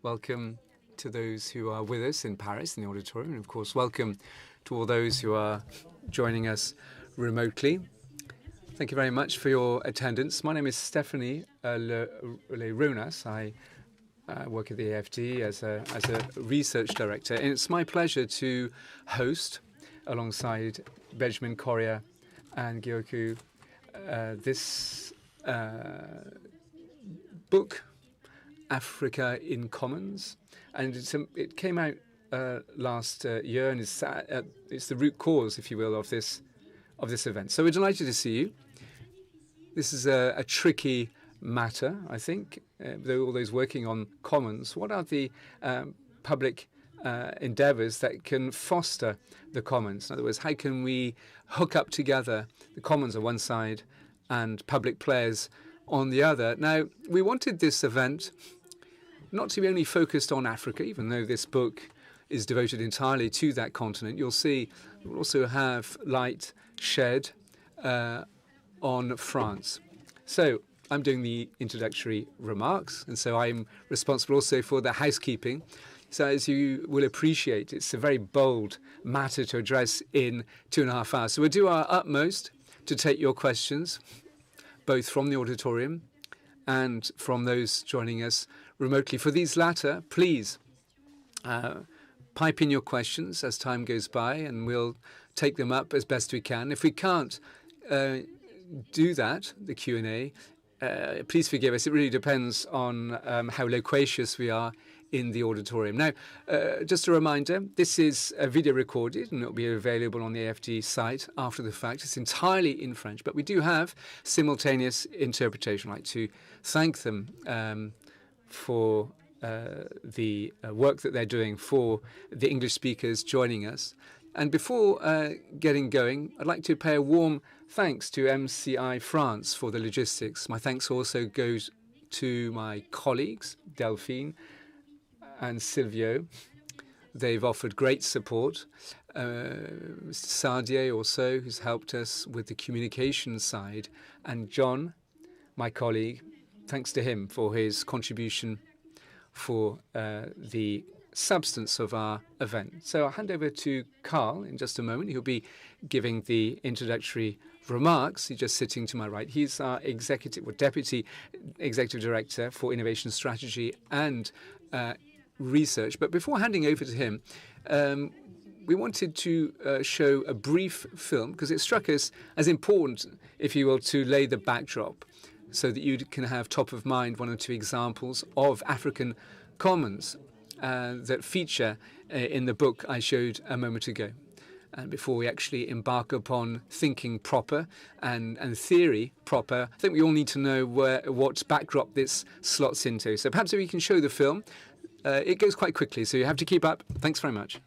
Welcome to those who are with us in Paris in the auditorium, and of course welcome to all those who are joining us remotely. Thank you very much for your attendance. My name is Stephanie Leronas. I work at the AFD as a research director, and it's my pleasure to host, alongside Benjamin Correa and Gyoku, this book, Africa in Commons. And it came out last year, and it's the root cause, if you will, of this event. So we're delighted to see you. This is a tricky matter, I think. All those working on commons, what are the public endeavours that can foster the commons? In other words, how can we hook up together the commons on one side and public players on the other? Now, we wanted this event not to be only focused on Africa, even though this book is devoted entirely to that continent. You'll see we'll also have light shed on France. So I'm doing the introductory remarks, and so I'm responsible also for the housekeeping. So as you will appreciate, it's a very bold matter to address in 2.5 hours. So we'll do our utmost to take your questions, both from the auditorium and from those joining us remotely. For these latter, please pipe in your questions as time goes by, and we'll take them up as best we can. If we can't do that, the Q&A, please forgive us. It really depends on how loquacious we are in the auditorium. Now, just a reminder, this is video recorded, and it will be available on the AFD site after the fact. It's entirely in French, but we do have simultaneous interpretation. I'd like to thank them for the work that they're doing for the English speakers joining us. And before getting going, I'd like to pay a warm thanks to MCI France for the logistics. My thanks also goes to my colleagues, Delphine and Silvio. They've offered great support. Mr. Sardier also, who's helped us with the communication side. And John, my colleague, thanks to him for his contribution for the substance of our event. So I'll hand over to Carl in just a moment. He'll be giving the introductory remarks. He's just sitting to my right. He's our Deputy Executive Director for Innovation Strategy and Research. But before handing over to him, we wanted to show a brief film because it struck us as important, if you will, to lay the backdrop so that you can have top of mind one or two examples of African commons that feature in the book I showed a moment ago. And before we actually embark upon thinking proper and theory proper, I think we all need to know what backdrop this slots into. So perhaps if we can show the film. It goes quite quickly, so you have to keep up. Thanks very much.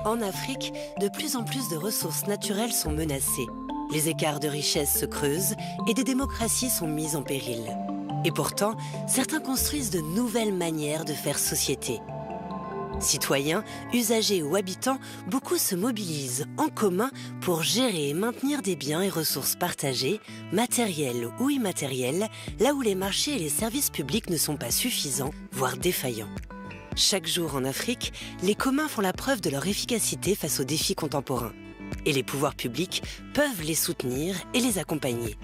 En Afrique, de plus en plus de ressources naturelles sont menacées. Les écarts de richesse se creusent et des démocraties sont mises en péril. Et pourtant, certains construisent de nouvelles manières de faire société. Citoyens, usagers ou habitants, beaucoup se mobilisent en commun pour gérer et maintenir des biens et ressources partagées, matériels ou immatériels, là où les marchés et les services publics ne sont pas suffisants, voire défaillants. Chaque jour en Afrique, les communs font la preuve de leur efficacité face aux défis contemporains. Et les pouvoirs publics peuvent les soutenir et les accompagner.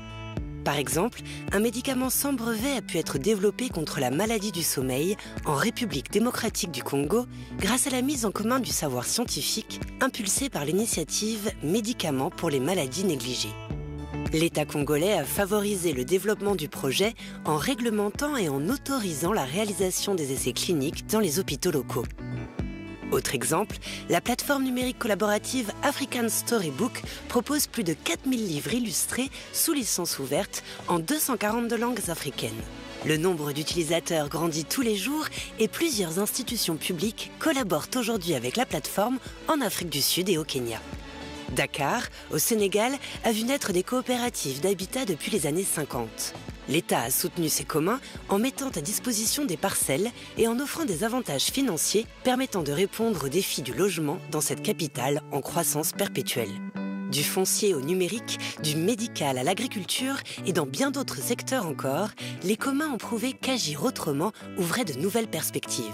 Par exemple, un médicament sans brevet a pu être développé contre la maladie du sommeil en République démocratique du Congo grâce à la mise en commun du savoir scientifique impulsée par l'initiative Médicaments pour les maladies négligées. L'État congolais a favorisé le développement du projet en réglementant et en autorisant la réalisation des essais cliniques dans les hôpitaux locaux. Autre exemple, la plateforme numérique collaborative African Storybook propose plus de 4000 livres illustrés sous licence ouverte en 242 langues africaines. Le nombre d'utilisateurs grandit tous les jours et plusieurs institutions publiques collaborent aujourd'hui avec la plateforme en Afrique du Sud et au Kenya. Dakar, au Sénégal, a vu naître des coopératives d'habitat depuis les années 50. L'État a soutenu ces communs en mettant à disposition des parcelles et en offrant des avantages financiers permettant de répondre aux défis du logement dans cette capitale en croissance perpétuelle. Du foncier au numérique, du médical à l'agriculture et dans bien d'autres secteurs encore, les communs ont prouvé qu'agir autrement ouvrait de nouvelles perspectives.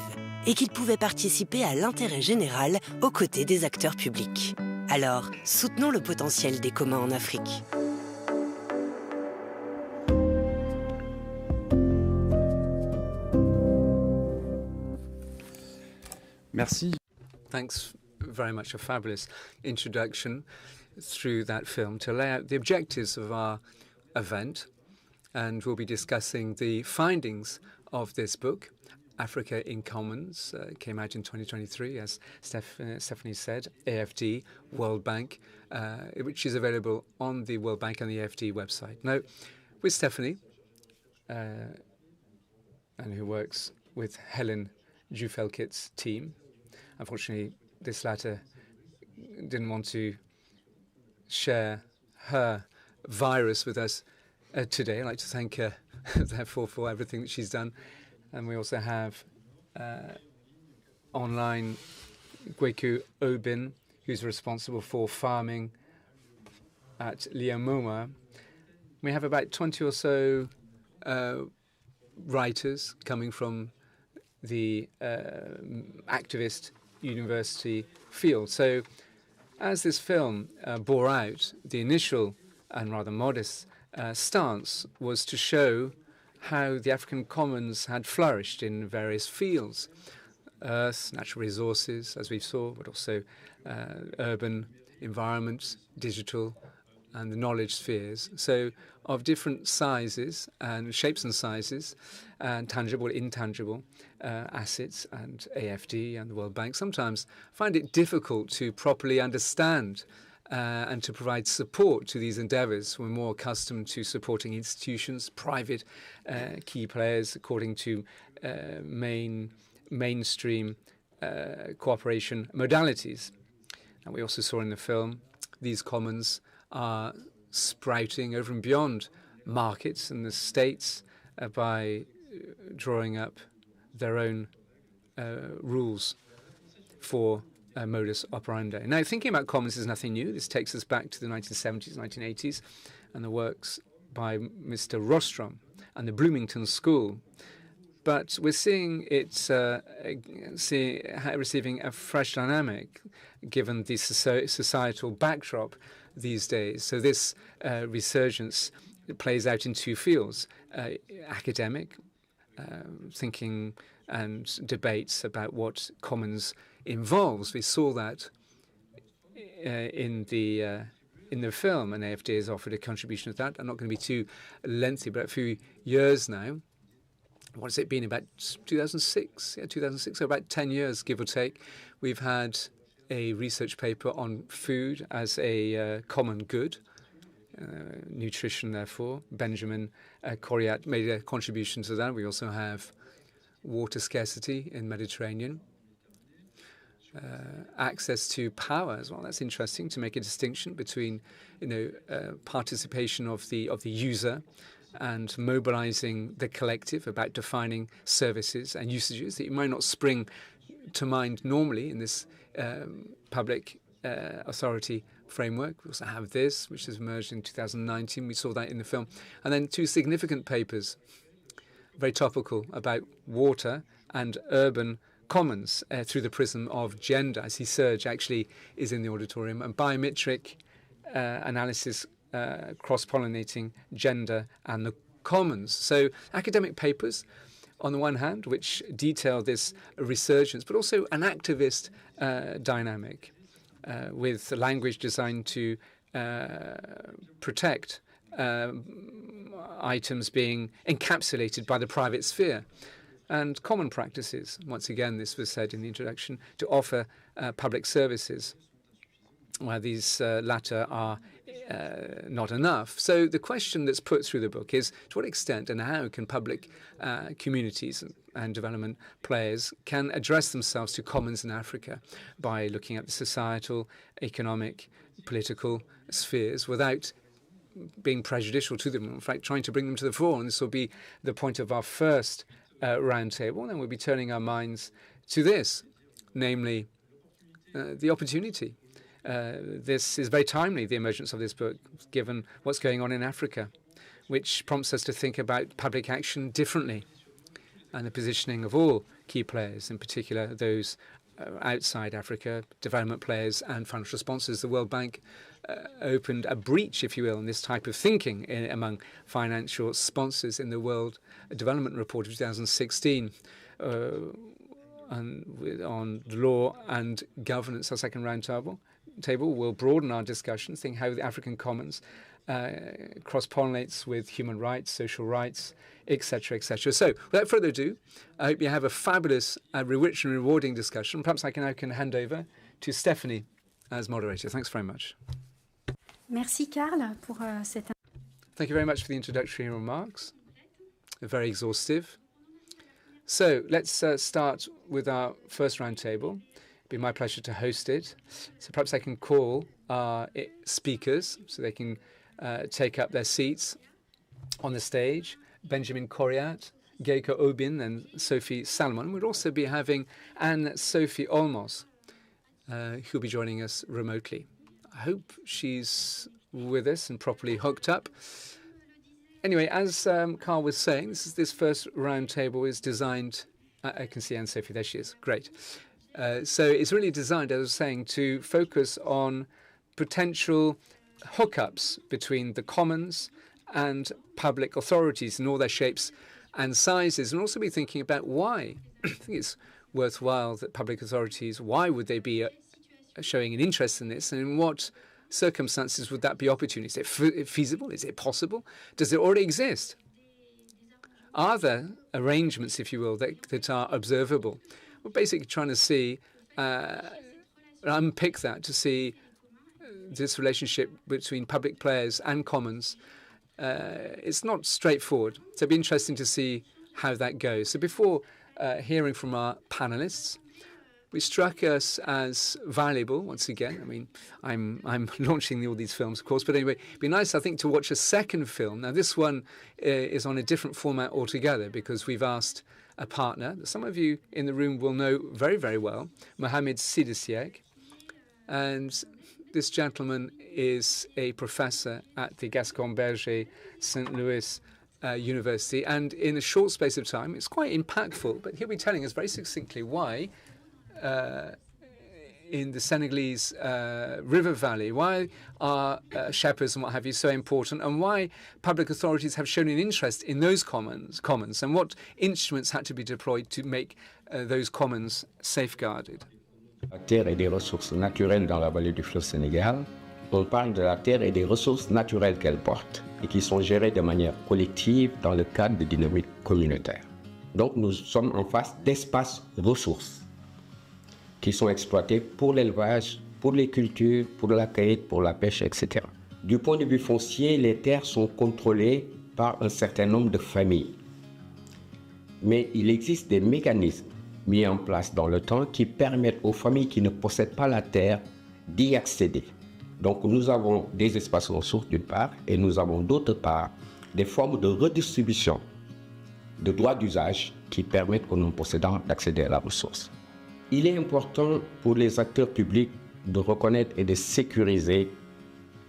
et qu'ils pouvaient participer à l'intérêt général aux côtés des acteurs publics. Alors, soutenons le potentiel des communs en Afrique. Merci. Thanks very much. A fabulous introduction through that film to lay out the objectives of our event. And we'll be discussing the findings of this book, Africa in Commons. Came out in 2023, as Stephanie said, AFD, World Bank, which is available on the World Bank and the AFD website. Now, with Stephanie, and who works with Helen Jufelkit's team. Unfortunately, this latter didn't want to share her virus with us today. I'd like to thank her, therefore, for everything that she's done. And we also have online Gweku Obin, who's responsible for farming at Liamoma. We have about 20 or so writers coming from the activist university field. So as this film bore out, the initial and rather modest stance was to show how the African commons had flourished in various fields, earth, natural resources, as we saw, but also urban environments, digital, and the knowledge spheres. So of different sizes and shapes and sizes, and tangible, intangible assets, and AFD and the World Bank sometimes find it difficult to properly understand and to provide support to these endeavours. We're more accustomed to supporting institutions, private key players, according to mainstream cooperation modalities. And we also saw in the film these commons are sprouting over and beyond markets and the states by drawing up their own rules for modus operandi. Now, thinking about commons is nothing new. This takes us back to the 1970s, 1980s, and the works by Mr. Rostrom and the Bloomington School. But we're seeing it receiving a fresh dynamic given the societal backdrop these days. So this resurgence plays out in two fields, academic, thinking and debates about what commons involves. We saw that in the film, and AFD has offered a contribution of that. I'm not going to be too lengthy, but a few years now. What has it been, about 2006? Yeah, 2006, so about 10 years, give or take. We've had a research paper on food as a common good, nutrition, therefore. Benjamin Coriat made a contribution to that. We also have water scarcity in Mediterranean. Access to power as well. That's interesting to make a distinction between, participation of the user and mobilizing the collective about defining services and usages that you might not spring to mind normally in this public authority framework. We also have this, which has emerged in 2019. We saw that in the film. And then two significant papers, very topical, about water and urban commons through the prism of gender. I see Serge actually is in the auditorium, and biometric analysis cross-pollinating gender and the commons. So academic papers, on the one hand, which detail this resurgence, but also an activist dynamic with language designed to protect items being encapsulated by the private sphere. And common practices, once again, this was said in the introduction, to offer public services, where these latter are not enough. So the question that's put through the book is, to what extent and how can public communities and development players can address themselves to commons in Africa by looking at the societal, economic, political spheres without being prejudicial to them, in fact, trying to bring them to the fore. And this will be the point of our first roundtable. And then we'll be turning our minds to this, namely the opportunity. This is very timely, the emergence of this book, given what's going on in Africa, which prompts us to think about public action differently. and the positioning of all key players, in particular those outside Africa, development players and financial sponsors. The World Bank opened a breach, if you will, in this type of thinking among financial sponsors in the World Development Report of 2016 on law and governance. Our second round table will broaden our discussions, think how the African Commons cross-pollinates with human rights, social rights, etc., etc. So, without further ado, I hope you have a fabulous, rich and rewarding discussion. Perhaps I can hand over to Stephanie as moderator. Thanks very much. Merci, Karl, pour cette. Thank you very much for the introductory remarks. Very exhaustive. So, let's start with our first round table. It'd be my pleasure to host it. So perhaps I can call our speakers so they can take up their seats on the stage. Benjamin Coriat, Geiko Obin and Sophie Salomon. We'll also be having Anne-Sophie Olmos, who'll be joining us remotely. I hope she's with us and properly hooked up. Anyway, as Carl was saying, this first round table is designed. I can see Anne-Sophie, there she is. Great. So it's really designed, as I was saying, to focus on potential hookups between the commons and public authorities in all their shapes and sizes, and also be thinking about why. I think it's worthwhile that public authorities, why would they be showing an interest in this, and in what circumstances would that be opportune? Is it feasible? Is it possible? Does it already exist? Are there arrangements, if you will, that are observable? We're basically trying to see, unpick that, to see this relationship between public players and commons. It's not straightforward, so it'd be interesting to see how that goes. So before hearing from our panelists, which struck us as valuable, once again, I mean, I'm launching all these films, of course, but anyway, it'd be nice, I think, to watch a second film. Now, this one is on a different format altogether, because we've asked a partner that some of you in the room will know very, very well, Mohamed Sidesieg. And this gentleman is a professor at the Gaston Berger St. Louis University. And in a short space of time, it's quite impactful, but he'll be telling us very succinctly why in the Senegalese river valley, why are shepherds and what have you so important, and why public authorities have shown an interest in those commons, and what instruments had to be deployed to make those commons safeguarded. La terre et des ressources naturelles dans la vallée du fleuve Sénégal. On parle de la terre et des ressources naturelles qu'elle porte et qui sont gérées de manière collective dans le cadre de dynamiques communautaires. Donc nous sommes en face d'espaces ressources qui sont exploités pour l'élevage, pour les cultures, pour la cueillette, pour la pêche, etc. Du point de vue foncier, les terres sont contrôlées par un certain nombre de familles. Mais il existe des mécanismes mis en place dans le temps qui permettent aux familles qui ne possèdent pas la terre d'y accéder. Donc nous avons des espaces ressources d'une part et nous avons d'autre part des formes de redistribution de droits d'usage qui permettent aux non-possédants d'accéder à la ressource. Il est important pour les acteurs publics de reconnaître et de sécuriser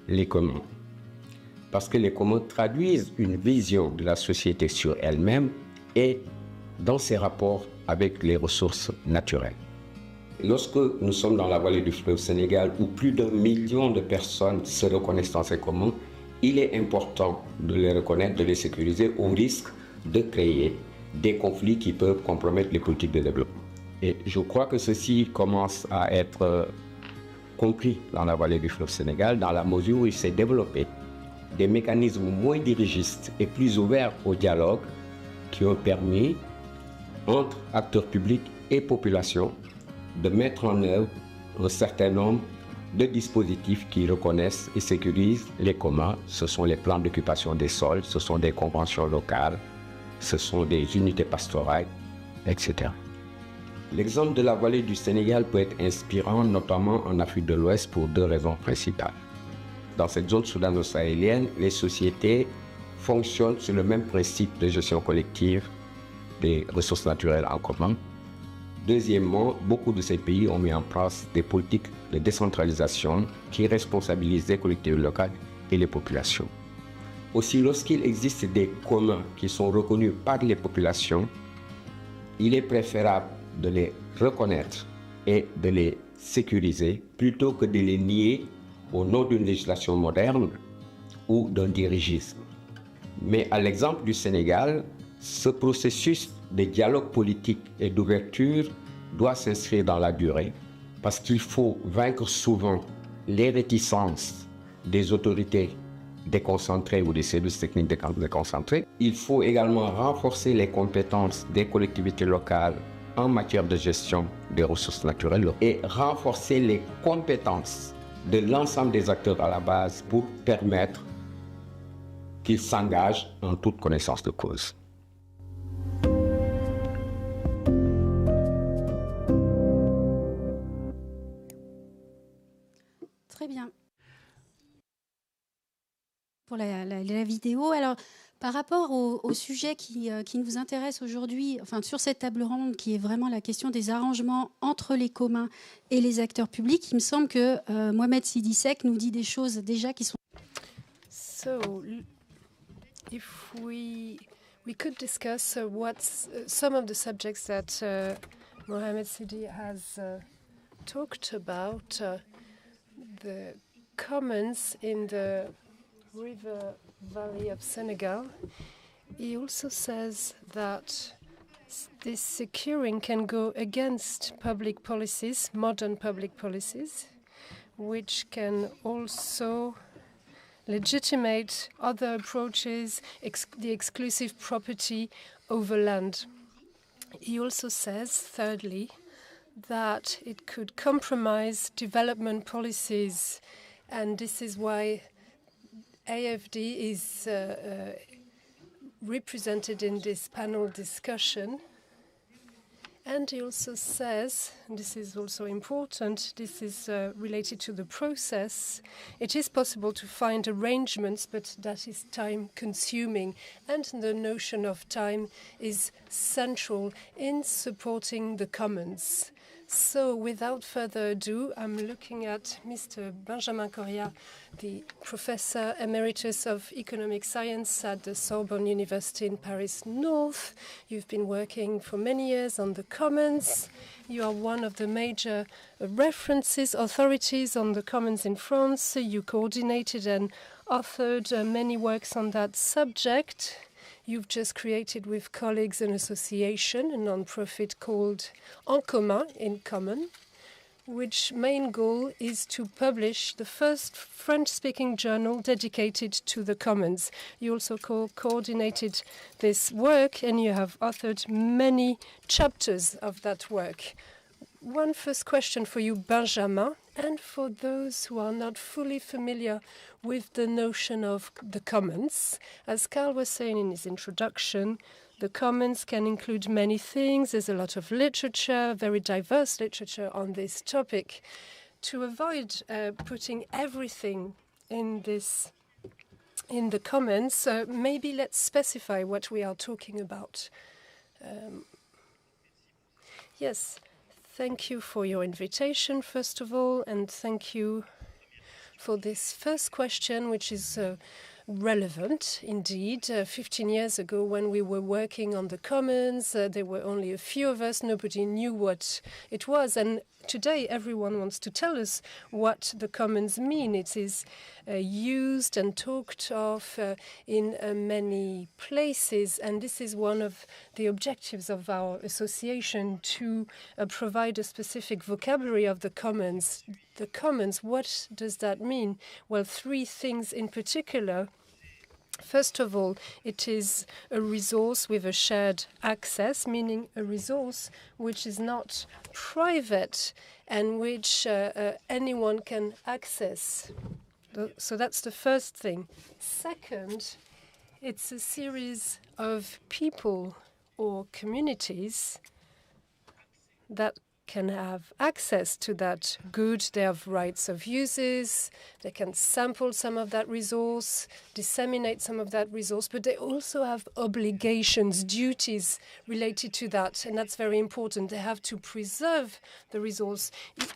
les communs. Parce que les communs traduisent une vision de la société sur elle-même et dans ses rapports avec les ressources naturelles. Lorsque nous sommes dans la vallée du fleuve Sénégal, où plus d'1 million de personnes se reconnaissent dans ces communs, il est important de les reconnaître, de les sécuriser au risque de créer des conflits qui peuvent compromettre les politiques de développement. Et je crois que ceci commence à être compris dans la vallée du fleuve Sénégal, dans la mesure où il s'est développé des mécanismes moins dirigistes et plus ouverts au dialogue qui ont permis, entre acteurs publics et population, de mettre en œuvre un certain nombre de dispositifs qui reconnaissent et sécurisent les communs. Ce sont les plans d'occupation des sols, ce sont des conventions locales, ce sont des unités pastorales, etc. L'exemple de la vallée du Sénégal peut être inspirant, notamment en Afrique de l'Ouest, pour 2 raisons principales. Dans cette zone soudano-sahélienne, les sociétés fonctionnent sur le même principe de gestion collective des ressources naturelles en commun. Deuxièmement, beaucoup de ces pays ont mis en place des politiques de décentralisation qui responsabilisent les collectivités locales et les populations. Aussi, lorsqu'il existe des communs qui sont reconnus par les populations, il est préférable de les reconnaître et de les sécuriser plutôt que de les nier au nom d'une législation moderne ou d'un dirigisme. Mais à l'exemple du Sénégal, ce processus de dialogue politique et d'ouverture doit s'inscrire dans la durée parce qu'il faut vaincre souvent les réticences des autorités déconcentrées ou des services techniques déconcentrés. Il faut également renforcer les compétences des collectivités locales en matière de gestion des ressources naturelles et renforcer les compétences de l'ensemble des acteurs à la base pour permettre qu'ils s'engagent en toute connaissance de cause. Très bien. Pour la vidéo, alors par rapport au sujet qui nous intéresse aujourd'hui, enfin sur cette table ronde, qui est vraiment la question des arrangements entre les communs et les acteurs publics, il me semble que Mohamed Sidisek nous dit des choses déjà qui sont... So, if we could discuss some of the subjects that Mohamed Sidi has talked about, the commons in the river valley of Senegal. He also says that this securing can go against public policies, modern public policies, which can also legitimate other approaches, the exclusive property over land. He also says, thirdly, that it could compromise development policies, and this is why AFD is represented in this panel discussion. And he also says, and this is also important, this is related to the process, it is possible to find arrangements, but that is time-consuming. And the notion of time is central in supporting the commons. So without further ado, I'm looking at Mr. Benjamin Correa, the Professor Emeritus of Economic Science at the Sorbonne University in Paris North. You've been working for many years on the Commons. You are one of the major authorities on the Commons in France. You coordinated and authored many works on that subject. You've just created with colleagues an association, a non-profit called En Commun, in common, which main goal is to publish the first French-speaking journal dedicated to the commons. You also coordinated this work, and you have authored many chapters of that work. One first question for you, Benjamin, and for those who are not fully familiar with the notion of the commons. As Carl was saying in his introduction, the commons can include many things. There's a lot of literature, very diverse literature on this topic. To avoid putting everything in the commons, maybe let's specify what we are talking about. Yes. Thank you for your invitation, first of all, and thank you for this first question, which is relevant indeed. 15 years ago, when we were working on the Commons, there were only a few of us. Nobody knew what it was. And today, everyone wants to tell us what the Commons mean. It is used and talked of in many places. And this is one of the objectives of our association, to provide a specific vocabulary of the Commons. The Commons, what does that mean? Well, three things in particular. First of all, it is a resource with a shared access, meaning a resource which is not private and which anyone can access. So that's the first thing. Second, it's a series of people or communities that can have access to that good. They have rights of uses. They can sample some of that resource, disseminate some of that resource, but they also have obligations, duties related to that, and that's very important. They have to preserve the resource.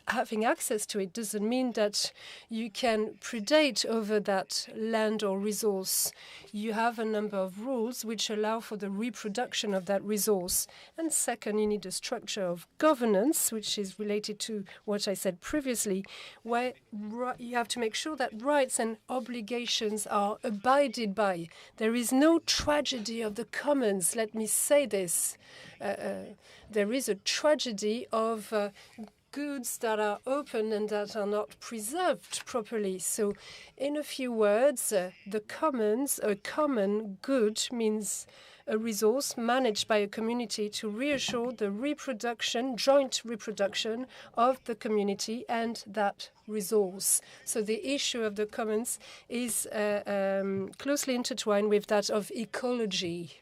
Having access to it doesn't mean that you can predate over that land or resource. You have a number of rules which allow for the reproduction of that resource. And second, you need a structure of governance, which is related to what I said previously, where you have to make sure that rights and obligations are abided by. There is no tragedy of the commons, let me say this. There is a tragedy of goods that are open and that are not preserved properly. So in a few words, the commons, a common good means a resource managed by a community to reassure the reproduction, joint reproduction of the community and that resource. So the issue of the commons is closely intertwined with that of ecology.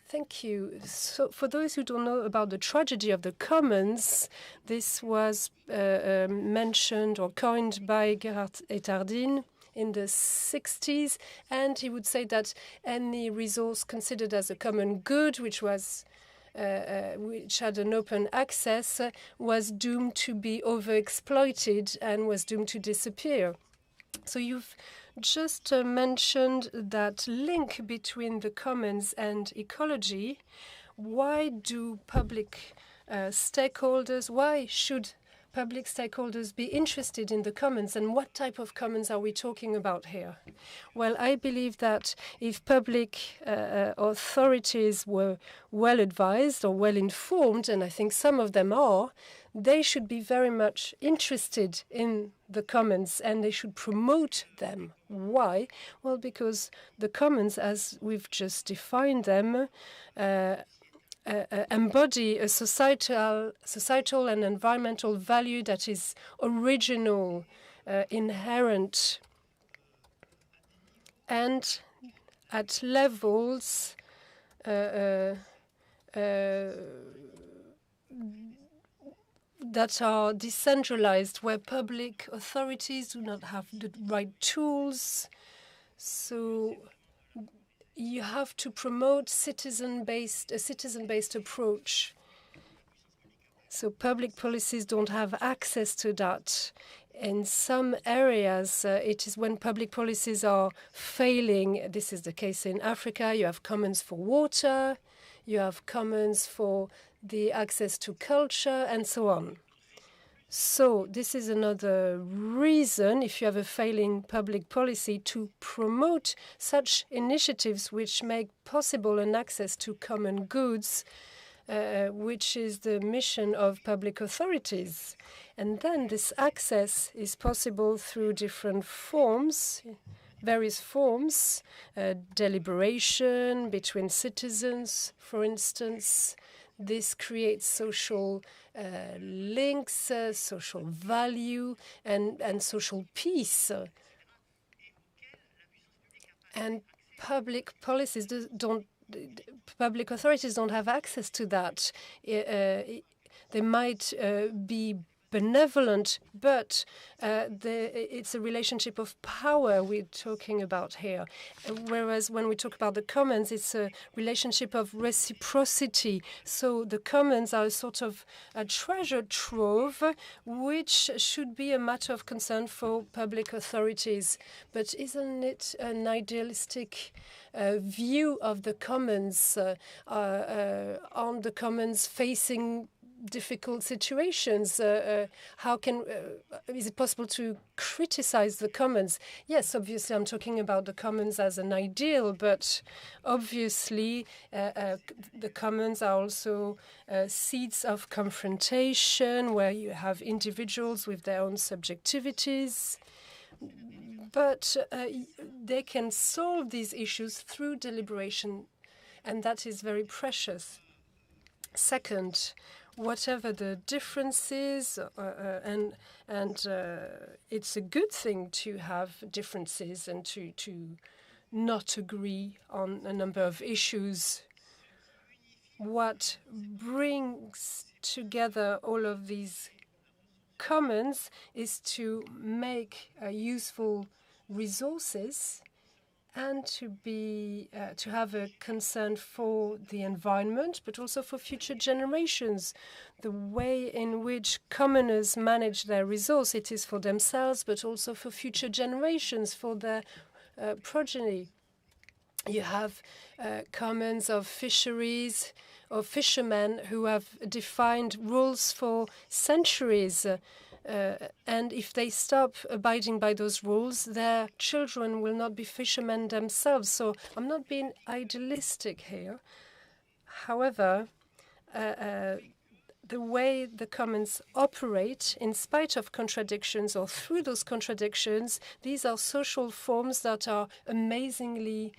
Thank you. So for those who don't know about the tragedy of the commons, this was mentioned or coined by Gerhard Etardin in the 60s, and he would say that any resource considered as a common good, which had an open access, was doomed to be overexploited and was doomed to disappear. So you've just mentioned that link between the commons and ecology. Why do public stakeholders, why should public stakeholders be interested in the commons, and what type of commons are we talking about here? Well, I believe that if public authorities were well advised or well informed, and I think some of them are, they should be very much interested in the commons and they should promote them. Why? Well, because the commons, as we've just defined them, embody a societal and environmental value that is original, inherent, and at levels that are decentralized, where public authorities do not have the right tools. So you have to promote a citizen-based approach. So public policies don't have access to that. In some areas, it is when public policies are failing. This is the case in Africa. You have commons for water, you have commons for the access to culture, and so on. So this is another reason, if you have a failing public policy, to promote such initiatives which make possible an access to common goods, which is the mission of public authorities. And then this access is possible through different forms, various forms, deliberation between citizens, for instance. This creates social links, social value, and social peace. And public policies public authorities don't have access to that. They might be benevolent, but it's a relationship of power we're talking about here. Whereas when we talk about the commons, it's a relationship of reciprocity. So the commons are a sort of a treasure trove, which should be a matter of concern for public authorities. But isn't it an idealistic view of the commons, on the commons facing difficult situations? How can is it possible to criticize the commons? Yes, obviously I'm talking about the commons as an ideal, but obviously the commons are also seats of confrontation where you have individuals with their own subjectivities. But they can solve these issues through deliberation, and that is very precious. Second, whatever the differences, and it's a good thing to have differences and to not agree on a number of issues. what brings together all of these commons is to make useful resources and to have a concern for the environment, but also for future generations. The way in which commoners manage their resource, it is for themselves, but also for future generations, for their progeny. You have commons of fisheries, of fishermen who have defined rules for centuries. And if they stop abiding by those rules, their children will not be fishermen themselves. So I'm not being idealistic here. However, the way the commons operate, in spite of contradictions or through those contradictions, these are social forms that are amazingly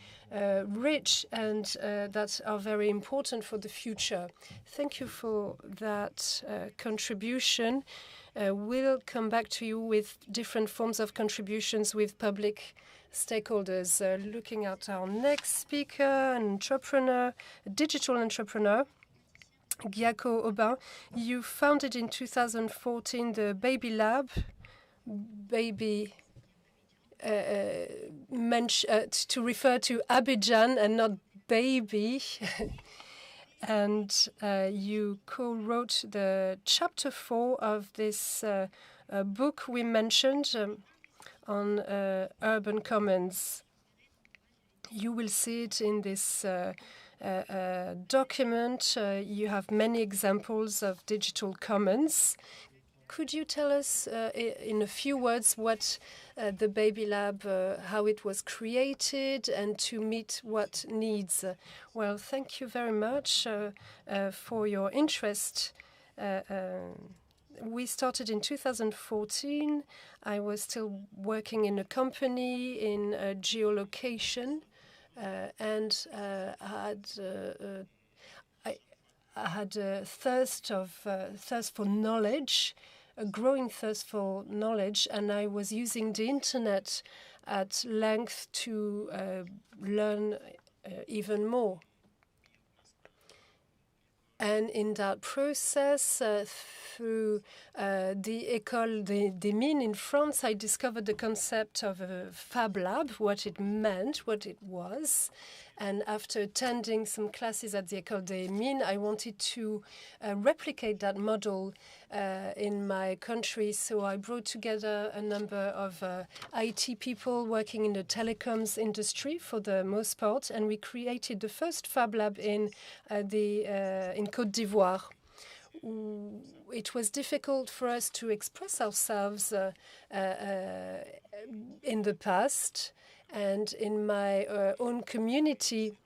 rich and that are very important for the future. Thank you for that contribution. We'll come back to you with different forms of contributions with public stakeholders. Looking at our next speaker, an entrepreneur, a digital entrepreneur, Gyako Aubin. You founded in 2014 the Baby Lab, baby to refer to Abidjan and not baby. And you co-wrote the chapter 4 of this book we mentioned on urban commons. You will see it in this document. You have many examples of digital commons. Could you tell us in a few words what the Baby Lab, how it was created and to meet what needs? Well, thank you very much for your interest. We started in 2014. I was still working in a company in geolocation and I had a thirst for knowledge, a growing thirst for knowledge, and I was using the internet at length to learn even more. And in that process, through the École des Mines in France, I discovered the concept of a Fab Lab, what it meant, what it was. And after attending some classes at the École des Mines, I wanted to replicate that model in my country. So I brought together a number of IT people working in the telecoms industry for the most part, and we created the first Fab Lab in Côte d'Ivoire. It was difficult for us to express ourselves in the past. And in my own community,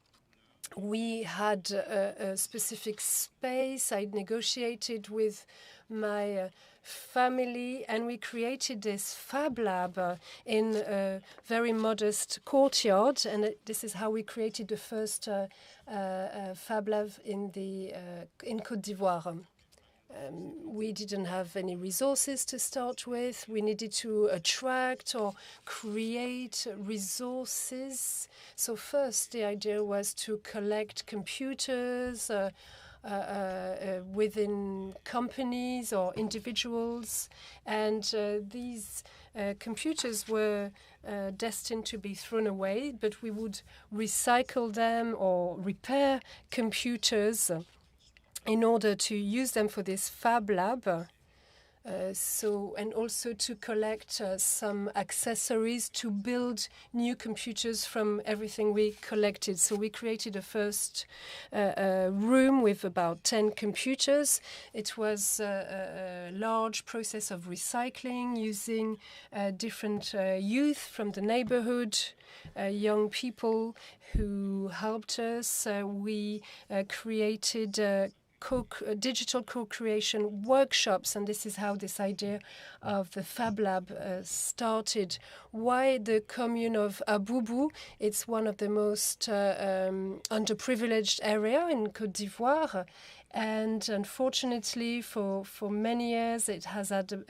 we had a specific space. I negotiated with my family, and we created this Fab Lab in a very modest courtyard. And this is how we created the first Fab Lab in Côte d'Ivoire. We didn't have any resources to start with. We needed to attract or create resources. So first, the idea was to collect computers within companies or individuals. And these computers were destined to be thrown away, but we would recycle them or repair computers in order to use them for this Fab Lab, and also to collect some accessories to build new computers from everything we collected. So we created a first room with about 10 computers. It was a large process of recycling using different youth from the neighborhood, young people who helped us. We created digital co-creation workshops, and this is how this idea of the Fab Lab started. Why the commune of Aboubou? It's one of the most underprivileged area in Côte d'Ivoire, and unfortunately for many years it has had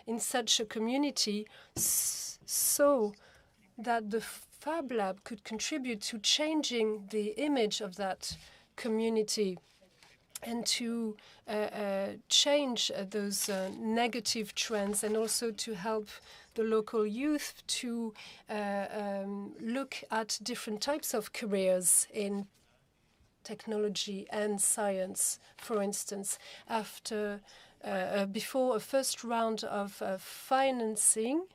in such a community so that the Fab Lab could contribute to changing the image of that community and to change those negative trends, and also to help the local youth to look at different types of careers in technology and science, for instance. Before a first round of financing,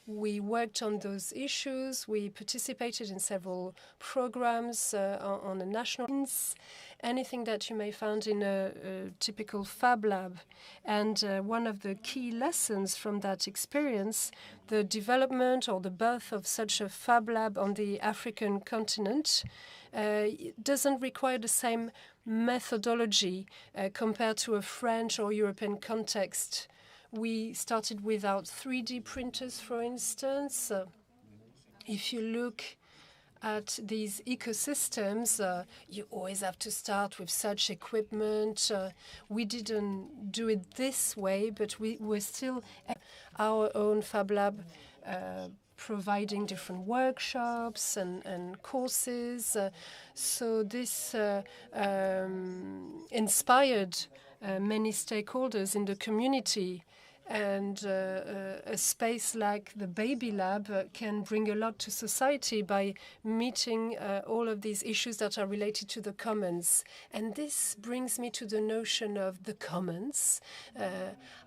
we worked on those issues. We participated in several programs on a national, anything that you may find in a typical Fab Lab. And one of the key lessons from that experience, the development or the birth of such a Fab Lab on the African continent, doesn't require the same methodology compared to a French or European context. We started without 3D printers, for instance. If you look at these ecosystems, you always have to start with such equipment. We didn't do it this way, but we were still our own Fab Lab, providing different workshops and courses. So this inspired many stakeholders in the community. And a space like the Baby Lab can bring a lot to society by meeting all of these issues that are related to the commons. And this brings me to the notion of the commons.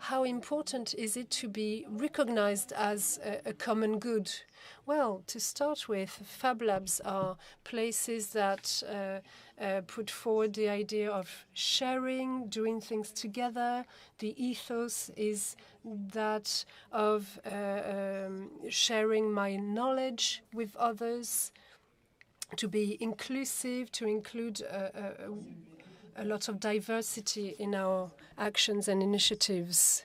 How important is it to be recognized as a common good? Well, to start with, Fab Labs are places that put forward the idea of sharing, doing things together. The ethos is that of sharing my knowledge with others, to be inclusive, to include a lot of diversity in our actions and initiatives.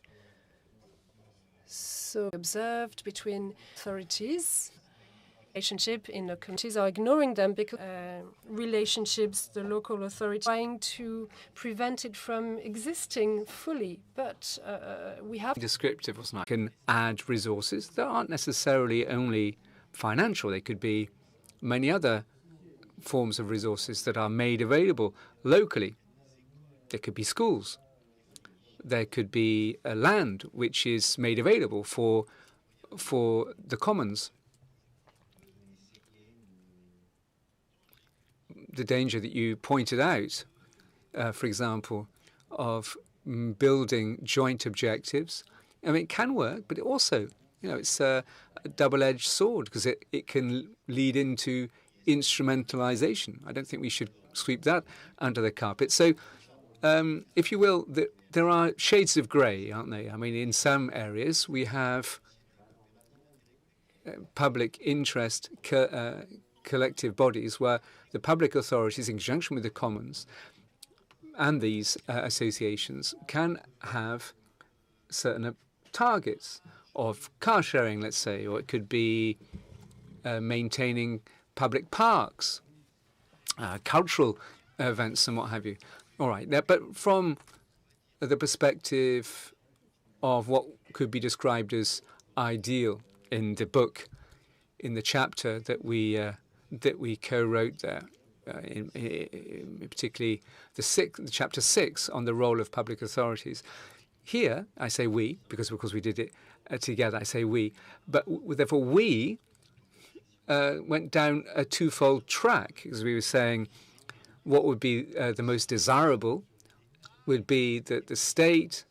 So observed between authorities, relationship in the communities are ignoring them because relationships, the local authorities, trying to prevent it from existing fully. But we have descriptive, wasn't it? Can add resources that aren't necessarily only financial. They could be many other forms of resources that are made available locally. There could be schools. There could be a land which is made available for the commons. The danger that you pointed out, for example, of building joint objectives, I mean, it can work, but it also, it's a double-edged sword because it can lead into instrumentalization. I don't think we should sweep that under the carpet. So, if you will, there are shades of grey, aren't they? I mean, in some areas we have public interest collective bodies where the public authorities, in conjunction with the commons and these associations, can have certain targets of car sharing, let's say, or it could be maintaining public parks, cultural events and what have you. All right, but from the perspective of what could be described as ideal in the book, in the chapter that we co-wrote there, particularly the chapter 6 on the role of public authorities. Here, I say we, because of course we did it together, I say we, but therefore we went down a twofold track, because we were saying what would be the most desirable would be that the state,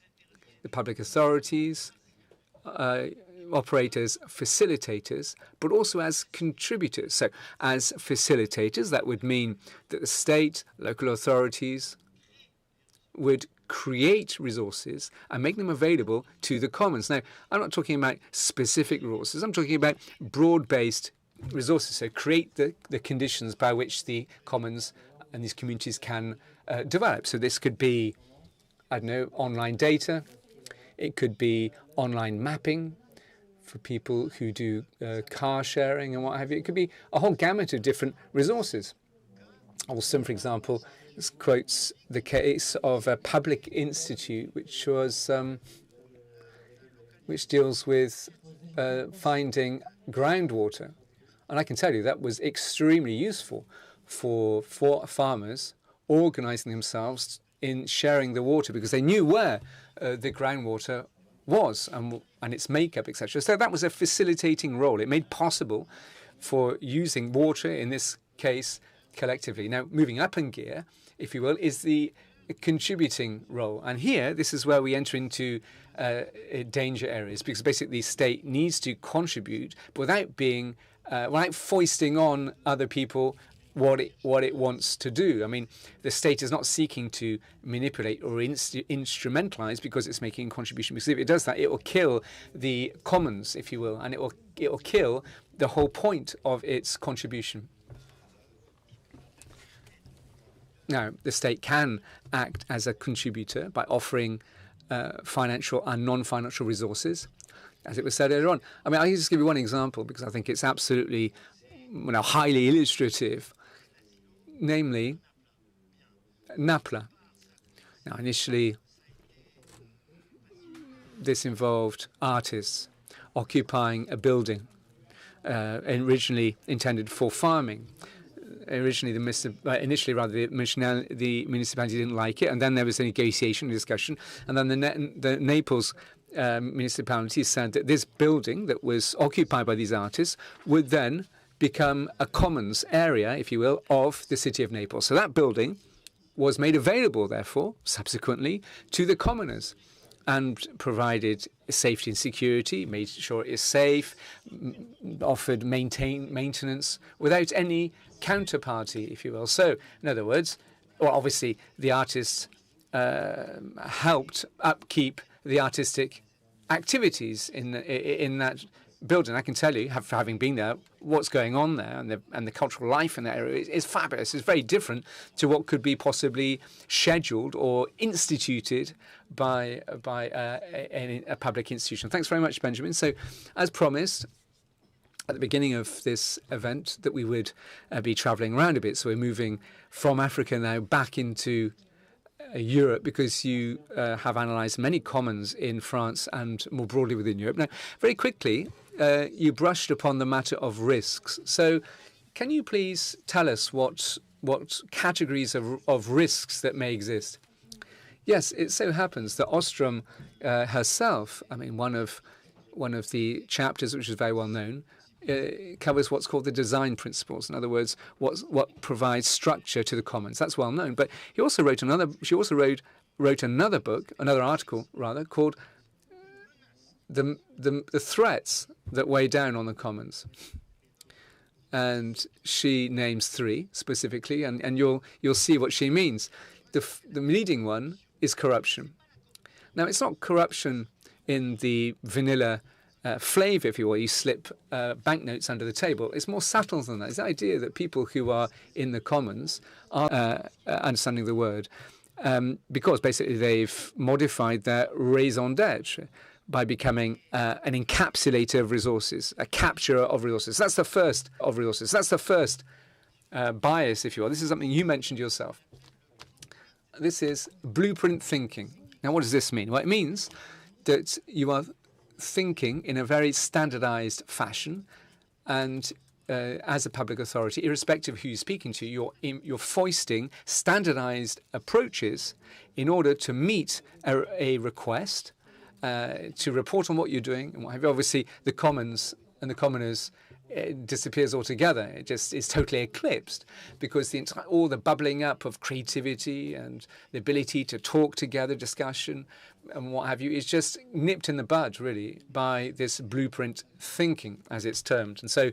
the public authorities, operate as facilitators, but also as contributors. So as facilitators, that would mean that the state, local authorities would create resources and make them available to the commons. Now, I'm not talking about specific resources. I'm talking about broad-based resources. So create the conditions by which the commons and these communities can develop. So this could be, I don't know, online data. It could be online mapping for people who do car sharing and what have you. It could be a whole gamut of different resources. Alston, for example, quotes the case of a public institute which was which deals with finding groundwater. And I can tell you that was extremely useful for farmers organizing themselves in sharing the water, because they knew where the groundwater was and its makeup, etc. So that was a facilitating role. It made possible for using water, in this case, collectively. Now, moving up in gear, if you will, is the contributing role. And here, this is where we enter into danger areas, because basically the state needs to contribute without being, without foisting on other people what it wants to do. I mean, the state is not seeking to manipulate or instrumentalize because it's making a contribution. Because if it does that, it will kill the commons, if you will, and it will kill the whole point of its contribution. Now, the state can act as a contributor by offering financial and non-financial resources, as it was said earlier on. I mean, I'll just give you one example because I think it's absolutely, highly illustrative, namely NAPLA. Now, initially, this involved artists occupying a building originally intended for farming. Initially, the municipality didn't like it, and then there was a negotiation, discussion, and then the Naples municipality said that this building that was occupied by these artists would then become a commons area, if you will, of the city of Naples. So that building was made available, therefore, subsequently, to the commoners, and provided safety and security, made sure it is safe, offered maintenance without any counterparty, if you will. So, in other words, well, obviously the artists helped upkeep the artistic activities in that building. I can tell you, having been there, what's going on there and the cultural life in that area is fabulous. It's very different to what could be possibly scheduled or instituted by a public institution. Thanks very much, Benjamin. So, as promised, at the beginning of this event, that we would be travelling around a bit. So we're moving from Africa now back into Europe, because you have analysed many commons in France and more broadly within Europe. Now, very quickly, you brushed upon the matter of risks. So can you please tell us what categories of risks that may exist? Yes, it so happens that Ostrom herself, I mean, one of the chapters, which is very well known, covers what's called the design principles. In other words, what provides structure to the commons. That's well known. But she also wrote another book, another article rather, called the threats that weigh down on the commons. And she names three specifically, and you'll see what she means. The leading one is corruption. Now, it's not corruption in the vanilla flavour, if you will. You slip banknotes under the table. It's more subtle than that. It's the idea that people who are in the commons are understanding the word because basically they've modified their raison d'être by becoming an encapsulator of resources, a capturer of resources. That's the first of resources. That's the first bias, if you will. This is something you mentioned yourself. This is blueprint thinking. Now, what does this mean? Well, it means that you are thinking in a very standardized fashion, and as a public authority, irrespective of who you're speaking to, you're foisting standardized approaches in order to meet a request, to report on what you're doing and what have you. Obviously, the commons and the commoners disappears altogether. It just is totally eclipsed because all the bubbling up of creativity and the ability to talk together, discussion and what have you, is just nipped in the bud, really, by this blueprint thinking, as it's termed. And so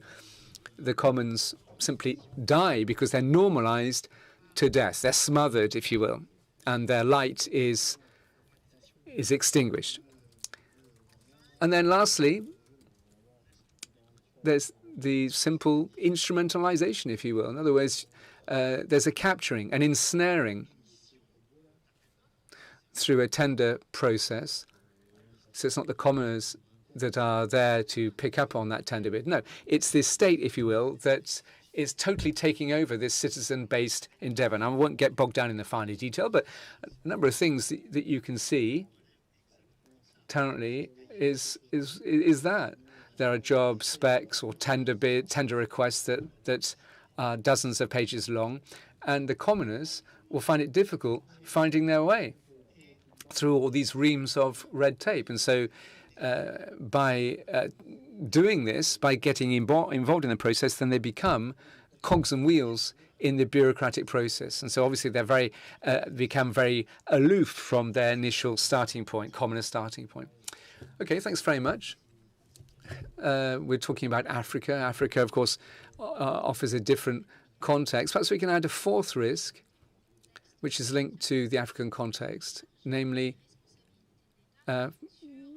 the commons simply die because they're normalized to death. They're smothered, if you will, and their light is extinguished. And then lastly, there's the simple instrumentalization, if you will. In other words, there's a capturing, an ensnaring through a tender process. So it's not the commoners that are there to pick up on that tender bid. No, it's the state, if you will, that is totally taking over this citizen-based endeavour. Now, I won't get bogged down in the finer detail, but a number of things that you can see currently is that there are job specs or tender requests that are dozens of pages long, and the commoners will find it difficult finding their way through all these reams of red tape. And so by doing this, by getting involved in the process, then they become cogs and wheels in the bureaucratic process. And so obviously they're become very aloof from their initial starting point, commoner starting point. Okay, thanks very much. We're talking about Africa. Africa, of course, offers a different context. Perhaps we can add a fourth risk, which is linked to the African context, namely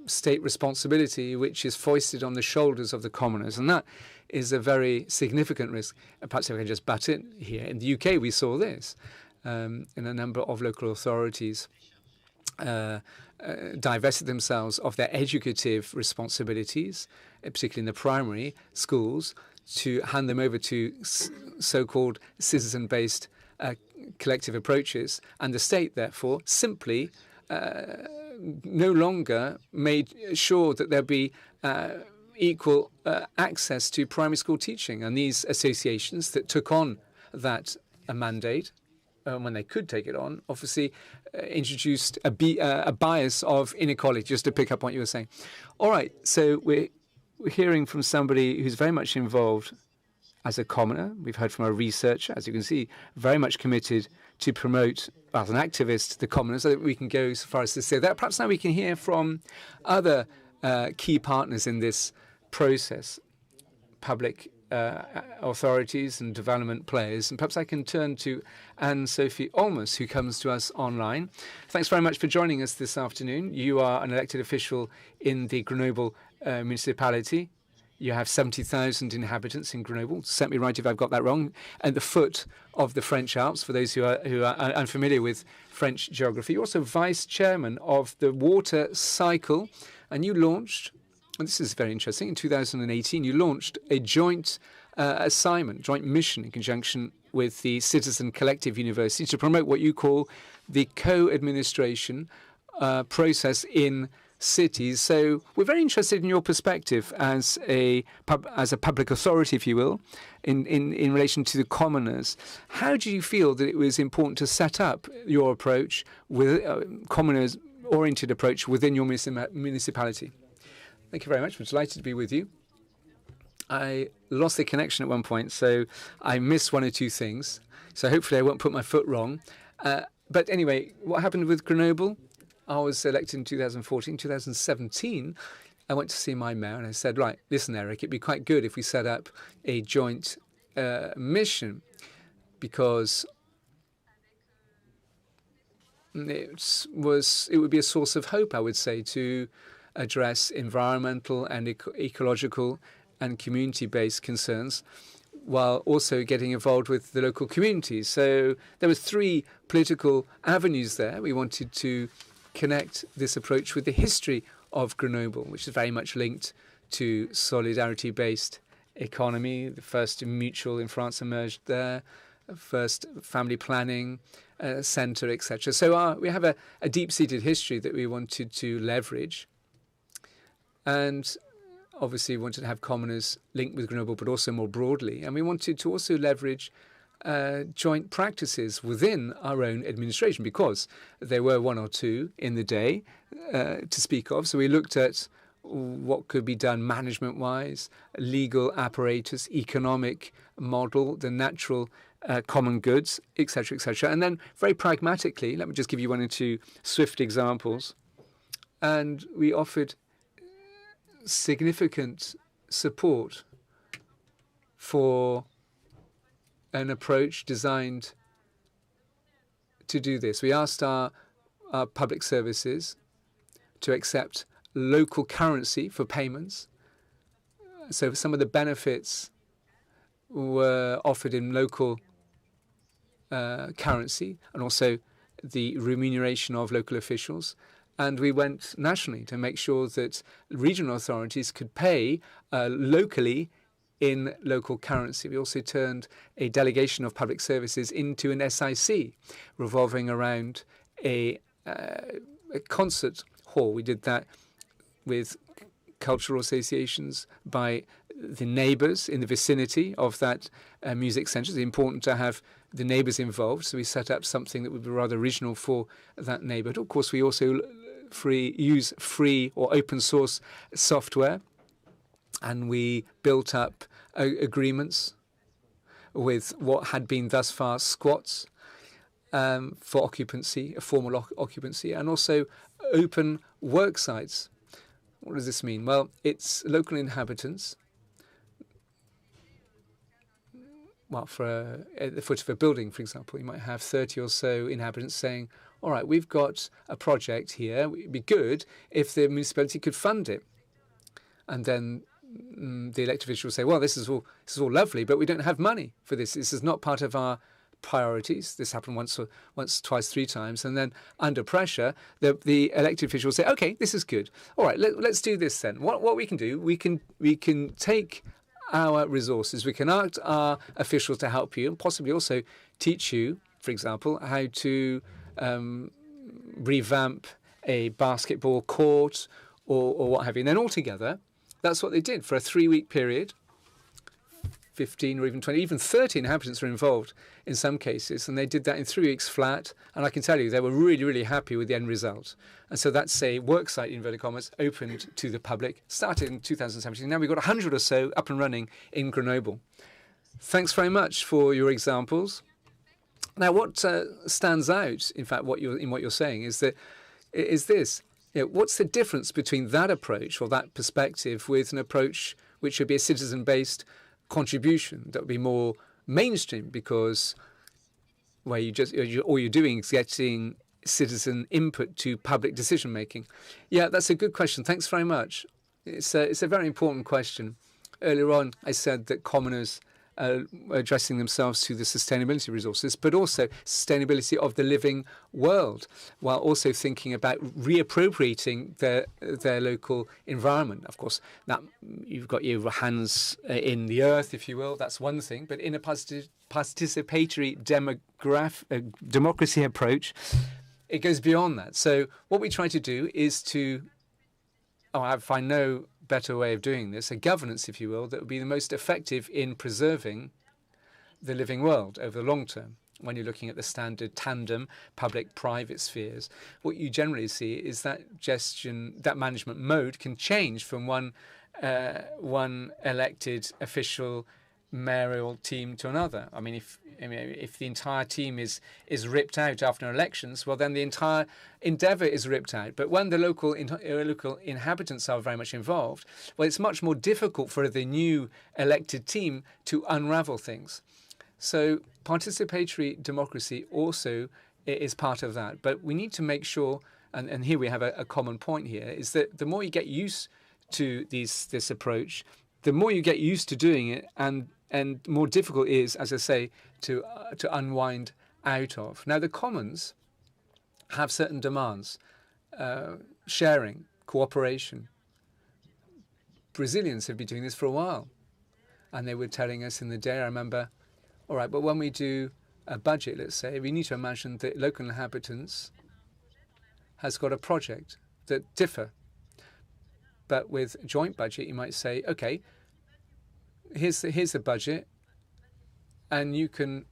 state responsibility, which is foisted on the shoulders of the commoners. And that is a very significant risk. Perhaps if I can just butt in here. In the UK, we saw this in a number of local authorities divested themselves of their educative responsibilities, particularly in the primary schools, to hand them over to so-called citizen-based collective approaches. And the state, therefore, simply no longer made sure that there'd be equal access to primary school teaching. And these associations that took on that mandate, when they could take it on, obviously introduced a bias of inequality, just to pick up what you were saying. All right, so we're hearing from somebody who's very much involved as a commoner. We've heard from a researcher, as you can see, very much committed to promote, as an activist, the commoners. So that we can go so far as to say that. Perhaps now we can hear from other key partners in this process, public authorities and development players. And perhaps I can turn to Anne-Sophie Olmos, who comes to us online. Thanks very much for joining us this afternoon. You are an elected official in the Grenoble municipality. You have 70,000 inhabitants in Grenoble. Set me right if I've got that wrong. At the foot of the French Alps, for those who are unfamiliar with French geography. You're also vice chairman of the water cycle, and you launched, and this is very interesting, in 2018, you launched a joint assignment, joint mission in conjunction with the Citizen Collective University to promote what you call the co-administration process in cities. So we're very interested in your perspective as a public authority, if you will, in relation to the commoners. How do you feel that it was important to set up your approach with commoners-oriented approach within your municipality? Thank you very much. I'm delighted to be with you. I lost the connection at one point, so I missed one or two things. So hopefully I won't put my foot wrong. But anyway, what happened with Grenoble? I was elected in 2014. 2017, I went to see my mayor and I said, right, listen, Eric, it'd be quite good if we set up a joint mission, because it would be a source of hope, I would say, to address environmental and ecological and community-based concerns, while also getting involved with the local communities. So there was three political avenues there. We wanted to connect this approach with the history of Grenoble, which is very much linked to solidarity-based economy. The first mutual in France emerged there, first family planning centre, etc. So we have a deep-seated history that we wanted to leverage. And obviously we wanted to have commoners linked with Grenoble, but also more broadly. And we wanted to also leverage joint practices within our own administration, because there were one or two in the day to speak of. So we looked at what could be done management-wise, legal apparatus, economic model, the natural common goods, etc., etc. And then very pragmatically, let me just give you one or two swift examples. And we offered significant support for an approach designed to do this. We asked our public services to accept local currency for payments. So some of the benefits were offered in local currency, and also the remuneration of local officials. And we went nationally to make sure that regional authorities could pay locally in local currency. We also turned a delegation of public services into an SIC revolving around a concert hall. We did that with cultural associations, by the neighbours in the vicinity of that music centre. It's important to have the neighbours involved, so we set up something that would be rather original for that neighbourhood. Of course, we also use free or open source software, and we built up agreements with what had been thus far squats for occupancy, formal occupancy, and also open work sites. What does this mean? Well, it's local inhabitants. Well, at the foot of a building, for example, you might have 30 or so inhabitants saying, all right, we've got a project here. It'd be good if the municipality could fund it. And then the elected official will say, well, this is all lovely, but we don't have money for this. This is not part of our priorities. This happened once, twice, three times. And then under pressure, the elected official will say, OK, this is good. All right, let's do this then. What we can do, we can take our resources, we can ask our officials to help you and possibly also teach you, for example, how to revamp a basketball court or what have you. And then altogether, that's what they did for a 3-week period. 15 or even 20, even 30 inhabitants were involved in some cases, and they did that in 3 weeks flat. And I can tell you, they were really, really happy with the end result. And so that's a worksite, in inverted commas, opened to the public, started in 2017. Now we've got 100 or so up and running in Grenoble. Thanks very much for your examples. Now, what stands out, in fact, what you're saying is this. What's the difference between that approach or that perspective with an approach which would be a citizen-based contribution that would be more mainstream, because where all you're doing is getting citizen input to public decision making? Yeah, that's a good question. Thanks very much. It's a very important question. Earlier on, I said that commoners are addressing themselves to the sustainability resources, but also sustainability of the living world, while also thinking about reappropriating their local environment. Of course, that you've got your hands in the earth, if you will. That's one thing. But in a participatory democracy approach, it goes beyond that. So what we try to do is I find no better way of doing this, a governance, if you will, that would be the most effective in preserving the living world over the long term. When you're looking at the standard tandem public-private spheres, what you generally see is that that management mode can change from one elected official mayoral team to another. I mean, if the entire team is ripped out after elections, well, then the entire endeavour is ripped out. But when the local inhabitants are very much involved, well, it's much more difficult for the new elected team to unravel things. So participatory democracy also is part of that. But we need to make sure, and here we have a common point here, is that the more you get used to this approach, the more you get used to doing it, and more difficult it is, as I say, to unwind out of. Now, the commons have certain demands: sharing, cooperation. Brazilians have been doing this for a while, and they were telling us in the day, I remember, all right, but when we do a budget, let's say, we need to imagine that local inhabitants has got a project that differ. But with joint budget, you might say, okay, here's the budget, and you can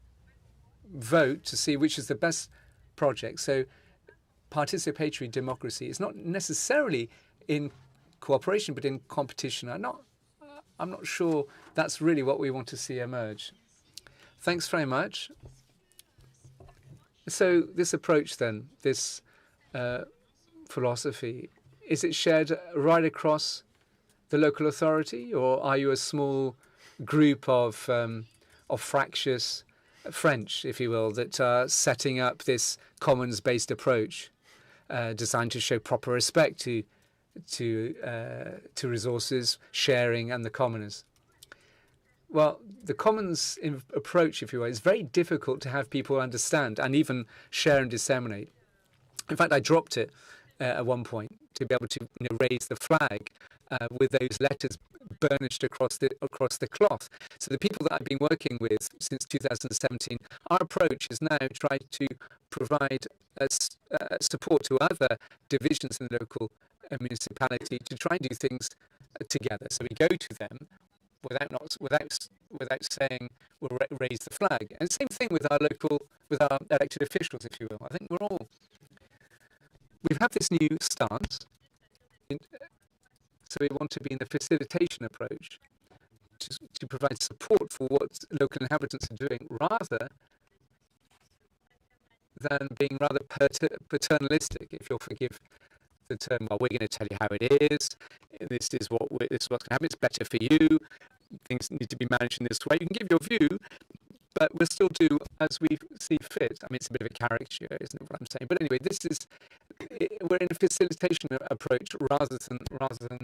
vote to see which is the best project. So participatory democracy is not necessarily in cooperation, but in competition. I'm not sure that's really what we want to see emerge. Thanks very much. So this approach then, this philosophy, is it shared right across the local authority, or are you a small group of fractious French, if you will, that are setting up this commons-based approach designed to show proper respect to resources, sharing, and the commoners? Well, the commons approach, if you will, is very difficult to have people understand and even share and disseminate. In fact, I dropped it at one point to be able to raise the flag with those letters burnished across the cloth. So the people that I've been working with since 2017, our approach is now try to provide support to other divisions in the local municipality to try and do things together. So we go to them without saying we'll raise the flag. And same thing with our elected officials, if you will. I think we've had this new stance, so we want to be in the facilitation approach to provide support for what local inhabitants are doing, rather than being rather paternalistic, if you'll forgive the term. Well, we're going to tell you how it is. This is what's going to happen. It's better for you. Things need to be managed in this way. You can give your view, but we'll still do as we see fit. I mean, it's a bit of a caricature, isn't it, what I'm saying? But anyway, we're in a facilitation approach rather than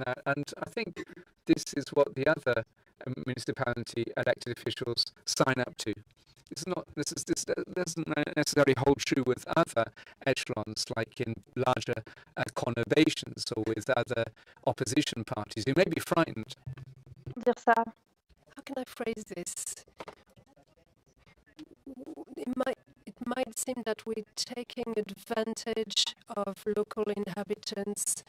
that. And I think this is what the other municipality elected officials sign up to. This doesn't necessarily hold true with other echelons, like in larger conurbations or with other opposition parties who may be frightened. How can I phrase this? It might seem that we're taking advantage of local inhabitants'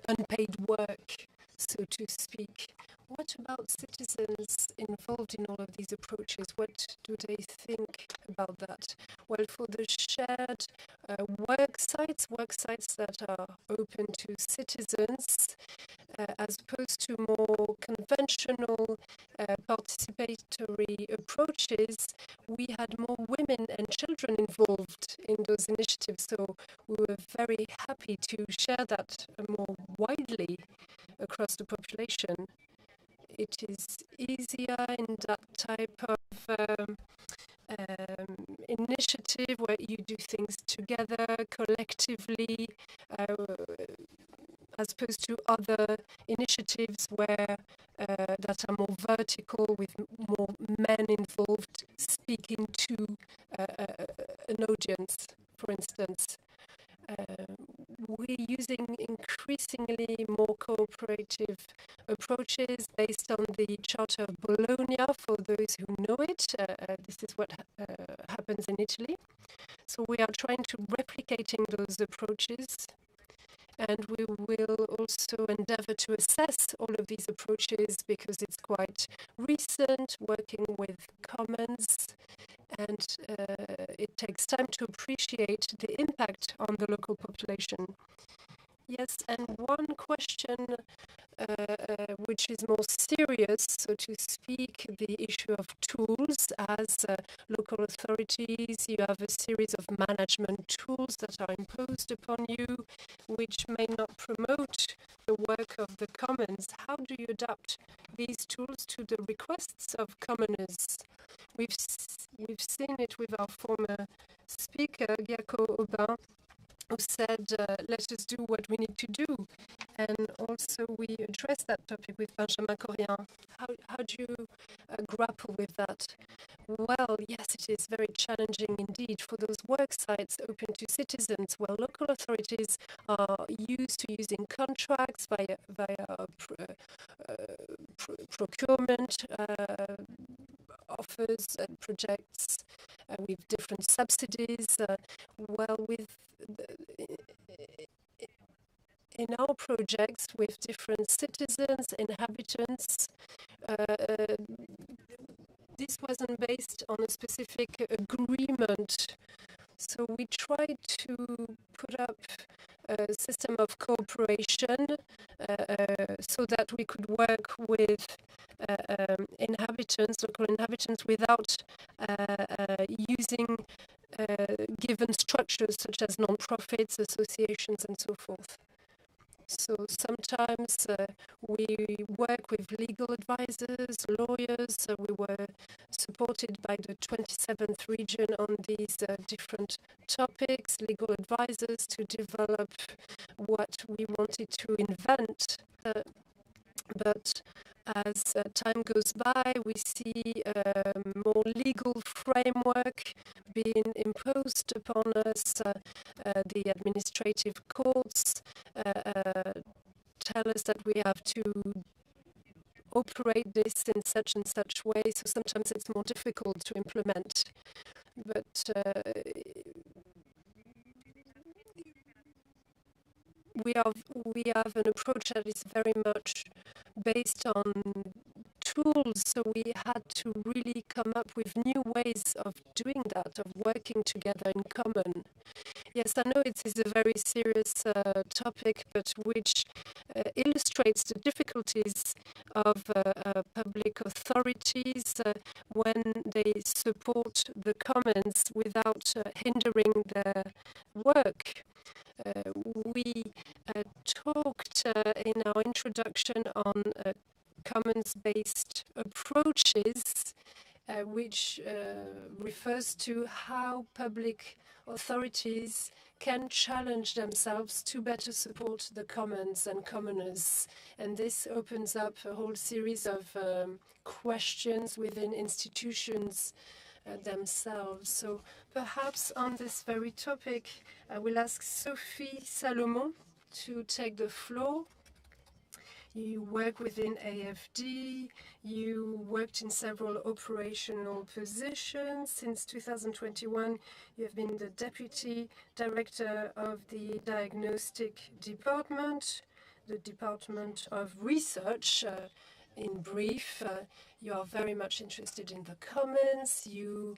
unpaid work, so to speak. What about citizens involved in all of these approaches? What do they think about that? Well, for the shared work sites that are open to citizens, as opposed to more conventional participatory approaches, we had more women and children involved in those initiatives. So we were very happy to share that more widely across the population. It is easier in that type of initiative where you do things together, collectively, as opposed to other initiatives where that are more vertical, with more men involved speaking to an audience, for instance. We're using increasingly more cooperative approaches based on the Charter of Bologna, for those who know it. This is what happens in Italy. So we are trying to replicating those approaches, and we will also endeavor to assess all of these approaches because it's quite recent, working with commons, and it takes time to appreciate the impact on the local population. Yes, and one question which is more serious, so to speak, the issue of tools. As local authorities, you have a series of management tools that are imposed upon you, which may not promote the work of the commons. How do you adapt these tools to the requests of commoners? We've seen it with our former speaker, Gyako Aubin, who said, let us do what we need to do. And also we addressed that topic with Benjamin Corrien. How do you grapple with that? Well, yes, it is very challenging indeed for those work sites open to citizens, where local authorities are used to using contracts via procurement offers and projects with different subsidies. In our projects with different citizens, inhabitants, this wasn't based on a specific agreement. So we tried to put up a system of cooperation so that we could work with local inhabitants, without using given structures such as non-profits, associations, and so forth. So sometimes we work with legal advisors, lawyers. We were supported by the 27th region on these different topics, legal advisors, to develop what we wanted to invent. But as time goes by, we see more legal framework being imposed upon us. The administrative courts tell us that we have to operate this in such and such way, so sometimes it's more difficult to implement. But we have an approach that is very much based on tools, so we had to really come up with new ways of doing that, of working together in common. Yes, I know it is a very serious topic, but which illustrates the difficulties of public authorities when they support the commons without hindering their work. We talked in our introduction on commons-based approaches, which refers to how public authorities can challenge themselves to better support the commons and commoners. And this opens up a whole series of questions within institutions themselves. So perhaps on this very topic, I will ask Sophie Salomon to take the floor. You work within AFD, you worked in several operational positions. Since 2021, you have been the Deputy Director of the Diagnostic Department, the Department of Research. In brief, you are very much interested in the commons. You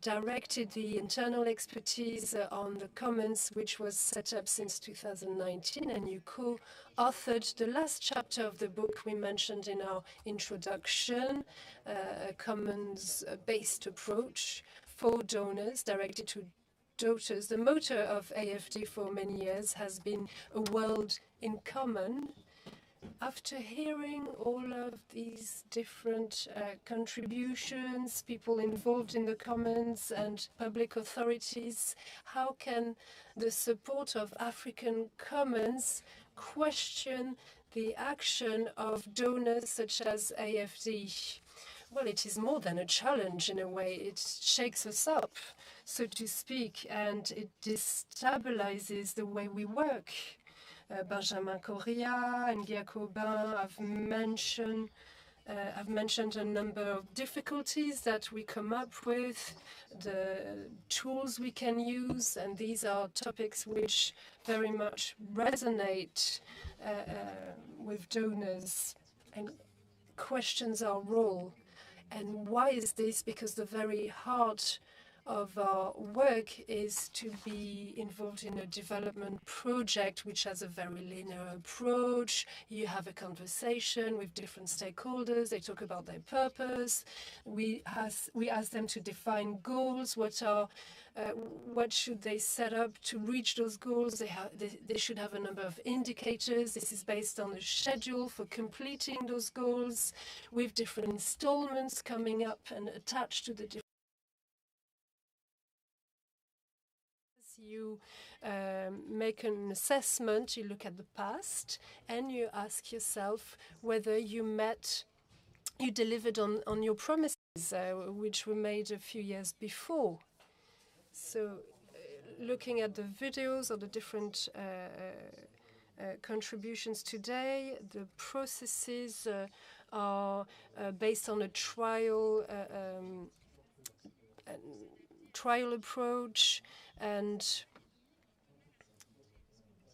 directed the internal expertise on the commons, which was set up since 2019, and you co-authored the last chapter of the book we mentioned in our introduction, a commons-based approach for donors, directed to daughters. The motto of AFD for many years has been a world in common. After hearing all of these different contributions, people involved in the commons and public authorities, how can the support of African commons question the action of donors such as AFD? Well, it is more than a challenge in a way. It shakes us up, so to speak, and it destabilizes the way we work. Benjamin Correa and Guy Cobin have mentioned a number of difficulties that we come up with, the tools we can use, and these are topics which very much resonate with donors and questions our role. And why is this? Because the very heart of our work is to be involved in a development project which has a very linear approach. You have a conversation with different stakeholders. They talk about their purpose. We ask them to define goals. What should they set up to reach those goals? They should have a number of indicators. This is based on a schedule for completing those goals with different installments coming up and attached to the different. You make an assessment, you look at the past, and you ask yourself whether you delivered on your promises, which were made a few years before. So looking at the videos or the different contributions today, the processes are based on a trial approach, and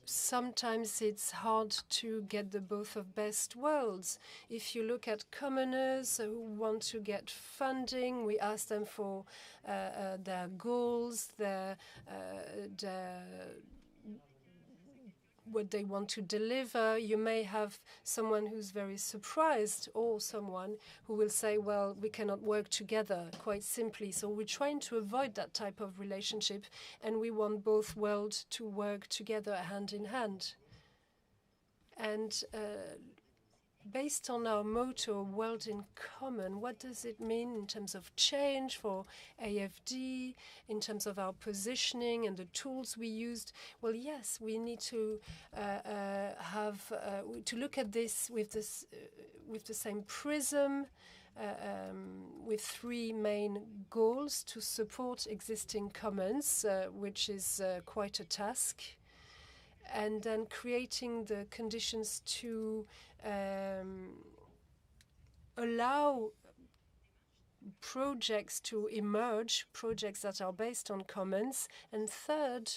sometimes it's hard to get the both of best worlds. If you look at commoners who want to get funding, we ask them for their goals, what they want to deliver. You may have someone who's very surprised, or someone who will say, well, we cannot work together, quite simply. So we're trying to avoid that type of relationship, and we want both worlds to work together hand in hand. And based on our motto, World in Common, what does it mean in terms of change for AFD, in terms of our positioning and the tools we used? Well, yes, we need to to look at this with the same prism, with three main goals: to support existing commons, which is quite a task, and then creating the conditions to allow projects to emerge, projects that are based on commons, and third,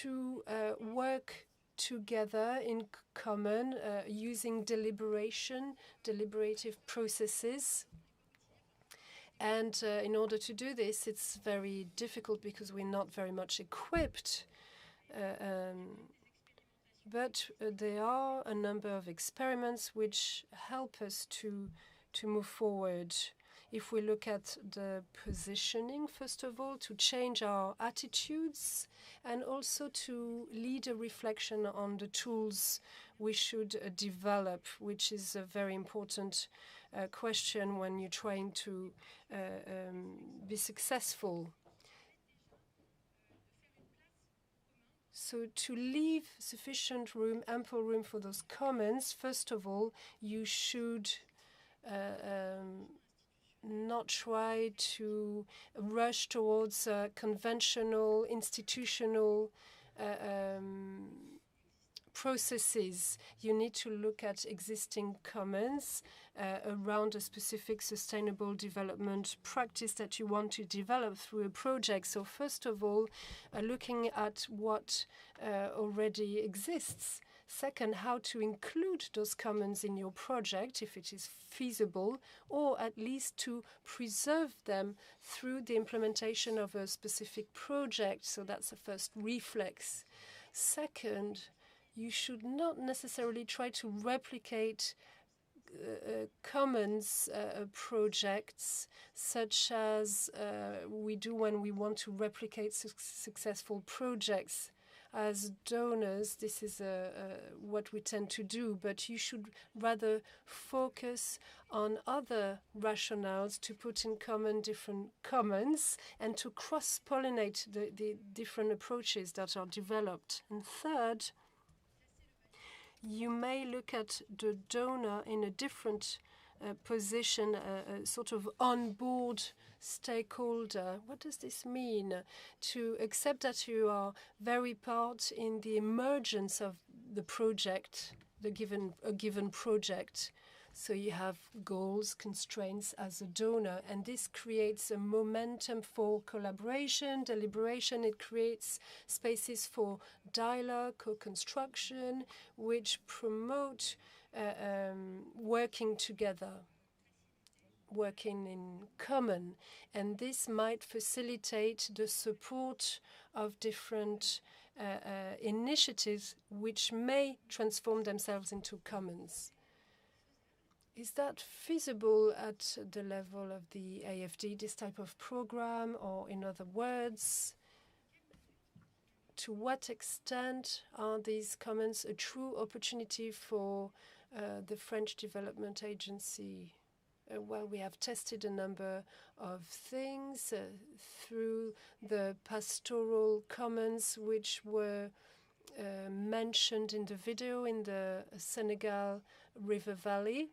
to work together in common using deliberative processes. And in order to do this, it's very difficult because we're not very much equipped. But there are a number of experiments which help us to move forward. If we look at the positioning, first of all, to change our attitudes and also to lead a reflection on the tools we should develop, which is a very important question when you're trying to be successful. So to leave sufficient room, ample room for those commons, first of all, you should not try to rush towards conventional, institutional processes. You need to look at existing commons around a specific sustainable development practice that you want to develop through a project. So first of all, looking at what already exists. Second, how to include those commons in your project, if it is feasible, or at least to preserve them through the implementation of a specific project. So that's the first reflex. Second, you should not necessarily try to replicate commons projects, such as we do when we want to replicate successful projects. As donors, this is what we tend to do, but you should rather focus on other rationales to put in common different commons and to cross-pollinate the different approaches that are developed. And third, you may look at the donor in a different position, a sort of on-board stakeholder. What does this mean? To accept that you are very part in the emergence of the project, a given project. So you have goals, constraints as a donor, and this creates a momentum for collaboration, deliberation. It creates spaces for dialogue, co-construction, which promote working together, working in common. And this might facilitate the support of different initiatives which may transform themselves into commons. Is that feasible at the level of the AFD, this type of program, or in other words, to what extent are these commons a true opportunity for the French Development Agency? Well, we have tested a number of things through the pastoral commons, which were mentioned in the video in the Senegal River Valley.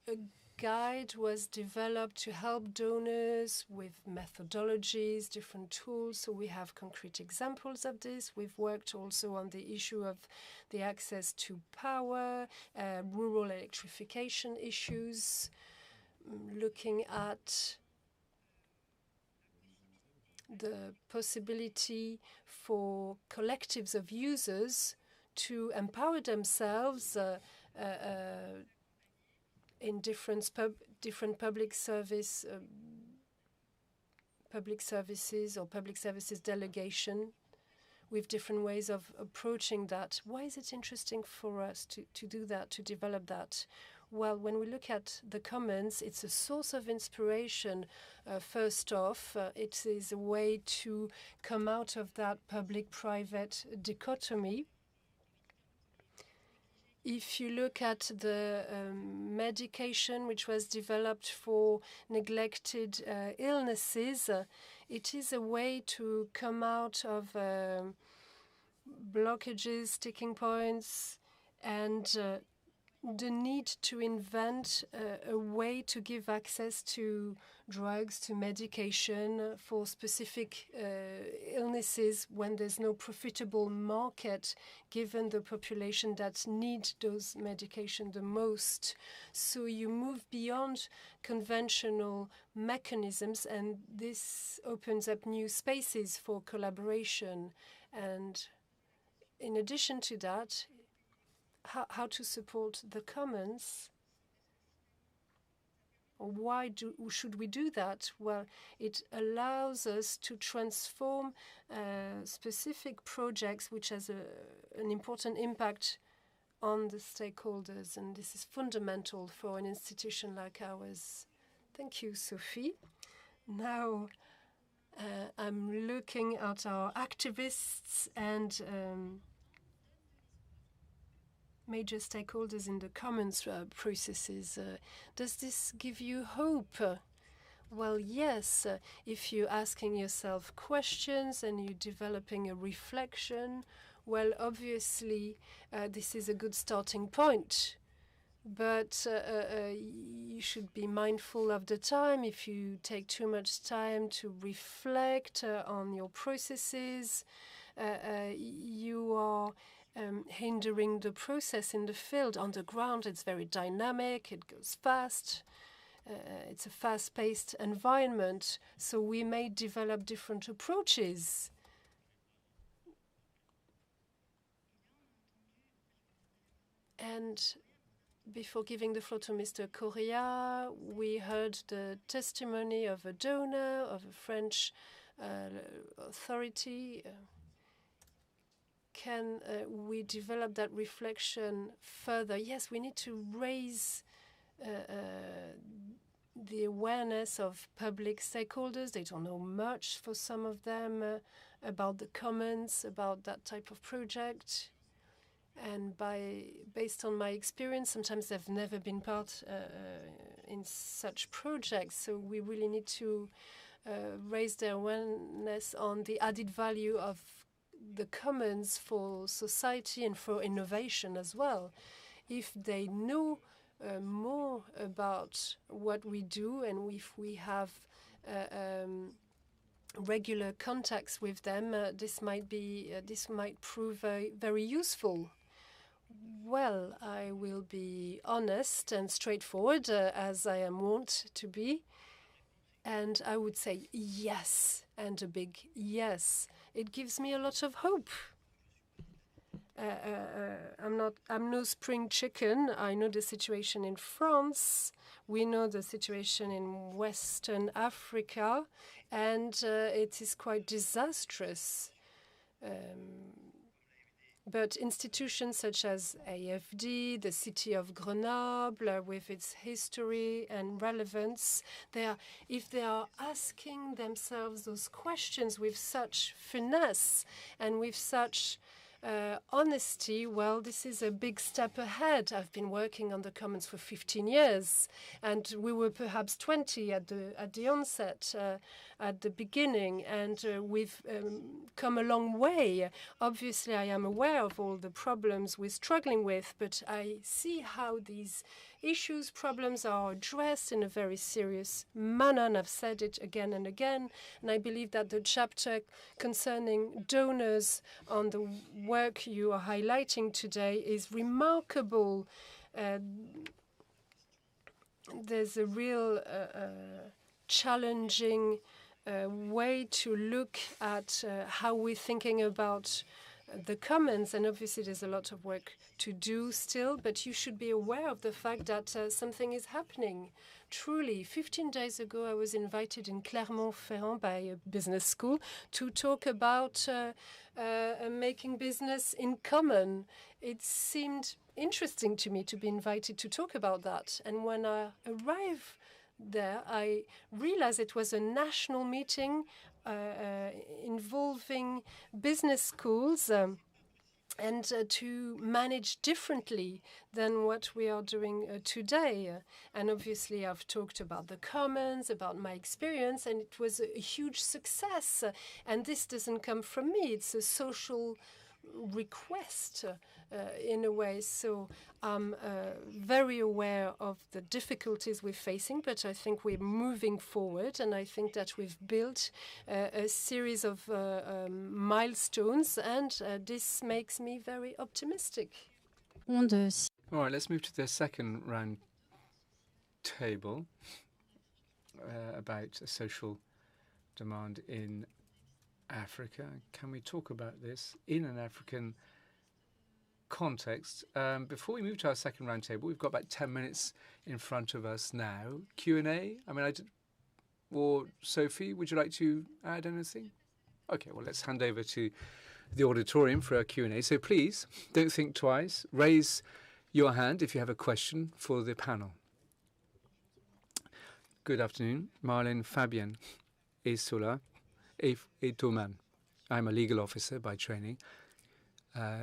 A guide was developed to help donors with methodologies, different tools. So we have concrete examples of this. We've worked also on the issue of the access to power, rural electrification issues, looking at the possibility for collectives of users to empower themselves in different public services or public services delegation, with different ways of approaching that. Why is it interesting for us to do that, to develop that? Well, when we look at the commons, it's a source of inspiration. First off, it is a way to come out of that public-private dichotomy. If you look at the medication which was developed for neglected illnesses, it is a way to come out of blockages, sticking points, and the need to invent a way to give access to drugs, to medication for specific illnesses when there's no profitable market, given the population that need those medication the most. So you move beyond conventional mechanisms, and this opens up new spaces for collaboration. And in addition to that, how to support the commons. Why should we do that? Well, it allows us to transform specific projects which has an important impact on the stakeholders, and this is fundamental for an institution like ours. Thank you, Sophie. Now, I'm looking at our activists and major stakeholders in the commons processes. Does this give you hope? Well, yes. If you're asking yourself questions and you're developing a reflection, well, obviously, this is a good starting point. But you should be mindful of the time. If you take too much time to reflect on your processes, you are hindering the process in the field. On the ground, it's very dynamic, it goes fast. It's a fast-paced environment, so we may develop different approaches. And before giving the floor to Mr. Correa, we heard the testimony of a donor, of a French authority. Can we develop that reflection further? Yes, we need to raise the awareness of public stakeholders. They don't know much, for some of them, about the commons, about that type of project. And based on my experience, sometimes they've never been part in such projects. So we really need to raise their awareness on the added value of the commons for society and for innovation as well. If they know more about what we do, and if we have regular contacts with them, this might prove very useful. Well, I will be honest and straightforward, as I am wont to be, and I would say yes, and a big yes. It gives me a lot of hope. I'm no spring chicken. I know the situation in France. We know the situation in Western Africa, and it is quite disastrous. But institutions such as AFD, the city of Grenoble, with its history and relevance, if they are asking themselves those questions with such finesse and with such honesty, well, this is a big step ahead. I've been working on the Commons for 15 years, and we were perhaps 20 at the onset, at the beginning, and we've come a long way. Obviously, I am aware of all the problems we're struggling with, but I see how these issues, problems are addressed in a very serious manner, and I've said it again and again. And I believe that the chapter concerning donors on the work you are highlighting today is remarkable. There's a real challenging way to look at how we're thinking about the commons, and obviously there's a lot of work to do still, but you should be aware of the fact that something is happening. Truly, 15 days ago, I was invited in Clermont-Ferrand by a business school to talk about making business in common. It seemed interesting to me to be invited to talk about that. And when I arrived there, I realized it was a national meeting involving business schools and to manage differently than what we are doing today. And obviously, I've talked about the commons, about my experience, and it was a huge success. And this doesn't come from me. It's a social request in a way. So I'm very aware of the difficulties we're facing, but I think we're moving forward, and I think that we've built a series of milestones, and this makes me very optimistic. All right, let's move to the second round table about social demand in Africa. Can we talk about this in an African context? Before we move to our second round table, we've got about 10 minutes in front of us now. Q&A. I mean, or Sophie, would you like to add anything? Okay, well, let's hand over to the auditorium for our Q&A. So please, don't think twice. Raise your hand if you have a question for the panel. Good afternoon. Marlène Fabien Esola Etoman. I'm a legal officer by training,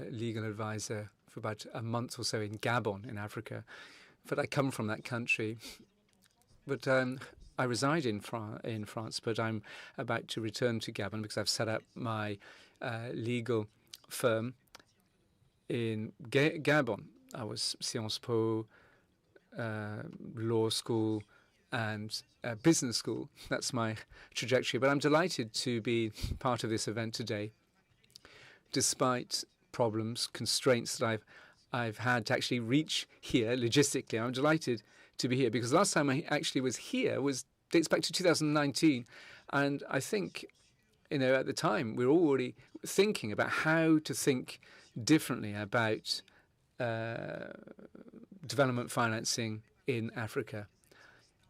legal advisor for about a month or so in Gabon in Africa. But I come from that country. But I reside in France, but I'm about to return to Gabon because I've set up my legal firm in Gabon. I was Sciences Po, law school, and business school. That's my trajectory. But I'm delighted to be part of this event today, despite problems, constraints that I've had to actually reach here logistically. I'm delighted to be here because the last time I actually was here dates back to 2019, and I think, at the time we were already thinking about how to think differently about development financing in Africa.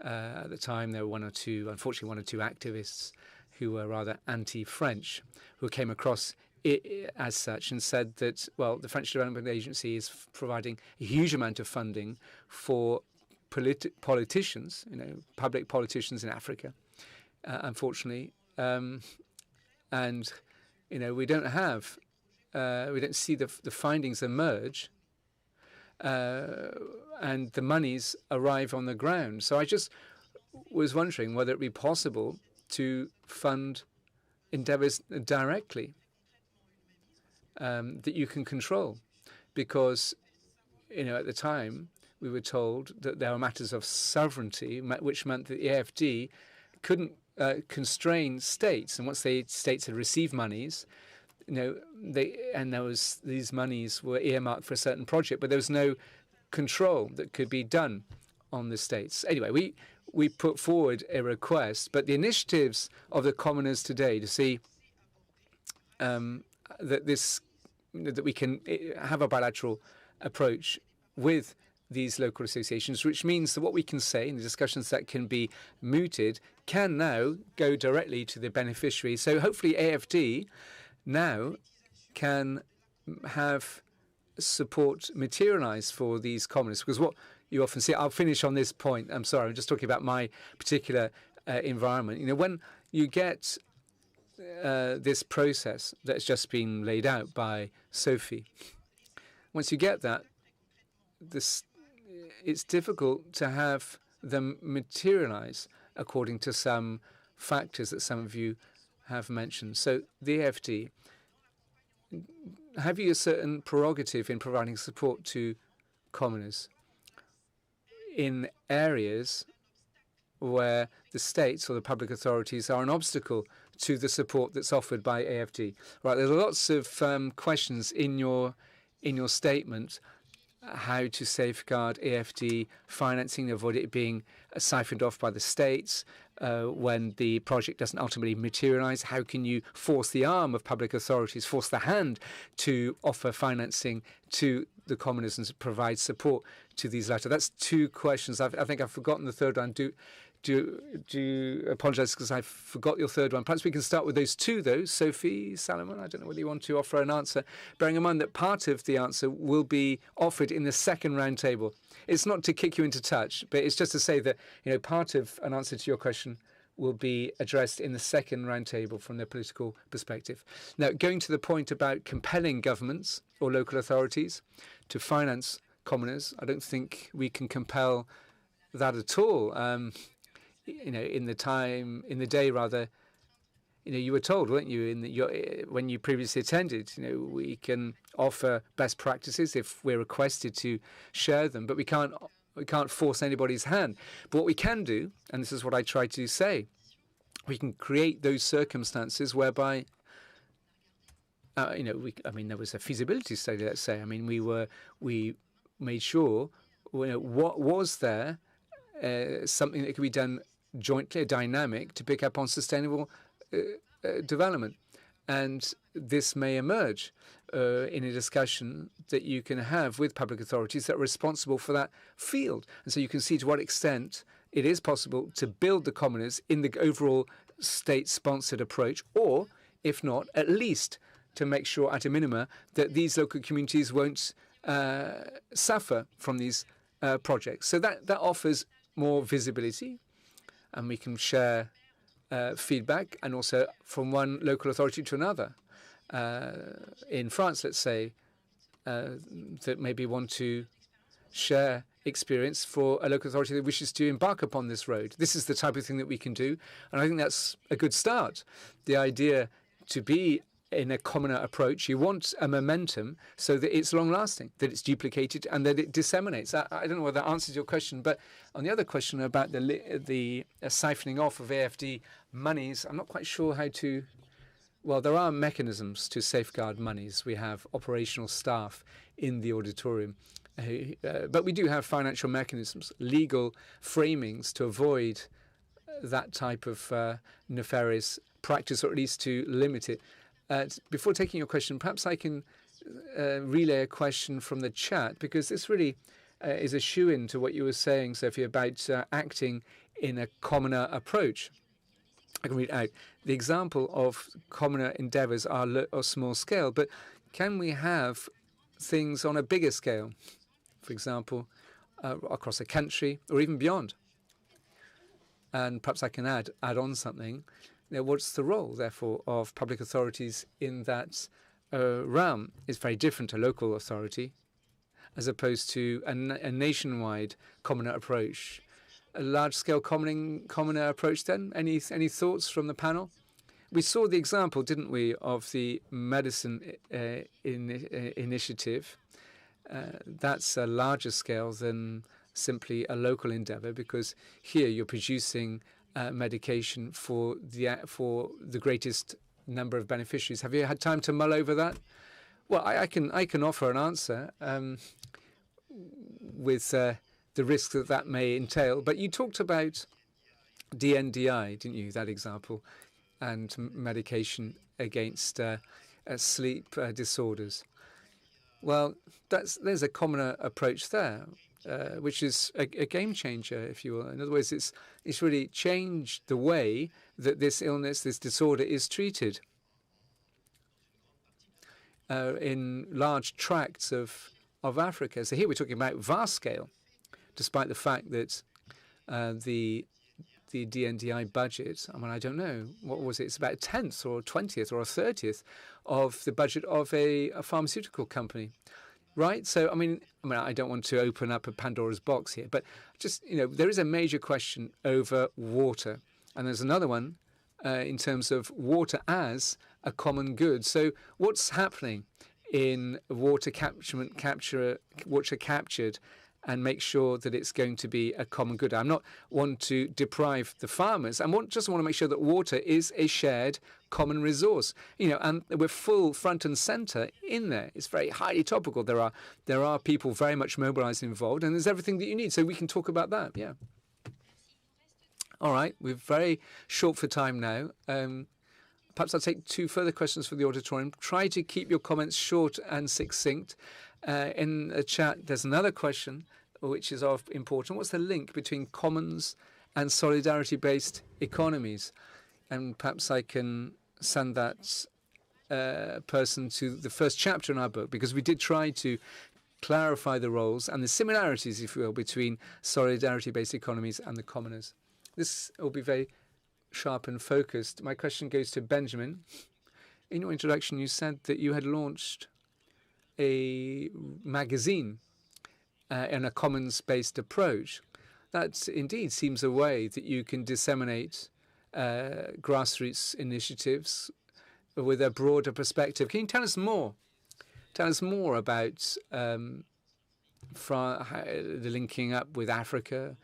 At the time, there were unfortunately one or two activists who were rather anti-French, who came across it as such and said that, well, the French Development Agency is providing a huge amount of funding for politicians, public politicians in Africa, unfortunately. And, we don't see the findings emerge and the monies arrive on the ground. So I just was wondering whether it would be possible to fund endeavours directly that you can control. Because, at the time, we were told that there were matters of sovereignty, which meant that the AFD couldn't constrain states. And once states had received monies, these monies were earmarked for a certain project, but there was no control that could be done on the states. Anyway, we put forward a request, but the initiatives of the commoners today to see that we can have a bilateral approach with these local associations, which means that what we can say in the discussions that can be mooted can now go directly to the beneficiary. So hopefully AFD now can have support materialize for these commoners, because what you often see, I'll finish on this point, I'm sorry, I'm just talking about my particular environment. When you get this process that's just been laid out by Sophie, once you get that, it's difficult to have them materialize according to some factors that some of you have mentioned. So the AFD, have you a certain prerogative in providing support to commoners in areas where the states or the public authorities are an obstacle to the support that's offered by AFD? Right, there's lots of questions in your statement. How to safeguard AFD financing, avoid it being siphoned off by the states when the project doesn't ultimately materialize. How can you force the arm of public authorities, force the hand to offer financing to the commoners and to provide support to these latter? That's two questions. I think I've forgotten the third one. Do apologise because I forgot your third one. Perhaps we can start with those two, though. Sophie, Salomon, I don't know whether you want to offer an answer, bearing in mind that part of the answer will be offered in the second round table. It's not to kick you into touch, but it's just to say that part of an answer to your question will be addressed in the second round table from the political perspective. Now, going to the point about compelling governments or local authorities to finance commoners, I don't think we can compel that at all. In the day, you were told, weren't you, when you previously attended, we can offer best practices if we're requested to share them, but we can't force anybody's hand. But what we can do, and this is what I try to say, we can create those circumstances whereby, there was a feasibility study, let's say. We made sure, what was there, something that could be done jointly, a dynamic, to pick up on sustainable development. And this may emerge in a discussion that you can have with public authorities that are responsible for that field. And so you can see to what extent it is possible to build the commoners in the overall state-sponsored approach, or, if not, at least to make sure at a minima that these local communities won't suffer from these projects. So that offers more visibility, and we can share feedback, and also from one local authority to another. In France, let's say, that maybe want to share experience for a local authority that wishes to embark upon this road. This is the type of thing that we can do, and I think that's a good start. The idea to be in a commoner approach, you want a momentum so that it's long-lasting, that it's duplicated, and that it disseminates. I don't know whether that answers your question, but on the other question about the siphoning off of AFD monies, I'm not quite sure how to. Well, there are mechanisms to safeguard monies. We have operational staff in the auditorium, but we do have financial mechanisms, legal framings to avoid that type of nefarious practice, or at least to limit it. Before taking your question, perhaps I can relay a question from the chat, because this really is a shoe-in to what you were saying, Sophie, about acting in a commoner approach. I can read out. The example of commoner endeavours are small scale, but can we have things on a bigger scale, for example, across a country or even beyond? And perhaps I can add on something. What's the role, therefore, of public authorities in that realm? It's very different to local authority as opposed to a nationwide commoner approach. A large-scale commoner approach, then? Any thoughts from the panel? We saw the example, didn't we, of the medicine initiative. That's a larger scale than simply a local endeavour, because here you're producing medication for the greatest number of beneficiaries. Have you had time to mull over that? Well, I can offer an answer with the risk that may entail. But you talked about DNDi, didn't you? That example, and medication against sleep disorders. Well, there's a commoner approach there, which is a game changer, if you will. In other words, it's really changed the way that this illness, this disorder, is treated in large tracts of Africa. So here we're talking about vast scale, despite the fact that the DNDi budget, I don't know, what was it? It's about a 10th or a 20th or a 30th of the budget of a pharmaceutical company. Right. So, I don't want to open up a Pandora's box here, but just, there is a major question over water. And there's another one in terms of water as a common good. So what's happening in water captured and make sure that it's going to be a common good? I'm not want to deprive the farmers. Just want to make sure that water is a shared common resource. And we're full front and center in there. It's very highly topical. There are people very much mobilized and involved, and there's everything that you need. So we can talk about that. Yeah. All right. We're very short for time now. Perhaps I'll take two further questions for the auditorium. Try to keep your comments short and succinct. In the chat, there's another question, which is of importance. What's the link between commons and solidarity-based economies? And perhaps I can send that person to the first chapter in our book, because we did try to clarify the roles and the similarities, if you will, between solidarity-based economies and the commoners. This will be very sharp and focused. My question goes to Benjamin. In your introduction, you said that you had launched a magazine in a commons-based approach. That indeed seems a way that you can disseminate grassroots initiatives with a broader perspective. Can you tell us more? Tell us more about the linking up with Africa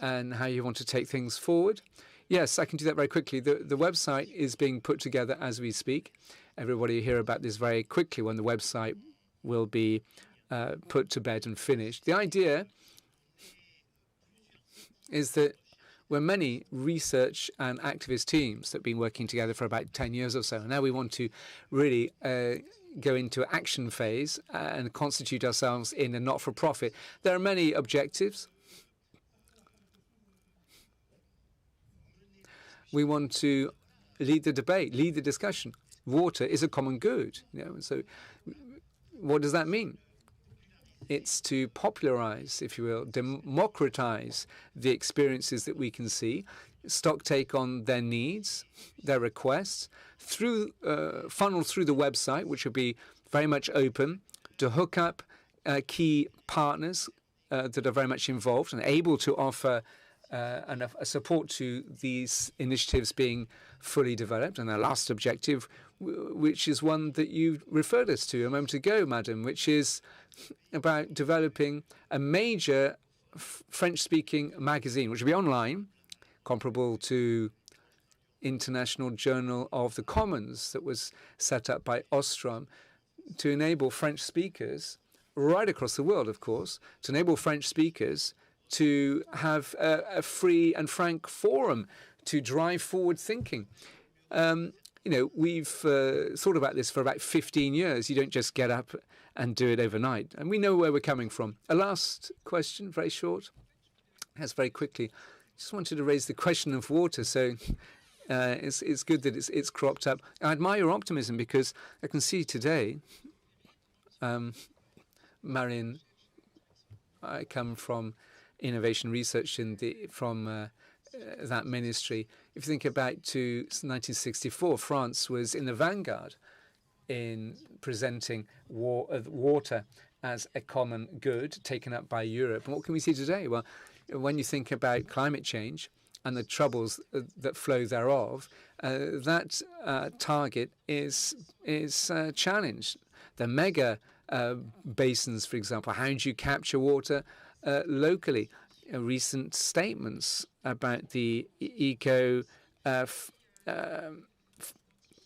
and how you want to take things forward. Yes, I can do that very quickly. The website is being put together as we speak. Everybody will hear about this very quickly when the website will be put to bed and finished. The idea is that we're many research and activist teams that have been working together for about 10 years or so. Now we want to really go into action phase and constitute ourselves in a not-for-profit. There are many objectives. We want to lead the debate, lead the discussion. Water is a common good. So what does that mean? It's to popularize, if you will, democratize the experiences that we can see, stock take on their needs, their requests, through funnel through the website, which will be very much open, to hook up key partners that are very much involved and able to offer a support to these initiatives being fully developed. And our last objective, which is one that you referred us to a moment ago, Madam, which is about developing a major French-speaking magazine, which will be online, comparable to International Journal of the Commons that was set up by Ostrom, to enable French speakers, right across the world, of course, to enable French speakers to have a free and frank forum to drive forward thinking. We've thought about this for about 15 years. You don't just get up and do it overnight. And we know where we're coming from. A last question, very short. Yes, very quickly. Just wanted to raise the question of water. So it's good that it's cropped up. I admire your optimism because I can see today, Marion, I come from innovation research from that ministry. If you think about to 1964, France was in the vanguard in presenting water as a common good taken up by Europe. And what can we see today? Well, when you think about climate change and the troubles that flow thereof, that target is challenged. The mega basins, for example, how do you capture water locally? Recent statements about the eco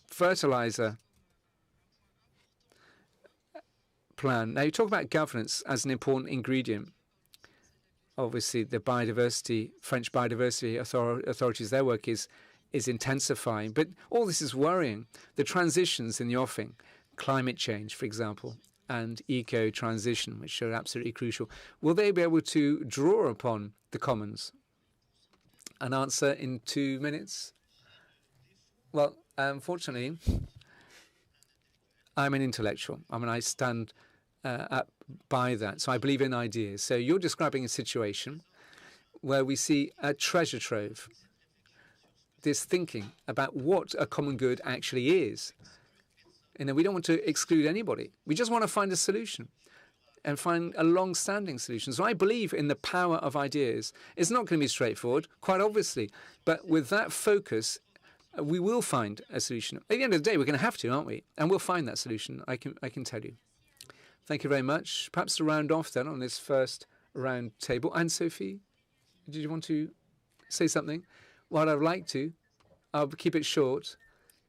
fertilizer plan. Now, you talk about governance as an important ingredient. Obviously, the biodiversity, French biodiversity authorities, their work is intensifying. But all this is worrying. The transitions in the offing, climate change, for example, and eco-transition, which are absolutely crucial. Will they be able to draw upon the commons? An answer in 2 minutes? Well, unfortunately, I'm an intellectual. I mean, I stand up by that. So I believe in ideas. So you're describing a situation where we see a treasure trove, this thinking about what a common good actually is. We don't want to exclude anybody. We just want to find a solution and find a long-standing solution. So I believe in the power of ideas. It's not going to be straightforward, quite obviously. But with that focus, we will find a solution. At the end of the day, we're going to have to, aren't we? And we'll find that solution, I can tell you. Thank you very much. Perhaps to round off then on this first round table. Anne-Sophie, did you want to say something? Well, I'd like to. I'll keep it short,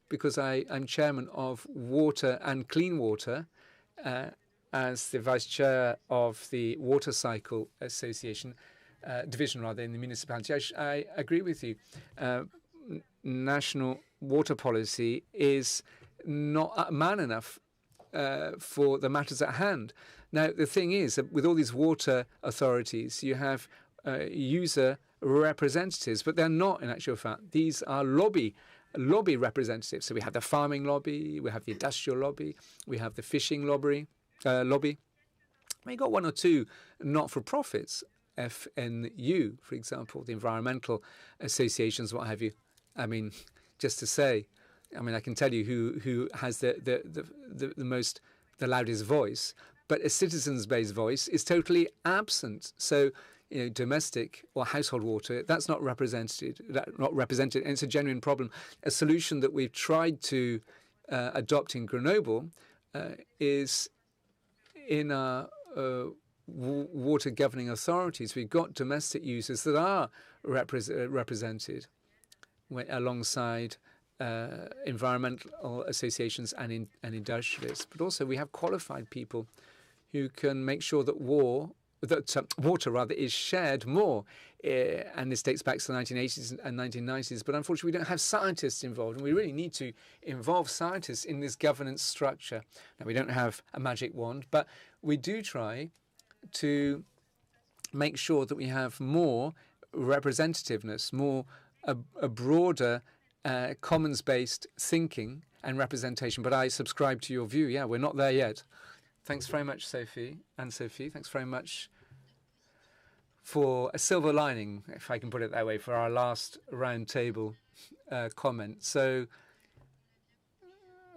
because I'm chairman of Water and Clean Water as the vice chair of the Water Cycle Association, division rather, in the municipality. I agree with you. National water policy is not man enough for the matters at hand. Now, the thing is that with all these water authorities, you have user representatives, but they're not in actual fact. These are lobby representatives. So we have the farming lobby, we have the industrial lobby, we have the fishing lobby. We got one or two not-for-profits, FNU, for example, the environmental associations, what have you. I mean, just to say, I can tell you who has the loudest voice, but a citizens-based voice is totally absent. So domestic or household water, that's not represented. And it's a genuine problem. A solution that we've tried to adopt in Grenoble is in our water governing authorities. We've got domestic users that are represented alongside environmental associations and industrialists. But also we have qualified people who can make sure that water is shared more. And this dates back to the 1980s and 1990s. But unfortunately, we don't have scientists involved. And we really need to involve scientists in this governance structure. Now, we don't have a magic wand, but we do try to make sure that we have more representativeness, more a broader commons-based thinking and representation. But I subscribe to your view. Yeah, we're not there yet. Thanks very much, Sophie. And Sophie, thanks very much for a silver lining, if I can put it that way, for our last roundtable comment. So,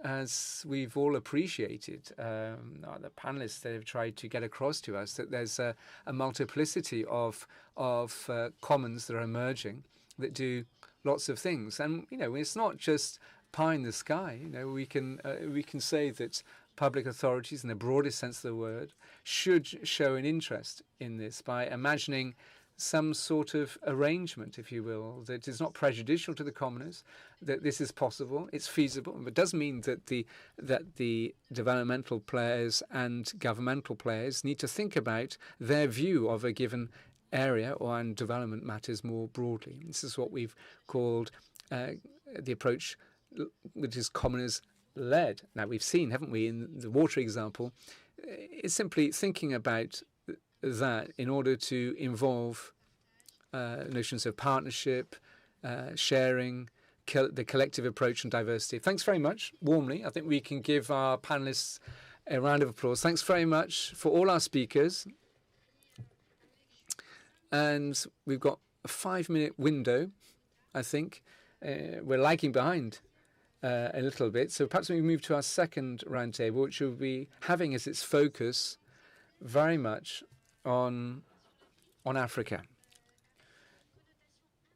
as we've all appreciated, the panelists that have tried to get across to us that there's a multiplicity of commons that are emerging that do lots of things, and it's not just pie in the sky. We can say that public authorities, in the broadest sense of the word, should show an interest in this by imagining some sort of arrangement, if you will, that is not prejudicial to the commoners, that this is possible, it's feasible. But it does mean that the developmental players and governmental players need to think about their view of a given area and development matters more broadly. This is what we've called the approach which is commoners led. Now, we've seen, haven't we, in the water example, it's simply thinking about that in order to involve notions of partnership, sharing, the collective approach and diversity. Thanks very much, warmly. I think we can give our panelists a round of applause. Thanks very much for all our speakers. And we've got a 5-minute window, I think. We're lagging behind a little bit. So perhaps we move to our second roundtable, which will be having as its focus very much on Africa,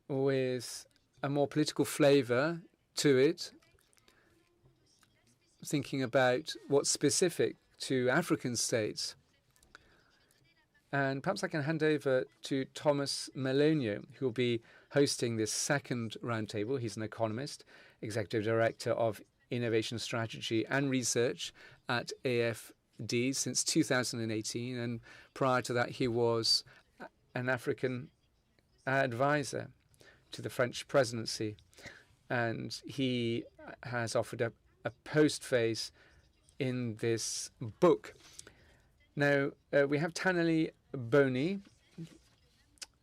with a more political flavour to it, thinking about what's specific to African states. And perhaps I can hand over to Thomas Melonio, who will be hosting this second roundtable. He's an economist, executive director of innovation strategy and research at AFD since 2018. And prior to that, he was an African advisor to the French presidency. And he has offered a postface in this book. Now, we have Taneli Boni,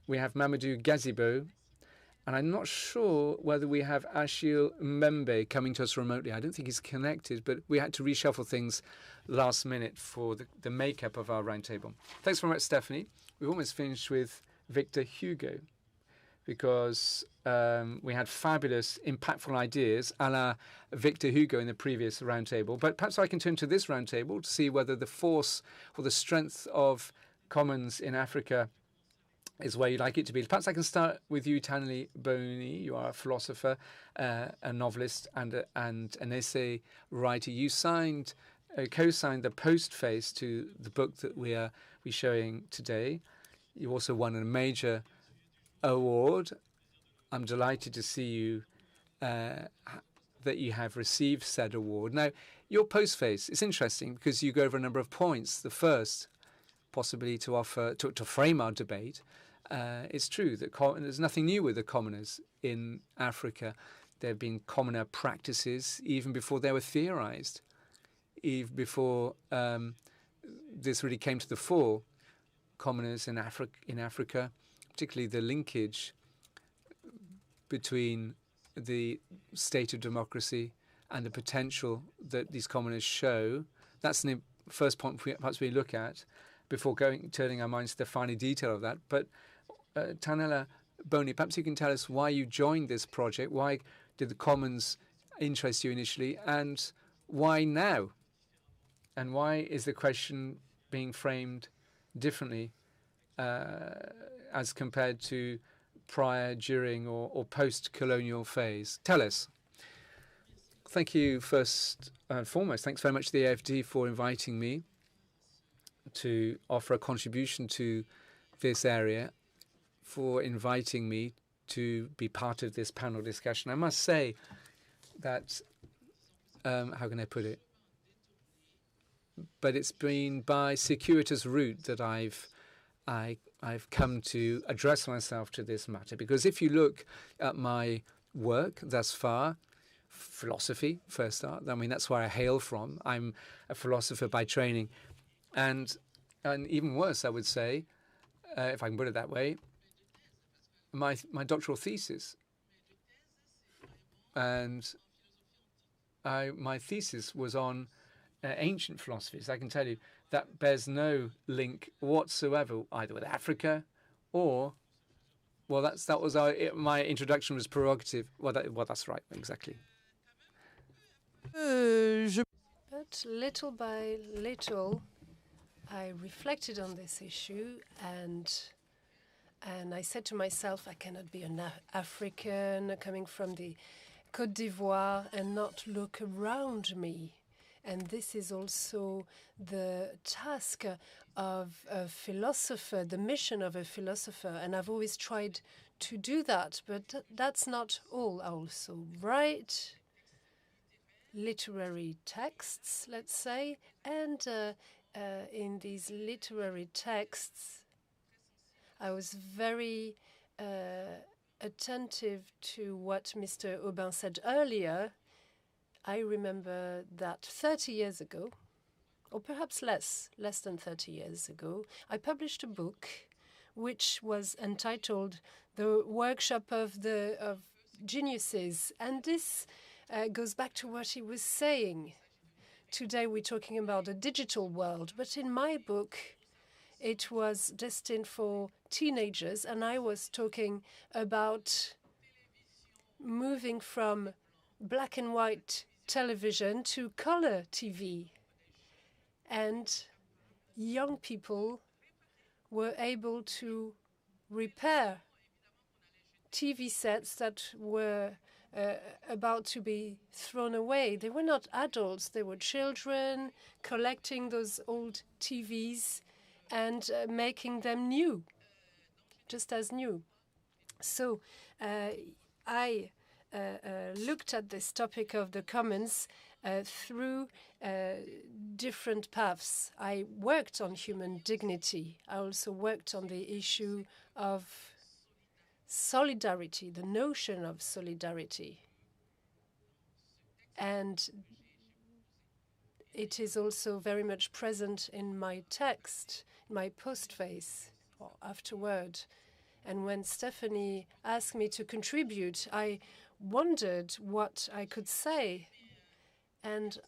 we have Mamadou Gazibo, and I'm not sure whether we have Achille Mbembe coming to us remotely. I don't think he's connected, but we had to reshuffle things last minute for the makeup of our roundtable. Thanks very much, Stephanie. We've almost finished with Victor Hugo, because we had fabulous, impactful ideas a la Victor Hugo in the previous roundtable. But perhaps I can turn to this roundtable to see whether the force or the strength of commons in Africa is where you'd like it to be. Perhaps I can start with you, Taneli Boni. You are a philosopher, a novelist, and an essay writer. You co-signed the postface to the book that we're showing today. You also won a major award. I'm delighted to see you that you have received said award. Now, your postface is interesting because you go over a number of points. The first, possibly to offer to frame our debate. It's true that there's nothing new with the commoners in Africa. There have been commoner practices even before they were theorized, even before this really came to the fore. Commoners in Africa, particularly the linkage between the state of democracy and the potential that these commoners show. That's the first point perhaps we look at before turning our minds to the finer detail of that. But Taneli Boni, perhaps you can tell us why you joined this project. Why did the commons interest you initially, and why now? And why is the question being framed differently as compared to prior, during, or post-colonial phase? Tell us. Thank you first and foremost. Thanks very much to the AFD for inviting me to offer a contribution to this area, for inviting me to be part of this panel discussion. I must say that, how can I put it? But it's been by circuitous route that I've come to address myself to this matter. Because if you look at my work thus far, philosophy, first start, I mean, that's where I hail from. I'm a philosopher by training. And even worse, I would say, if I can put it that way, my doctoral thesis. And my thesis was on ancient philosophies. I can tell you that bears no link whatsoever either with Africa or, well, that was my introduction was prerogative. Well, that's right, exactly. But little by little, I reflected on this issue, and I said to myself, I cannot be an African coming from the Côte d'Ivoire and not look around me. And this is also the task of a philosopher, the mission of a philosopher. And I've always tried to do that, but that's not all. I also write literary texts, let's say, and in these literary texts, I was very attentive to what Mr. Aubin said earlier. I remember that 30 years ago, or perhaps less than 30 years ago, I published a book which was entitled The Workshop of Geniuses. And this goes back to what he was saying. Today we're talking about a digital world, but in my book, it was destined for teenagers, and I was talking about moving from black and white television to color TV. And young people were able to repair TV sets that were about to be thrown away. They were not adults, they were children collecting those old TVs and making them new, just as new. So I looked at this topic of the commons through different paths. I worked on human dignity. I also worked on the issue of solidarity, the notion of solidarity. And it is also very much present in my text, my postface, or afterward. And when Stephanie asked me to contribute, I wondered what I could say. And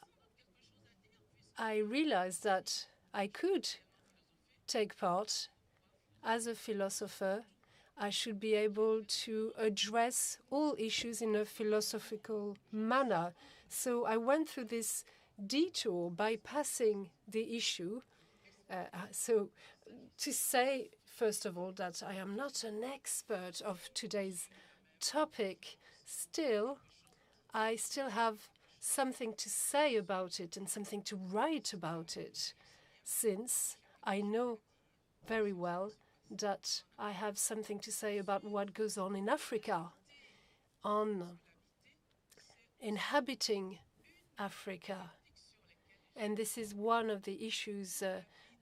I realized that I could take part as a philosopher. I should be able to address all issues in a philosophical manner. So I went through this detour, bypassing the issue. So to say, first of all, that I am not an expert of today's topic, I still have something to say about it and something to write about it, since I know very well that I have something to say about what goes on in Africa, on inhabiting Africa. And this is one of the issues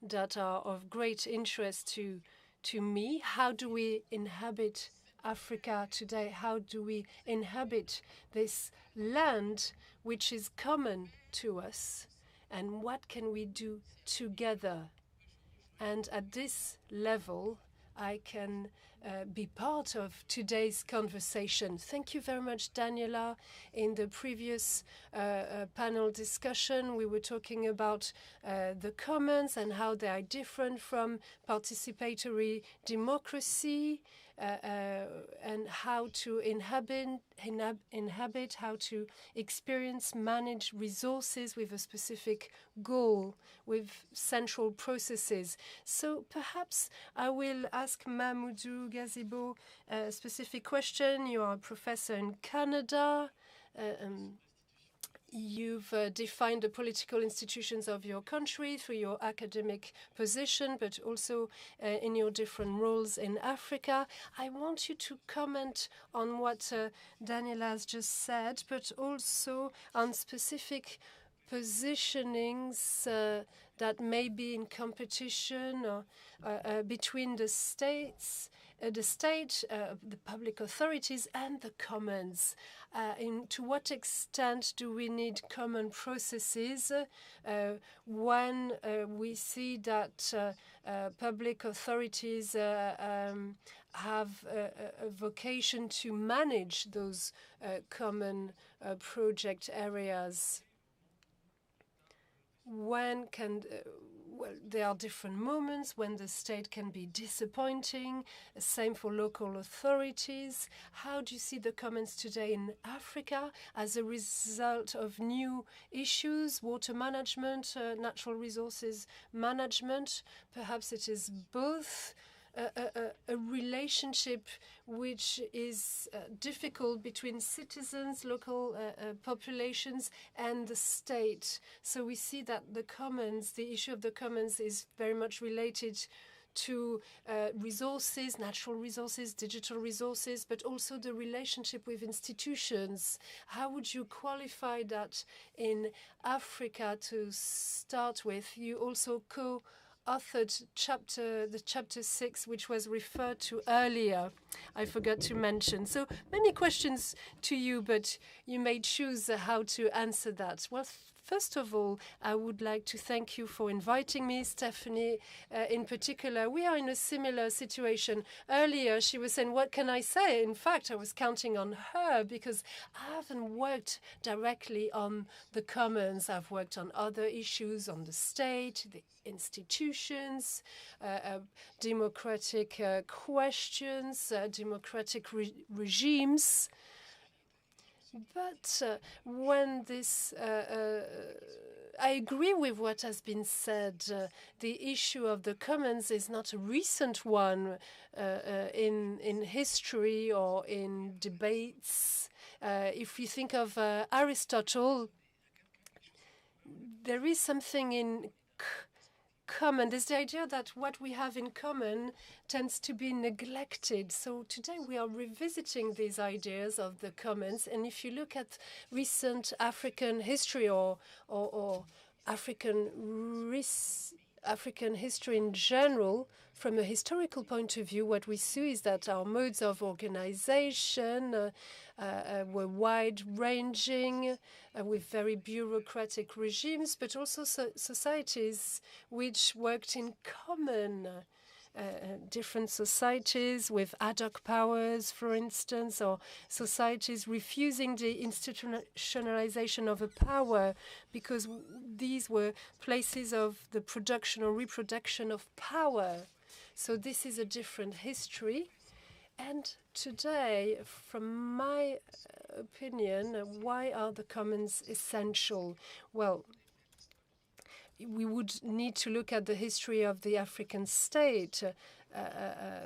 that are of great interest to me. How do we inhabit Africa today? How do we inhabit this land which is common to us? And what can we do together? And at this level, I can be part of today's conversation. Thank you very much, Daniela. In the previous panel discussion, we were talking about the commons and how they are different from participatory democracy, and how to inhabit, how to experience, manage resources with a specific goal, with central processes. So perhaps I will ask Mamoudou Gazibo a specific question. You are a professor in Canada. You've defined the political institutions of your country through your academic position, but also in your different roles in Africa. I want you to comment on what Daniela has just said, but also on specific positionings that may be in competition between the states, the public authorities, and the commons. To what extent do we need common processes when we see that public authorities have a vocation to manage those common project areas? When can well, there are different moments when the state can be disappointing. Same for local authorities. How do you see the commons today in Africa as a result of new issues, water management, natural resources management? Perhaps it is both. A relationship which is difficult between citizens, local populations, and the state. So we see that the commons, the issue of the commons, is very much related to resources, natural resources, digital resources, but also the relationship with institutions. How would you qualify that in Africa to start with? You also authored the chapter 6, which was referred to earlier. I forgot to mention. So many questions to you, but you may choose how to answer that. Well, first of all, I would like to thank you for inviting me, Stephanie, in particular. We are in a similar situation. Earlier, she was saying, what can I say? In fact, I was counting on her because I haven't worked directly on the commons. I've worked on other issues, on the state, the institutions, democratic questions, democratic regimes. But when this, I agree with what has been said. The issue of the commons is not a recent one in history or in debates. If you think of Aristotle, there is something in common. There's the idea that what we have in common tends to be neglected. So today we are revisiting these ideas of the commons. And if you look at recent African history or African history in general, from a historical point of view, what we see is that our modes of organization were wide-ranging, with very bureaucratic regimes, but also societies which worked in common. Different societies with ad hoc powers, for instance, or societies refusing the institutionalization of a power because these were places of the production or reproduction of power. So this is a different history. And today, from my opinion, why are the commons essential? Well, we would need to look at the history of the African state.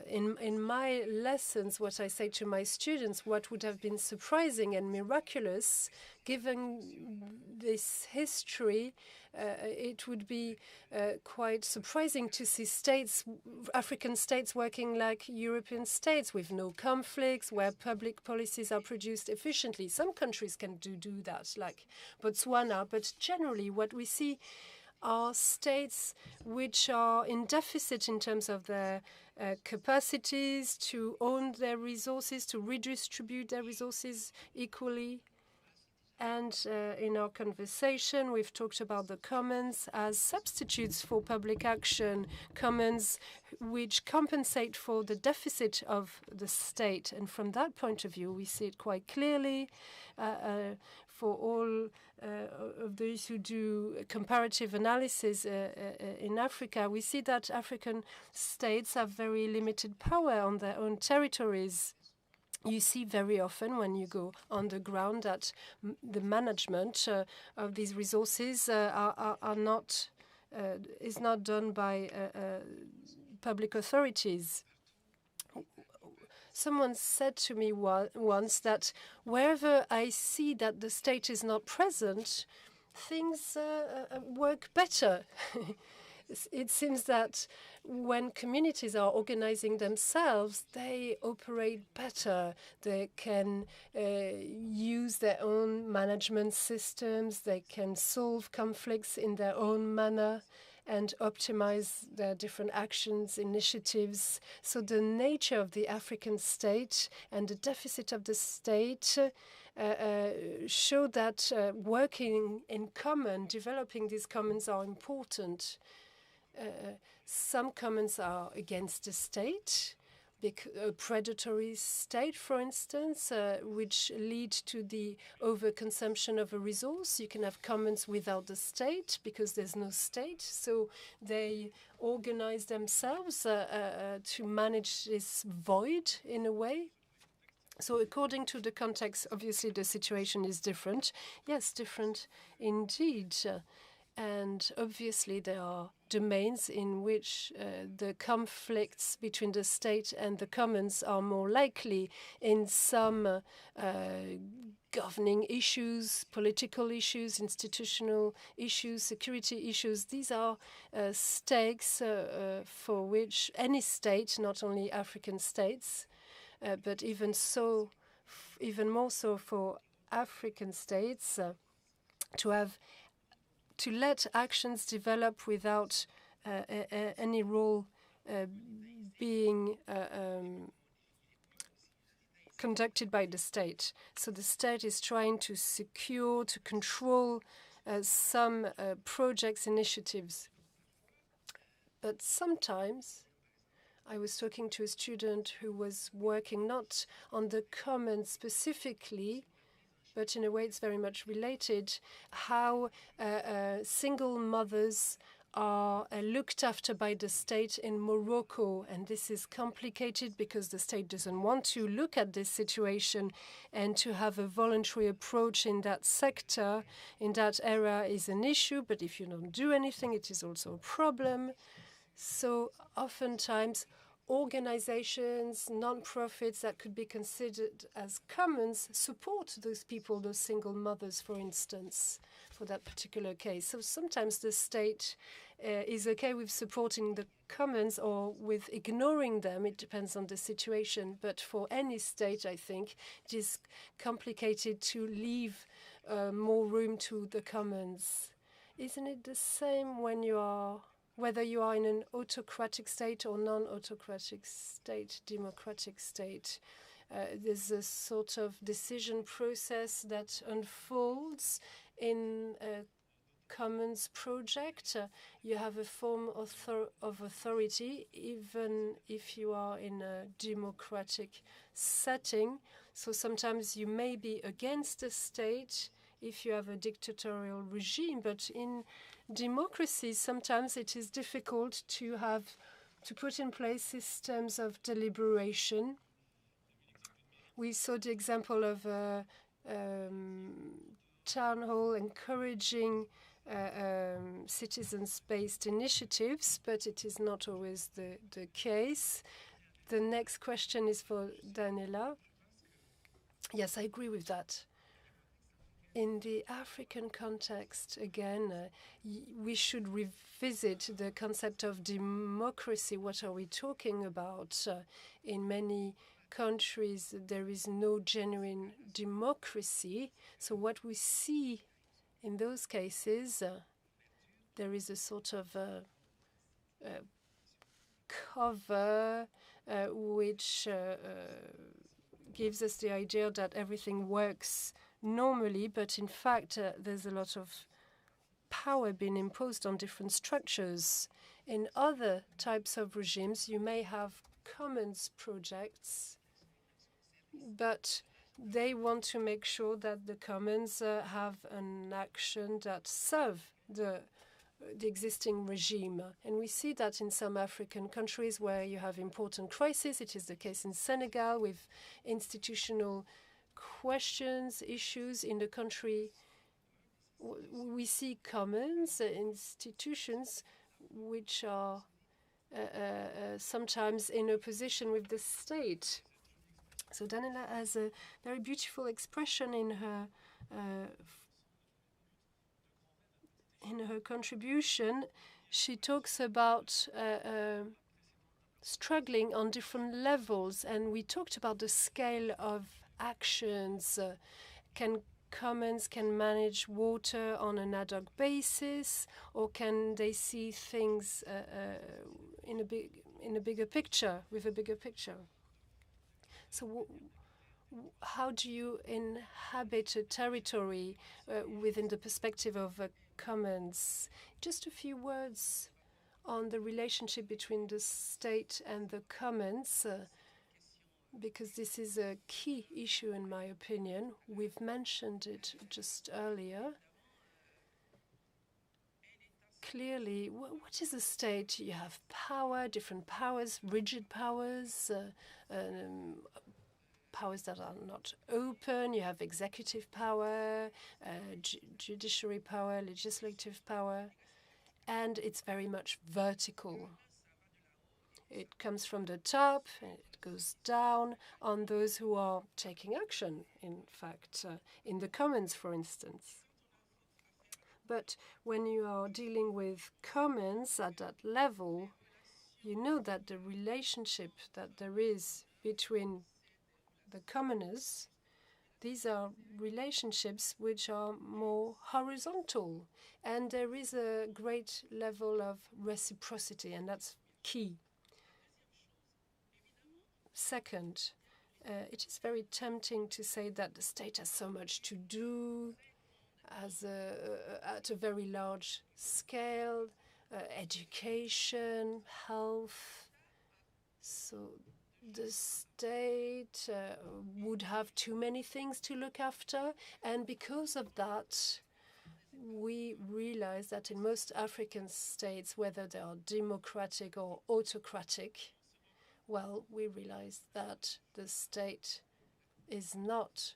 In my lessons, what I say to my students, what would have been surprising and miraculous, given this history, it would be quite surprising to see African states working like European states with no conflicts, where public policies are produced efficiently. Some countries can do that, like Botswana, but generally what we see are states which are in deficit in terms of their capacities to own their resources, to redistribute their resources equally. And in our conversation, we've talked about the commons as substitutes for public action, commons which compensate for the deficit of the state. And from that point of view, we see it quite clearly for all of those who do comparative analysis in Africa. We see that African states have very limited power on their own territories. You see very often when you go on the ground that the management of these resources is not done by public authorities. Someone said to me once that wherever I see that the state is not present, things work better. It seems that when communities are organizing themselves, they operate better. They can use their own management systems. They can solve conflicts in their own manner and optimize their different actions, initiatives. So the nature of the African state and the deficit of the state show that working in common, developing these commons are important. Some commons are against the state, a predatory state, for instance, which lead to the overconsumption of a resource. You can have commons without the state because there's no state. So they organize themselves to manage this void in a way. So according to the context, obviously the situation is different. Yes, different indeed. And obviously there are domains in which the conflicts between the state and the commons are more likely. In some governing issues, political issues, institutional issues, security issues, these are stakes for which any state, not only African states, but even more so for African states, to let actions develop without any role being conducted by the state. So the state is trying to secure, to control some projects, initiatives. But sometimes I was talking to a student who was working not on the commons specifically, but in a way it's very much related, how single mothers are looked after by the state in Morocco. And this is complicated because the state doesn't want to look at this situation, and to have a voluntary approach in that sector, in that area, is an issue. But if you don't do anything, it is also a problem. So oftentimes, organizations, non-profits that could be considered as commons support those people, those single mothers, for instance, for that particular case. So sometimes the state is okay with supporting the commons or with ignoring them. It depends on the situation. But for any state, I think, it is complicated to leave more room to the commons. Isn't it the same when you are, whether you are in an autocratic state or non-autocratic state, democratic state? There's a sort of decision process that unfolds in a commons project. You have a form of authority, even if you are in a democratic setting. So sometimes you may be against the state if you have a dictatorial regime, but in democracy, sometimes it is difficult to put in place systems of deliberation. We saw the example of a town hall encouraging citizens-based initiatives, but it is not always the case. The next question is for Daniela. Yes, I agree with that. In the African context, again, we should revisit the concept of democracy. What are we talking about? In many countries, there is no genuine democracy. So what we see in those cases, there is a sort of cover which gives us the idea that everything works normally, but in fact, there's a lot of power being imposed on different structures. In other types of regimes, you may have commons projects, but they want to make sure that the commons have an action that serve the existing regime. And we see that in some African countries where you have important crises. It is the case in Senegal with institutional questions, issues in the country. We see commons, institutions, which are sometimes in opposition with the state. So Daniela has a very beautiful expression in her contribution. She talks about struggling on different levels, and we talked about the scale of actions. Commons can manage water on an ad hoc basis, or can they see things in a bigger picture, with a bigger picture? So how do you inhabit a territory within the perspective of commons? Just a few words on the relationship between the state and the commons, because this is a key issue in my opinion. We've mentioned it just earlier. Clearly, what is a state? You have power, different powers, rigid powers, powers that are not open. You have executive power, judiciary power, legislative power, and it's very much vertical. It comes from the top, and it goes down on those who are taking action, in fact, in the commons, for instance. But when you are dealing with commons at that level, you know that the relationship that there is between the commoners, these are relationships which are more horizontal, and there is a great level of reciprocity, and that's key. Second, it is very tempting to say that the state has so much to do at a very large scale, education, health. So the state would have too many things to look after, and because of that, we realize that in most African states, whether they are democratic or autocratic, well, we realize that the state is not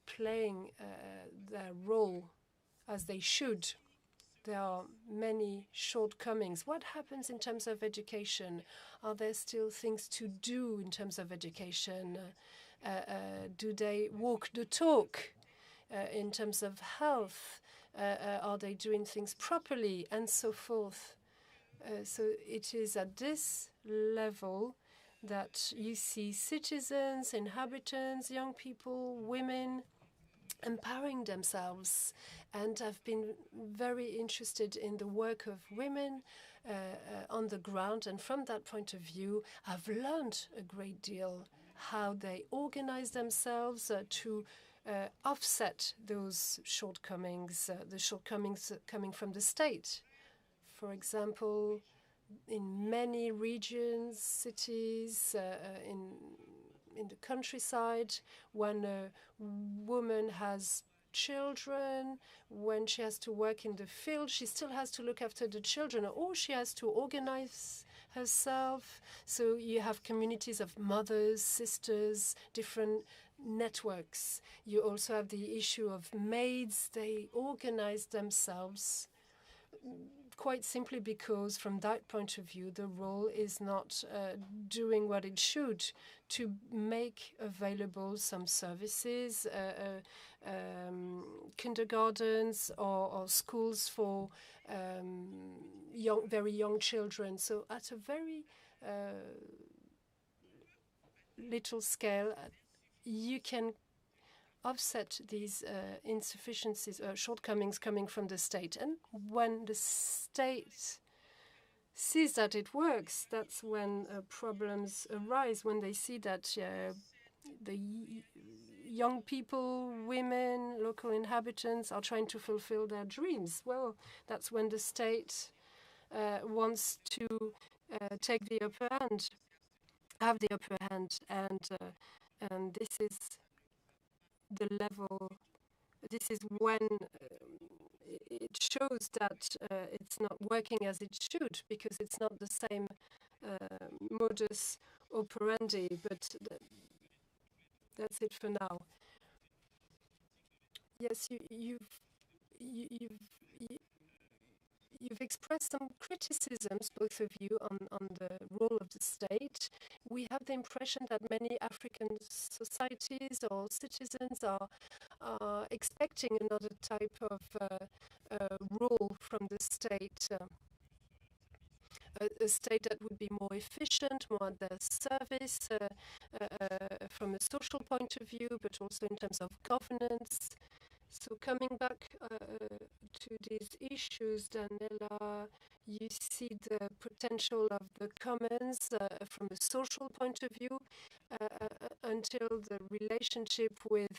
playing their role as they should. There are many shortcomings. What happens in terms of education? Are there still things to do in terms of education? Do they walk the talk in terms of health? Are they doing things properly? And so forth. So it is at this level that you see citizens, inhabitants, young people, women empowering themselves. And I've been very interested in the work of women on the ground. And from that point of view, I've learned a great deal how they organize themselves to offset those shortcomings, the shortcomings coming from the state. For example, in many regions, cities, in the countryside, when a woman has children, when she has to work in the field, she still has to look after the children, or she has to organize herself. So you have communities of mothers, sisters, different networks. You also have the issue of maids. They organize themselves quite simply because, from that point of view, the role is not doing what it should to make available some services, kindergartens or schools for very young children. So at a very little scale, you can offset these insufficiencies, shortcomings coming from the state. And when the state sees that it works, that's when problems arise, when they see that the young people, women, local inhabitants are trying to fulfill their dreams. Well, that's when the state wants to take the upper hand, have the upper hand, and this is the level. This is when it shows that it's not working as it should, because it's not the same modus operandi. But that's it for now. Yes, you've expressed some criticisms, both of you, on the role of the state. We have the impression that many African societies or citizens are expecting another type of role from the state. A state that would be more efficient, more at their service from a social point of view, but also in terms of governance. So coming back to these issues, Daniela, you see the potential of the commons from a social point of view until the relationship with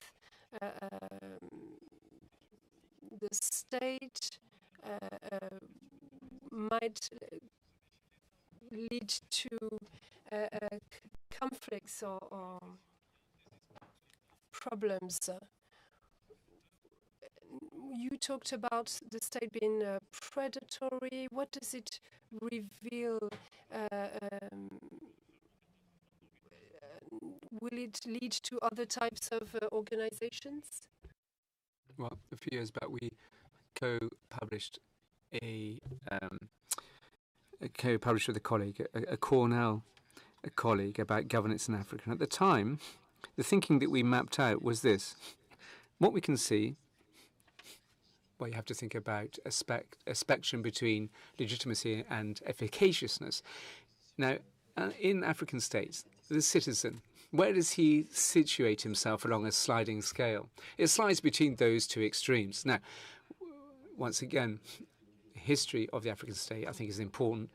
the state might lead to conflicts or problems. You talked about the state being predatory. What does it reveal? Will it lead to other types of organizations? Well, a few years back, we co-published with a colleague, a Cornell colleague, about governance in Africa. And at the time, the thinking that we mapped out was this: what we can see. Well, you have to think about a spectrum between legitimacy and efficaciousness. Now, in African states, the citizen, where does he situate himself along a sliding scale? It slides between those two extremes. Now, once again, history of the African state, I think, is important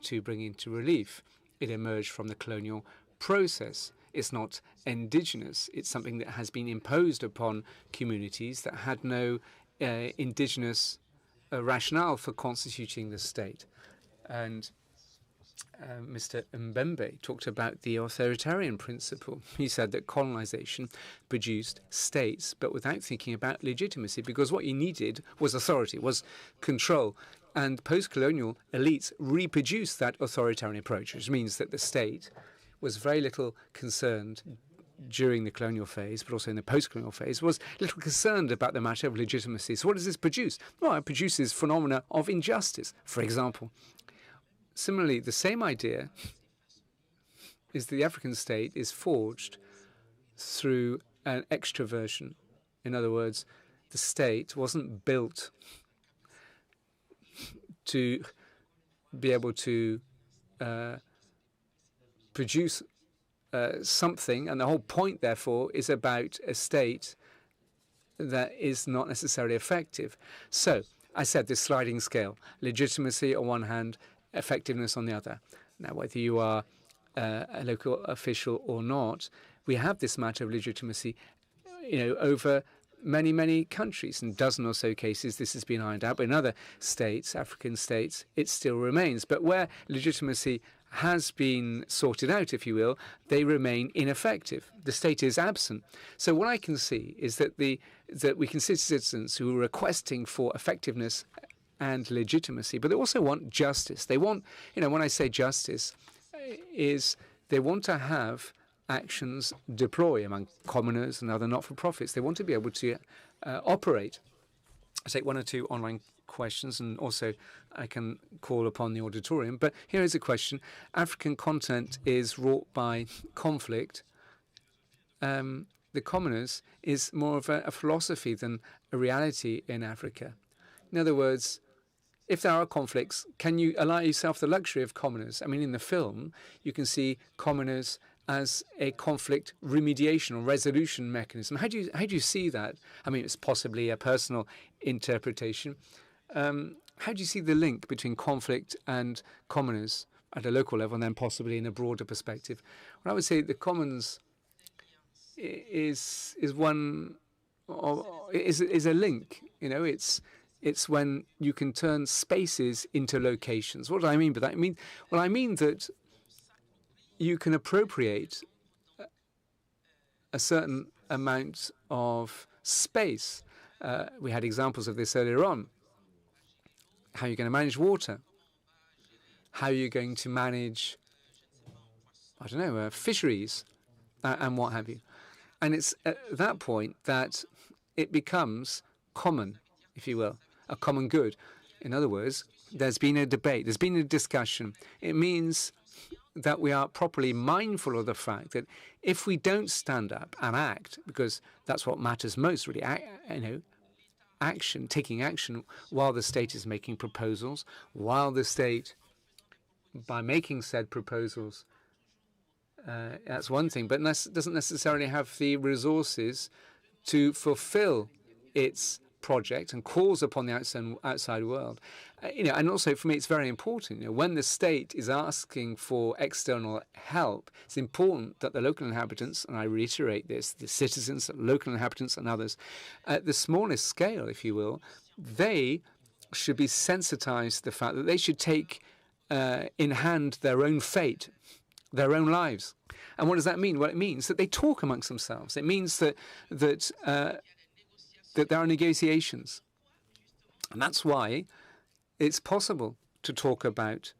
to bring into relief. It emerged from the colonial process. It's not endogenous. It's something that has been imposed upon communities that had no indigenous rationale for constituting the state. And Mr. Mbembe talked about the authoritarian principle. He said that colonization produced states, but without thinking about legitimacy, because what you needed was authority, was control. And post-colonial elites reproduced that authoritarian approach, which means that the state was very little concerned during the colonial phase, but also in the post-colonial phase, was little concerned about the matter of legitimacy. So what does this produce? Well, it produces phenomena of injustice, for example. Similarly, the same idea is that the African state is forged through an extraversion. In other words, the state wasn't built to be able to produce something, and the whole point, therefore, is about a state that is not necessarily effective. So I said this sliding scale: legitimacy on one hand, effectiveness on the other. Now, whether you are a local official or not, we have this matter of legitimacy, over many, many countries. In a dozen or so cases, this has been ironed out. But in other states, African states, it still remains. But where legitimacy has been sorted out, if you will, they remain ineffective. The state is absent. So what I can see is that that we can see citizens who are requesting for effectiveness and legitimacy, but they also want justice. They want, when I say justice, is they want to have actions deploy among commoners and other not-for-profits. They want to be able to operate. I'll take one or two online questions, and also I can call upon the auditorium. But here is a question. African content is wrought by conflict. The commoners is more of a philosophy than a reality in Africa. In other words, if there are conflicts, can you allow yourself the luxury of commoners? I mean, in the film, you can see commoners as a conflict remediation or resolution mechanism. How do you see that? I mean, it's possibly a personal interpretation. How do you see the link between conflict and commoners at a local level, and then possibly in a broader perspective? Well, I would say the commons is one is a link. You know, it's when you can turn spaces into locations. What do I mean by that? I mean that you can appropriate a certain amount of space. We had examples of this earlier on. How you're going to manage water, how you're going to manage, I don't know, fisheries and what have you. And it's at that point that it becomes common, if you will, a common good. In other words, there's been a debate, there's been a discussion. It means that we are properly mindful of the fact that if we don't stand up and act, because that's what matters most, really, taking action while the state is making proposals, while the state, by making said proposals, that's one thing, but doesn't necessarily have the resources to fulfill its project and calls upon the outside world. And also for me, it's very important. When the state is asking for external help, it's important that the local inhabitants, and I reiterate this, the citizens, local inhabitants, and others, at the smallest scale, if you will, they should be sensitized to the fact that they should take in hand their own fate, their own lives. And what does that mean? Well, it means that they talk amongst themselves. It means that there are negotiations. And that's why it's possible to talk about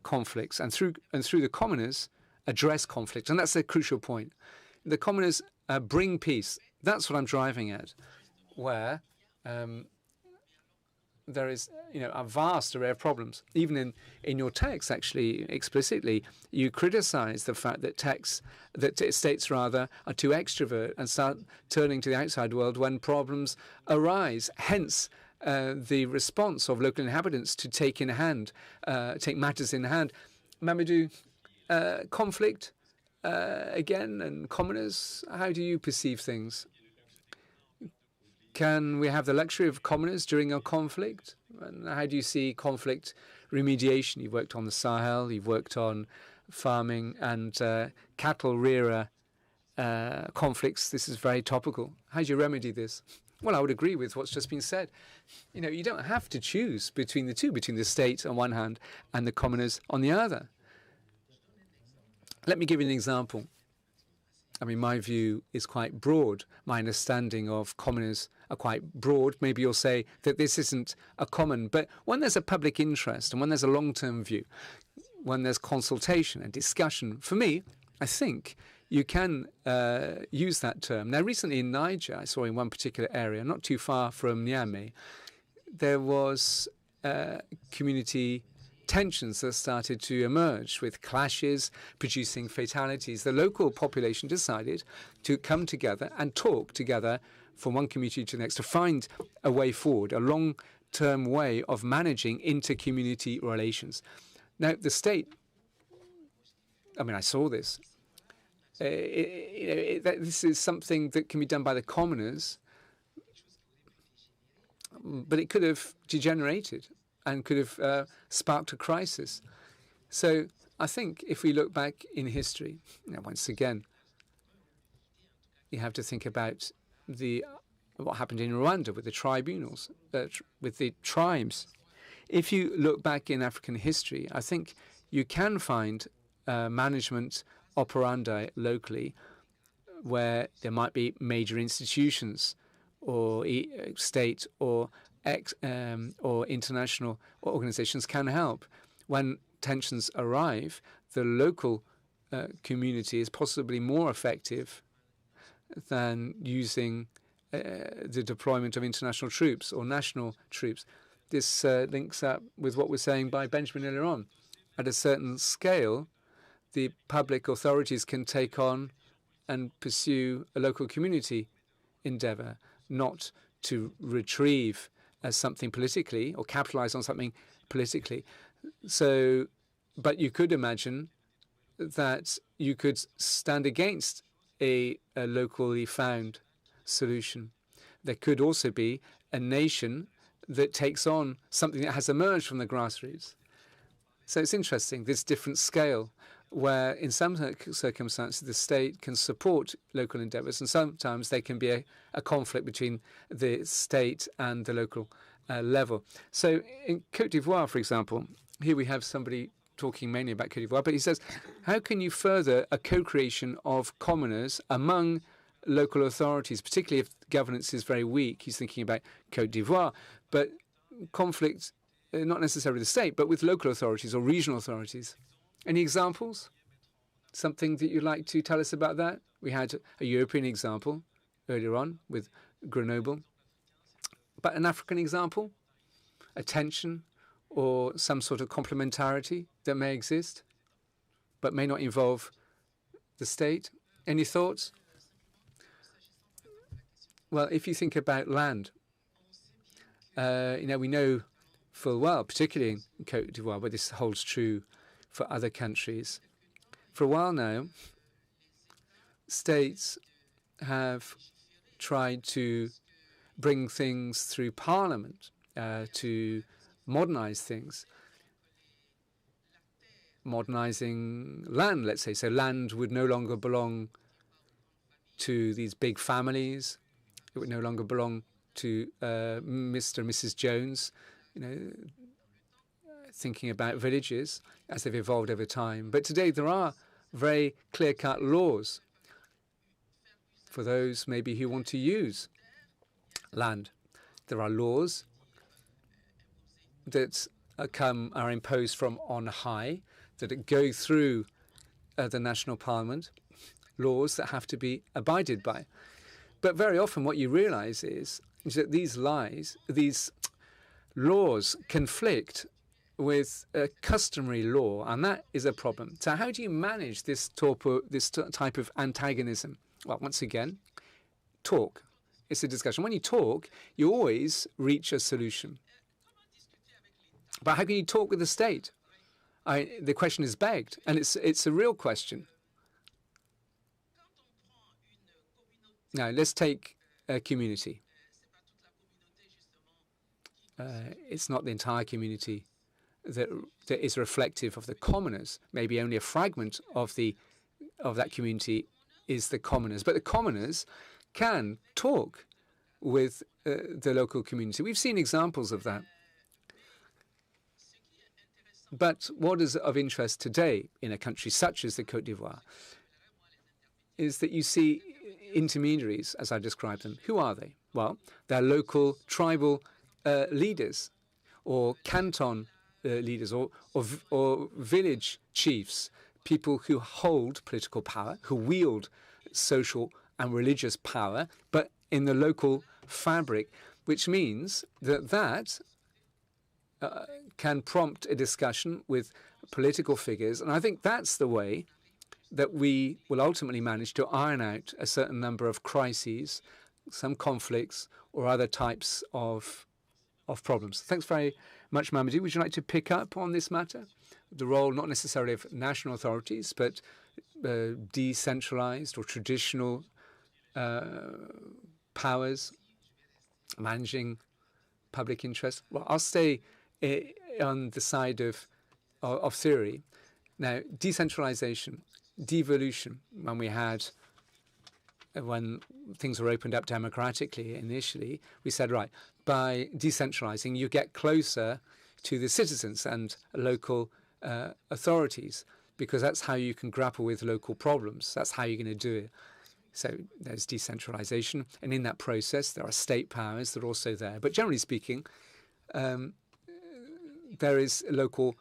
conflicts and through the commoners address conflict. And that's a crucial point. The commoners bring peace. That's what I'm driving at, where there is a vast array of problems. Even in your text, actually, explicitly, you criticize the fact that states rather are too extrovert and start turning to the outside world when problems arise. Hence, the response of local inhabitants to take matters in hand. Mamadou, conflict again, and commoners, how do you perceive things? Can we have the luxury of commoners during a conflict? And how do you see conflict remediation? You've worked on the Sahel, you've worked on farming and cattle rearer conflicts. This is very topical. How do you remedy this? Well, I would agree with what's just been said. You don't have to choose between the two, between the state on one hand and the commoners on the other. Let me give you an example. My view is quite broad. My understanding of commoners are quite broad. Maybe you'll say that this isn't a common, but when there's a public interest and when there's a long-term view, when there's consultation and discussion, for me, I think you can use that term. Now, recently in Niger, I saw in one particular area, not too far from Niamey, there was community tensions that started to emerge with clashes producing fatalities. The local population decided to come together and talk together from one community to the next to find a way forward, a long-term way of managing inter-community relations. Now, the state, I saw this. This is something that can be done by the commoners, but it could have degenerated and could have sparked a crisis. So I think if we look back in history, once again, you have to think about what happened in Rwanda with the tribunals, with the tribes. If you look back in African history, I think you can find management operandi locally where there might be major institutions or state or international organizations can help. When tensions arrive, the local community is possibly more effective than using the deployment of international troops or national troops. This links up with what was saying by Benjamin earlier on. At a certain scale, the public authorities can take on and pursue a local community endeavor, not to retrieve something politically or capitalize on something politically. So, but you could imagine that you could stand against a locally found solution. There could also be a nation that takes on something that has emerged from the grassroots. So it's interesting, this different scale. where in some circumstances the state can support local endeavours, and sometimes there can be a conflict between the state and the local level. So in Côte d'Ivoire, for example, here we have somebody talking mainly about Côte d'Ivoire, but he says, how can you further a co-creation of commoners among local authorities, particularly if governance is very weak? He's thinking about Côte d'Ivoire, but conflict, not necessarily the state, but with local authorities or regional authorities. Any examples? Something that you'd like to tell us about that? We had a European example earlier on with Grenoble, but an African example, a tension or some sort of complementarity that may exist, but may not involve the state. Any thoughts? Well, if you think about land, we know full well, particularly in Côte d'Ivoire, but this holds true for other countries. For a while now, states have tried to bring things through parliament to modernize things. Modernizing land, let's say. So land would no longer belong to these big families. It would no longer belong to Mr. and Mrs. Jones, thinking about villages as they've evolved over time. But today there are very clear-cut laws for those maybe who want to use land. There are laws that are imposed from on high, that go through the national parliament, laws that have to be abided by. But very often what you realize is that these laws conflict with a customary law, and that is a problem. So how do you manage this type of antagonism? Well, once again, talk. It's a discussion. When you talk, you always reach a solution. But how can you talk with the state? The question is begged, and it's a real question. Now, let's take a community. It's not the entire community that is reflective of the commoners. Maybe only a fragment of that community is the commoners. But the commoners can talk with the local community. We've seen examples of that. But what is of interest today in a country such as the Côte d'Ivoire is that you see intermediaries, as I described them. Who are they? Well, they're local tribal leaders or canton leaders or village chiefs, people who hold political power, who wield social and religious power, but in the local fabric, which means that can prompt a discussion with political figures. And I think that's the way that we will ultimately manage to iron out a certain number of crises, some conflicts, or other types of problems. Thanks very much, Mamadou. Would you like to pick up on this matter? The role not necessarily of national authorities, but decentralized or traditional powers managing public interest. Well, I'll stay on the side of theory. Now, decentralization, devolution, when things were opened up democratically initially, we said, right, by decentralizing, you get closer to the citizens and local authorities, because that's how you can grapple with local problems. That's how you're going to do it. So there's decentralization, and in that process, there are state powers that are also there. But generally speaking, there is local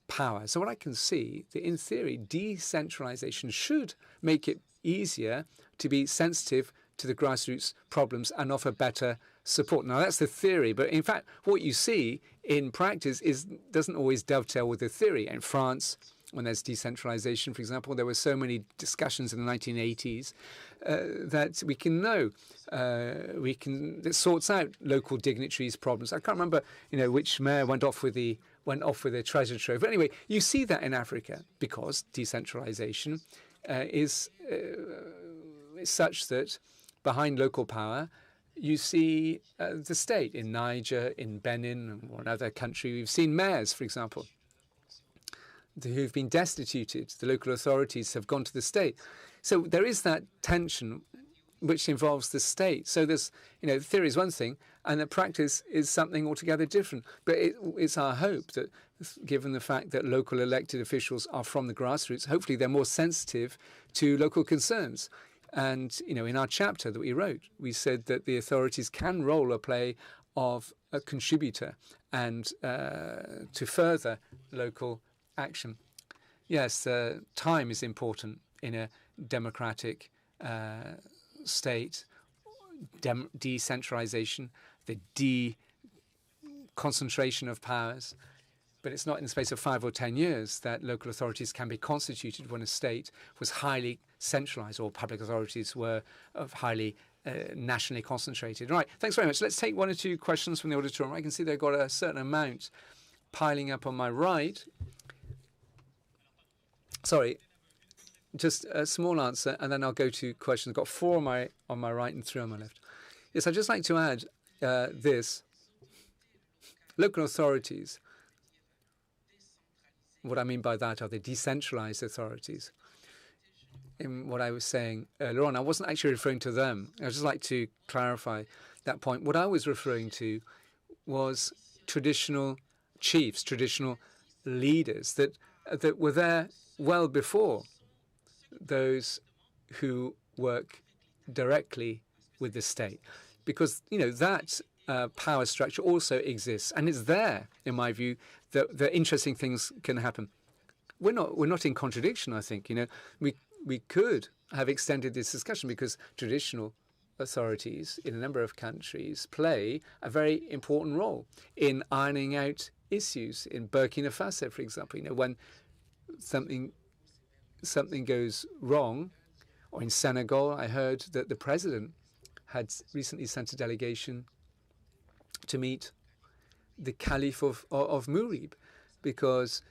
power. So what I can see, that in theory, decentralization should make it easier to be sensitive to the grassroots problems and offer better support. Now, that's the theory, but in fact, what you see in practice doesn't always dovetail with the theory. In France, when there's decentralization, for example, there were so many discussions in the 1980s that we can know, that sorts out local dignitaries' problems. I can't remember, which mayor went off with the treasure trove. But anyway, you see that in Africa because decentralization is such that behind local power, you see the state. In Niger, in Benin, or another country, we've seen mayors, for example, who've been destituted. The local authorities have gone to the state. So there is that tension which involves the state. So there's, the theory is one thing, and the practice is something altogether different. But it's our hope that, given the fact that local elected officials are from the grassroots, hopefully they're more sensitive to local concerns. And, in our chapter that we wrote, we said that the authorities can role a play of a contributor and to further local action. Yes, time is important in a democratic state, decentralization, the deconcentration of powers. But it's not in the space of 5 or 10 years that local authorities can be constituted when a state was highly centralized or public authorities were highly nationally concentrated. Right, thanks very much. Let's take 1 or 2 questions from the auditorium. I can see they've got a certain amount piling up on my right. Sorry, just a small answer, and then I'll go to questions. I've got 4 on my right and 3 on my left. Yes, I'd just like to add this. Local authorities, what I mean by that are the decentralized authorities. In what I was saying earlier on, I wasn't actually referring to them. I'd just like to clarify that point. What I was referring to was traditional chiefs, traditional leaders that were there well before those who work directly with the state, because that power structure also exists, and it's there. In my view, the interesting things can happen. We're not in contradiction. I think we could have extended this discussion because traditional authorities in a number of countries play a very important role in ironing out issues. In Burkina Faso, for example, when something goes wrong, or in Senegal, I heard that the president had recently sent a delegation to meet the Caliph of Murib, because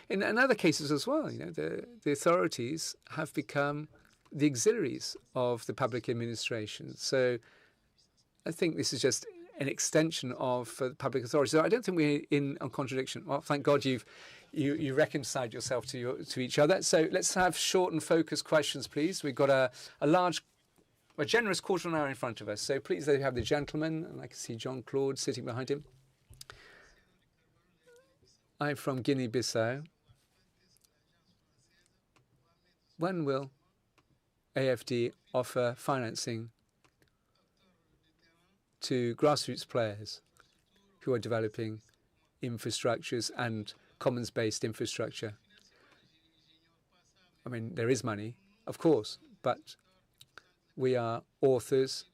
in other cases as well, the authorities have become the auxiliaries of the public administration. So I think this is just an extension of public authority. So I don't think we're in contradiction. Well, thank God you reconciled yourself to each other. So let's have short and focused questions, please. We've got a generous quarter of an hour in front of us. So please, they have the gentleman, and I can see Jean-Claude sitting behind him. I'm from Guinea-Bissau. When will AFD offer financing to grassroots players who are developing infrastructures and commons-based infrastructure? I mean, there is money, of course, but we are authors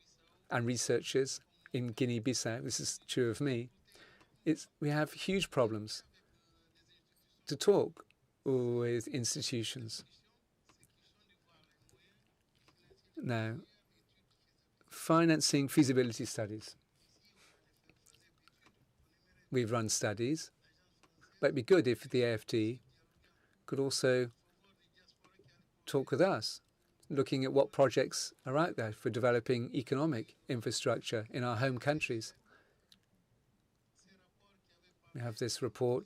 and researchers in Guinea-Bissau. This is true of me. We have huge problems to talk with institutions. Now, financing feasibility studies. We've run studies, but it'd be good if the AFD could also talk with us, looking at what projects are out there for developing economic infrastructure in our home countries. We have this report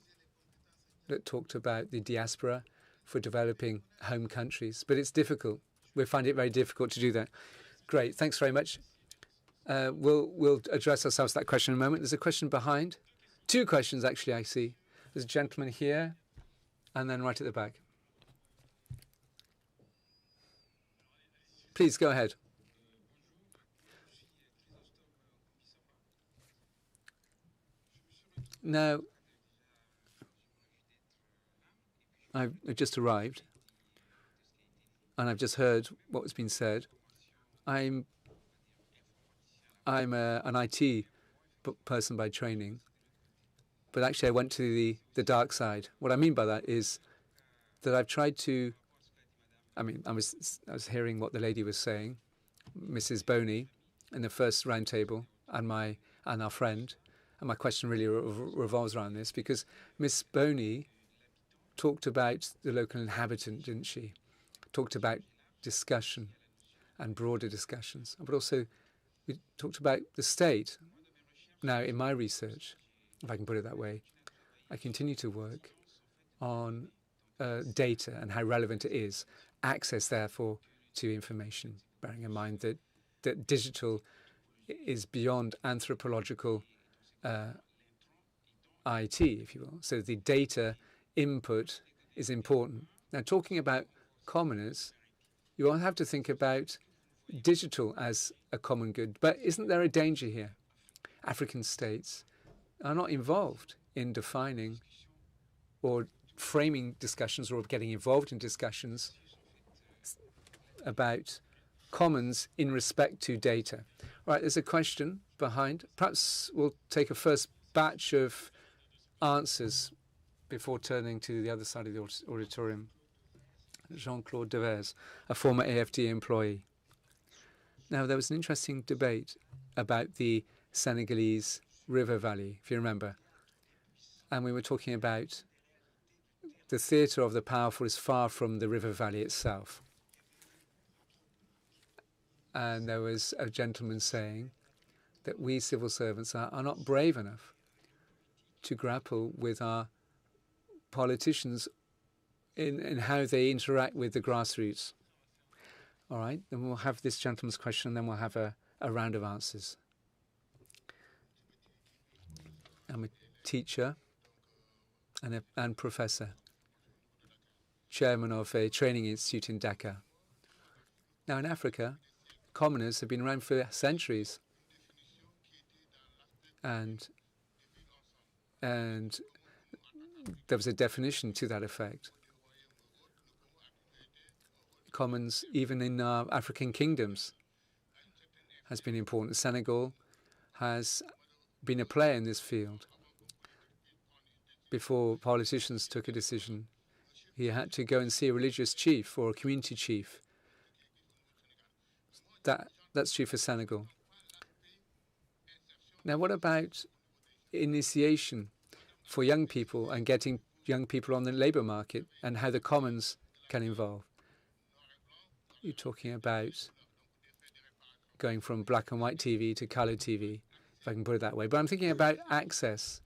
that talked about the diaspora for developing home countries, but it's difficult. We find it very difficult to do that. Great, thanks very much. We'll address ourselves to that question in a moment. There's a question behind. 2 questions, actually, I see. There's a gentleman here, and then right at the back. Please go ahead. Now, I've just arrived, and I've just heard what was being said. I'm an IT person by training, but actually I went to the dark side. What I mean by that is that I've tried to. I mean, I was hearing what the lady was saying, Mrs. Boney, in the first roundtable, and our friend, and my question really revolves around this, because Miss Boney talked about the local inhabitant, didn't she? Talked about discussion and broader discussions, but also we talked about the state. Now, in my research, if I can put it that way, I continue to work on data and how relevant it is, access, therefore, to information, bearing in mind that digital is beyond anthropological IT, if you will. So the data input is important. Now, talking about commoners, you all have to think about digital as a common good. But isn't there a danger here? African states are not involved in defining or framing discussions or getting involved in discussions about commons in respect to data. Right, there's a question behind. Perhaps we'll take a first batch of answers before turning to the other side of the auditorium. Jean-Claude Devers, a former AFD employee. Now, there was an interesting debate about the Senegalese river valley, if you remember. And we were talking about the theatre of the powerful is far from the river valley itself. And there was a gentleman saying that we civil servants are not brave enough to grapple with our politicians in how they interact with the grassroots. All right, then we'll have this gentleman's question, and then we'll have a round of answers. I'm a teacher and professor, chairman of a training institute in Dakar. Now, in Africa, commoners have been around for centuries. And there was a definition to that effect. Commons, even in African kingdoms, has been important. Senegal has been a player in this field. Before politicians took a decision, he had to go and see a religious chief or a community chief. That's true for Senegal. Now, what about initiation for young people and getting young people on the labour market and how the commons can involve? You're talking about going from black and white TV to coloured TV, if I can put it that way. But I'm thinking about access,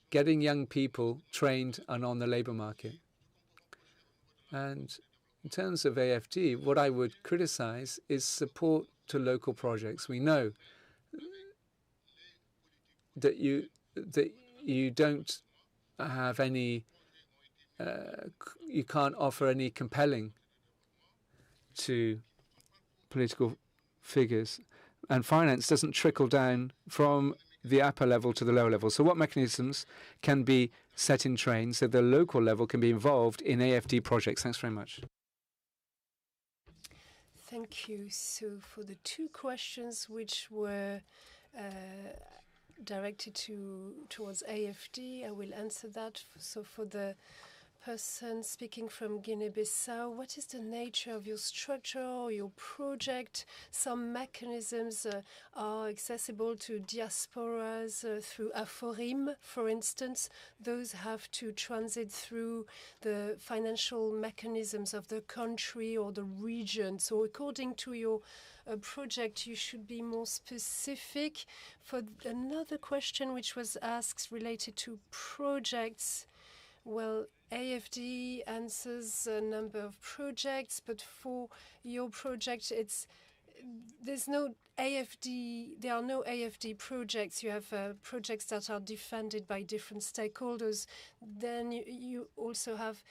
getting young people trained and on the labour market. And in terms of AFD, what I would criticise is support to local projects. We know that you don't have any, you can't offer any compelling to political figures, and finance doesn't trickle down from the upper level to the lower level. So what mechanisms can be set in train so the local level can be involved in AFD projects? Thanks very much. Thank you. So for the two questions which were directed towards AFD, I will answer that. So for the person speaking from Guinea-Bissau, what is the nature of your structure or your project? Some mechanisms are accessible to diasporas through Aphorim, for instance. Those have to transit through the financial mechanisms of the country or the region. So according to your project, you should be more specific. For another question which was asked related to projects, well, AFD answers a number of projects, but for your project, there's no AFD. There are no AFD projects. You have projects that are defended by different stakeholders. Then you also have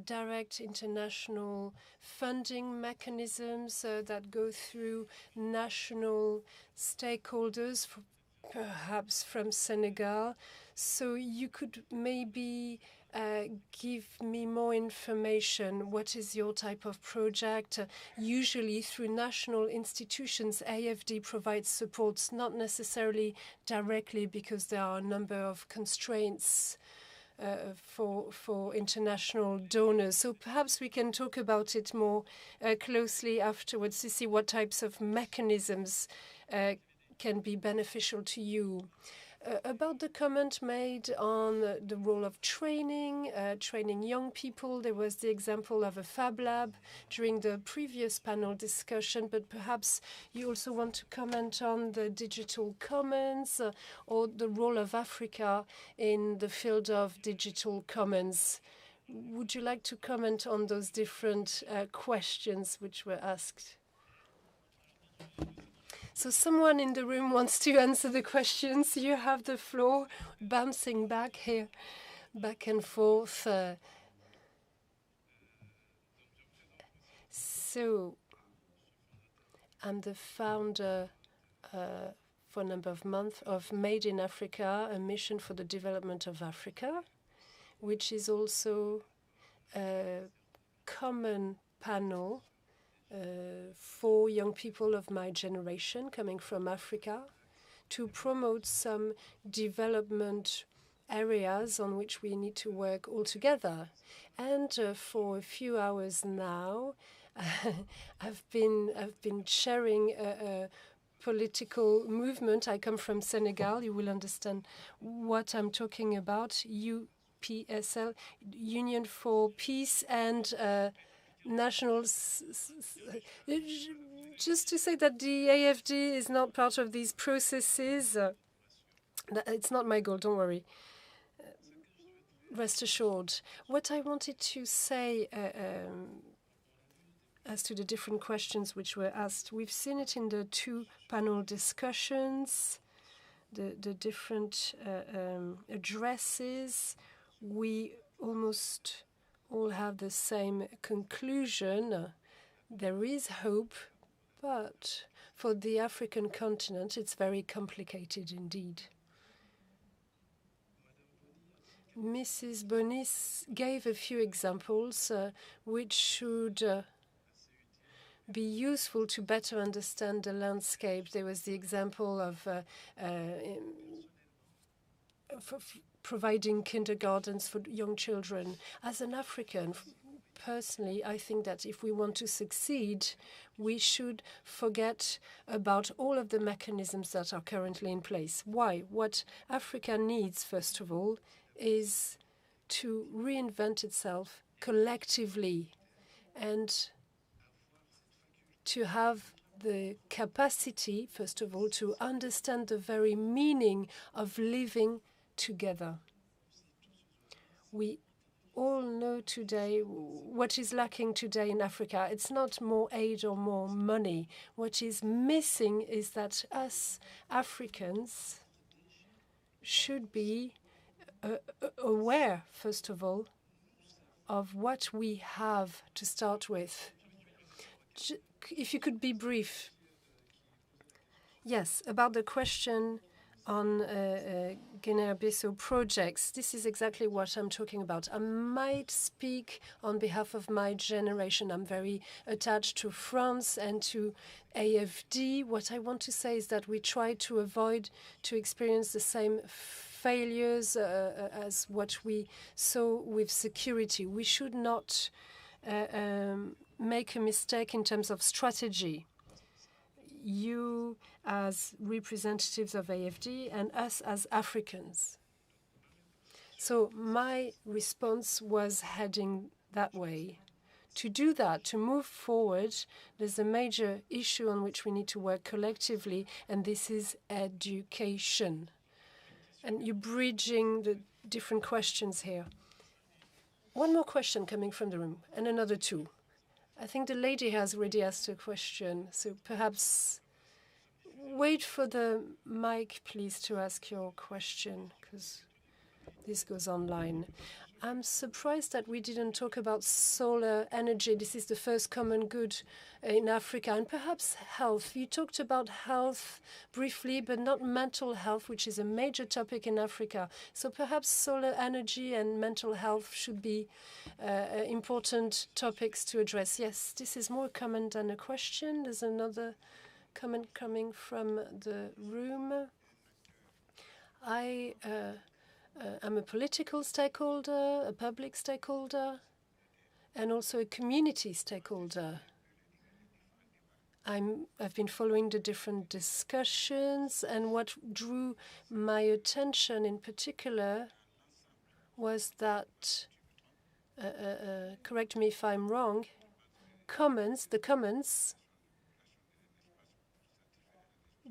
direct international funding mechanisms that go through national stakeholders, perhaps from Senegal. So you could maybe give me more information. What is your type of project? Usually through national institutions, AFD provides supports, not necessarily directly because there are a number of constraints for international donors. So perhaps we can talk about it more closely afterwards to see what types of mechanisms can be beneficial to you. About the comment made on the role of training young people, there was the example of a Fab Lab during the previous panel discussion, but perhaps you also want to comment on the digital commons or the role of Africa in the field of digital commons. Would you like to comment on those different questions which were asked? So someone in the room wants to answer the questions. You have the floor, bouncing back here, back and forth. So I'm the founder for a number of months of Made in Africa, a mission for the development of Africa, which is also a common panel for young people of my generation coming from Africa to promote some development areas on which we need to work all together. And for a few hours now, I've been chairing a political movement. I come from Senegal. You will understand what I'm talking about. UPSL, Union for Peace and National. Just to say that the AFD is not part of these processes. It's not my goal. Don't worry. Rest assured. What I wanted to say as to the different questions which were asked, we've seen it in the two panel discussions, the different addresses. We almost all have the same conclusion. There is hope, but for the African continent, it's very complicated indeed. Mrs. Bonis gave a few examples which should be useful to better understand the landscape. There was the example of providing kindergartens for young children. As an African, personally, I think that if we want to succeed, we should forget about all of the mechanisms that are currently in place. Why? What Africa needs, first of all, is to reinvent itself collectively and to have the capacity, first of all, to understand the very meaning of living together. We all know today what is lacking today in Africa. It's not more aid or more money. What is missing is that us Africans should be aware, first of all, of what we have to start with. If you could be brief. Yes, about the question on Guinea-Bissau projects. This is exactly what I'm talking about. I might speak on behalf of my generation. I'm very attached to France and to AFD. What I want to say is that we try to avoid to experience the same failures as what we saw with security. We should not make a mistake in terms of strategy. You as representatives of AFD and us as Africans. So my response was heading that way. To do that, to move forward, there's a major issue on which we need to work collectively, and this is education. And you're bridging the different questions here. One more question coming from the room, and another two. I think the lady has already asked a question, so perhaps wait for the mic, please, to ask your question, because this goes online. I'm surprised that we didn't talk about solar energy. This is the first common good in Africa, and perhaps health. You talked about health briefly, but not mental health, which is a major topic in Africa. So perhaps solar energy and mental health should be important topics to address. Yes, this is more common than a question. There's another comment coming from the room. I'm a political stakeholder, a public stakeholder, and also a community stakeholder. I've been following the different discussions, and what drew my attention in particular was that, correct me if I'm wrong, the Commons,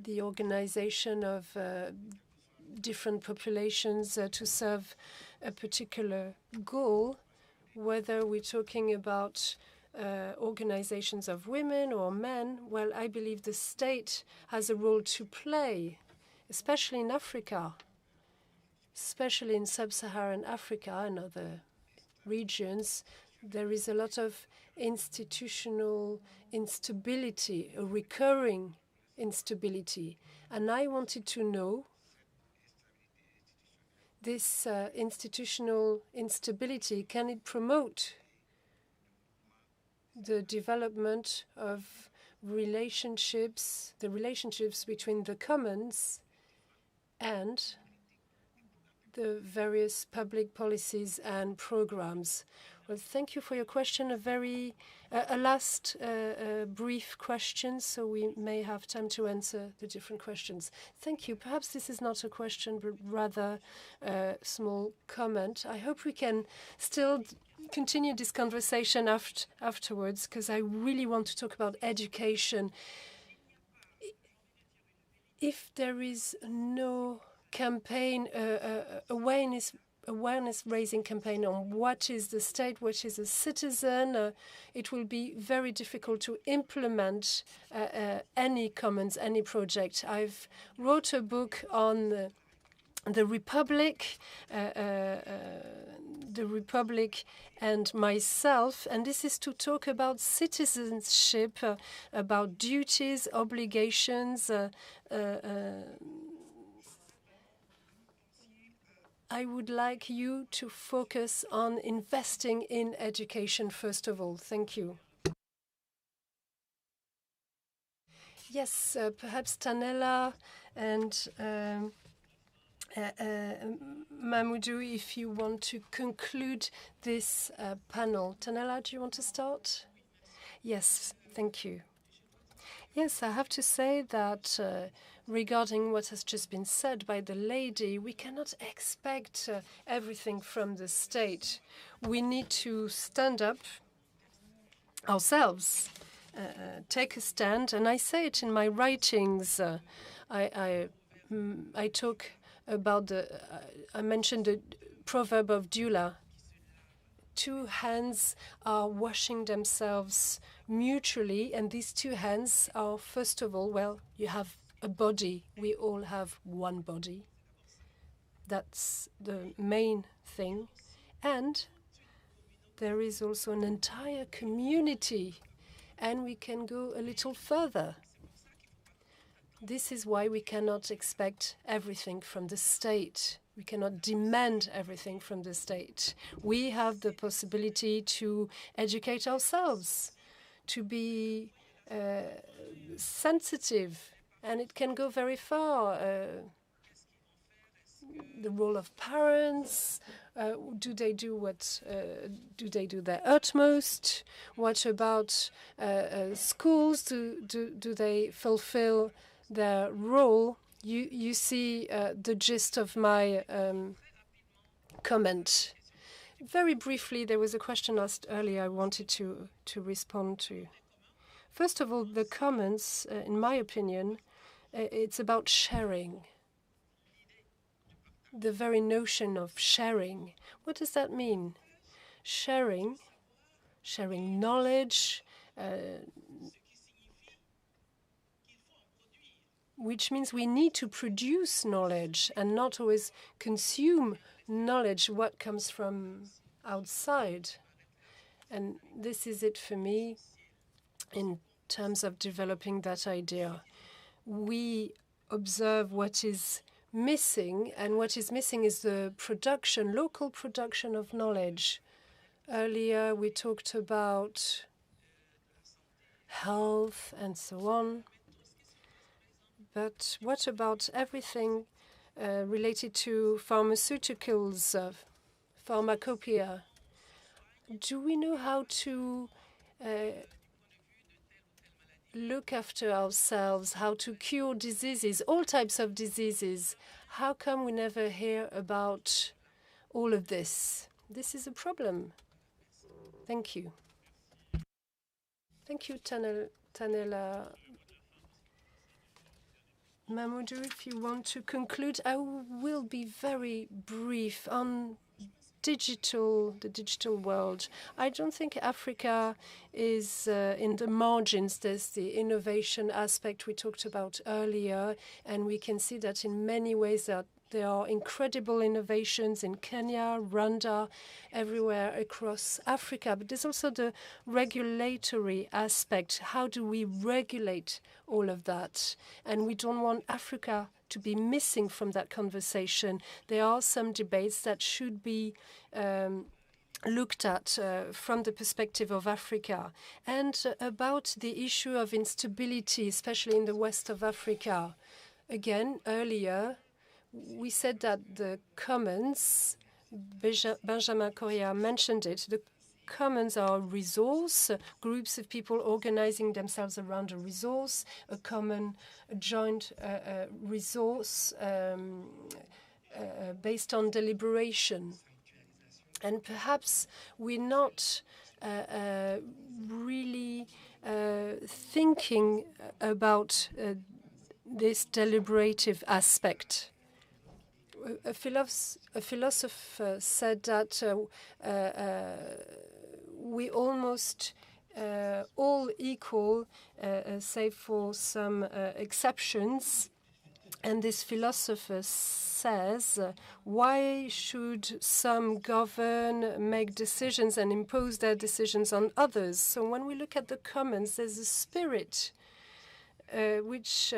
the organization of different populations to serve a particular goal, whether we're talking about organizations of women or men, well, I believe the state has a role to play, especially in Africa, especially in sub-Saharan Africa and other regions. There is a lot of institutional instability, a recurring instability. And I wanted to know this institutional instability, can it promote the development of relationships, the relationships between the commons and the various public policies and programs? Well, thank you for your question. A last brief question, so we may have time to answer the different questions. Thank you. Perhaps this is not a question, but rather a small comment. I hope we can still continue this conversation afterwards, because I really want to talk about education. If there is no campaign, awareness-raising campaign on what is the state, what is a citizen, it will be very difficult to implement any commons, any project. I've wrote a book on the Republic and myself, and this is to talk about citizenship, about duties, obligations. I would like you to focus on investing in education, first of all. Thank you. Yes, perhaps Tanela and Mamoudou, if you want to conclude this panel. Tanela, do you want to start? Yes, thank you. Yes, I have to say that regarding what has just been said by the lady, we cannot expect everything from the state. We need to stand up ourselves, take a stand, and I say it in my writings. I talk about I mentioned the proverb of Dula. Two hands are washing themselves mutually, and these two hands are, first of all, well, you have a body. We all have one body. That's the main thing. And there is also an entire community, and we can go a little further. This is why we cannot expect everything from the state. We cannot demand everything from the state. We have the possibility to educate ourselves, to be sensitive, and it can go very far. The role of parents, do they do their utmost? What about schools? Do they fulfill their role? You see the gist of my comment. Very briefly, there was a question asked earlier I wanted to respond to. First of all, the commons, in my opinion, it's about sharing. The very notion of sharing. What does that mean? Sharing knowledge, which means we need to produce knowledge and not always consume knowledge, what comes from outside. And this is it for me in terms of developing that idea. We observe what is missing, and what is missing is the production, local production of knowledge. Earlier, we talked about health and so on. But what about everything related to pharmaceuticals, pharmacopoeia? Do we know how to look after ourselves, how to cure diseases, all types of diseases? How come we never hear about all of this? This is a problem. Thank you. Thank you, Tanela. Mamoudou, if you want to conclude, I will be very brief on the digital world. I don't think Africa is in the margins. There's the innovation aspect we talked about earlier, and we can see that in many ways that there are incredible innovations in Kenya, Rwanda, everywhere across Africa. But there's also the regulatory aspect. How do we regulate all of that? And we don't want Africa to be missing from that conversation. There are some debates that should be looked at from the perspective of Africa. And about the issue of instability, especially in the west of Africa. Again, earlier, we said that the commons, Benjamin Correa mentioned it, the commons are a resource, groups of people organizing themselves around a resource, a common, a joint resource based on deliberation. And perhaps we're not really thinking about this deliberative aspect. A philosopher said that we almost all equal, save for some exceptions. And this philosopher says, why should some govern, make decisions, and impose their decisions on others? So when we look at the commons, there's a spirit which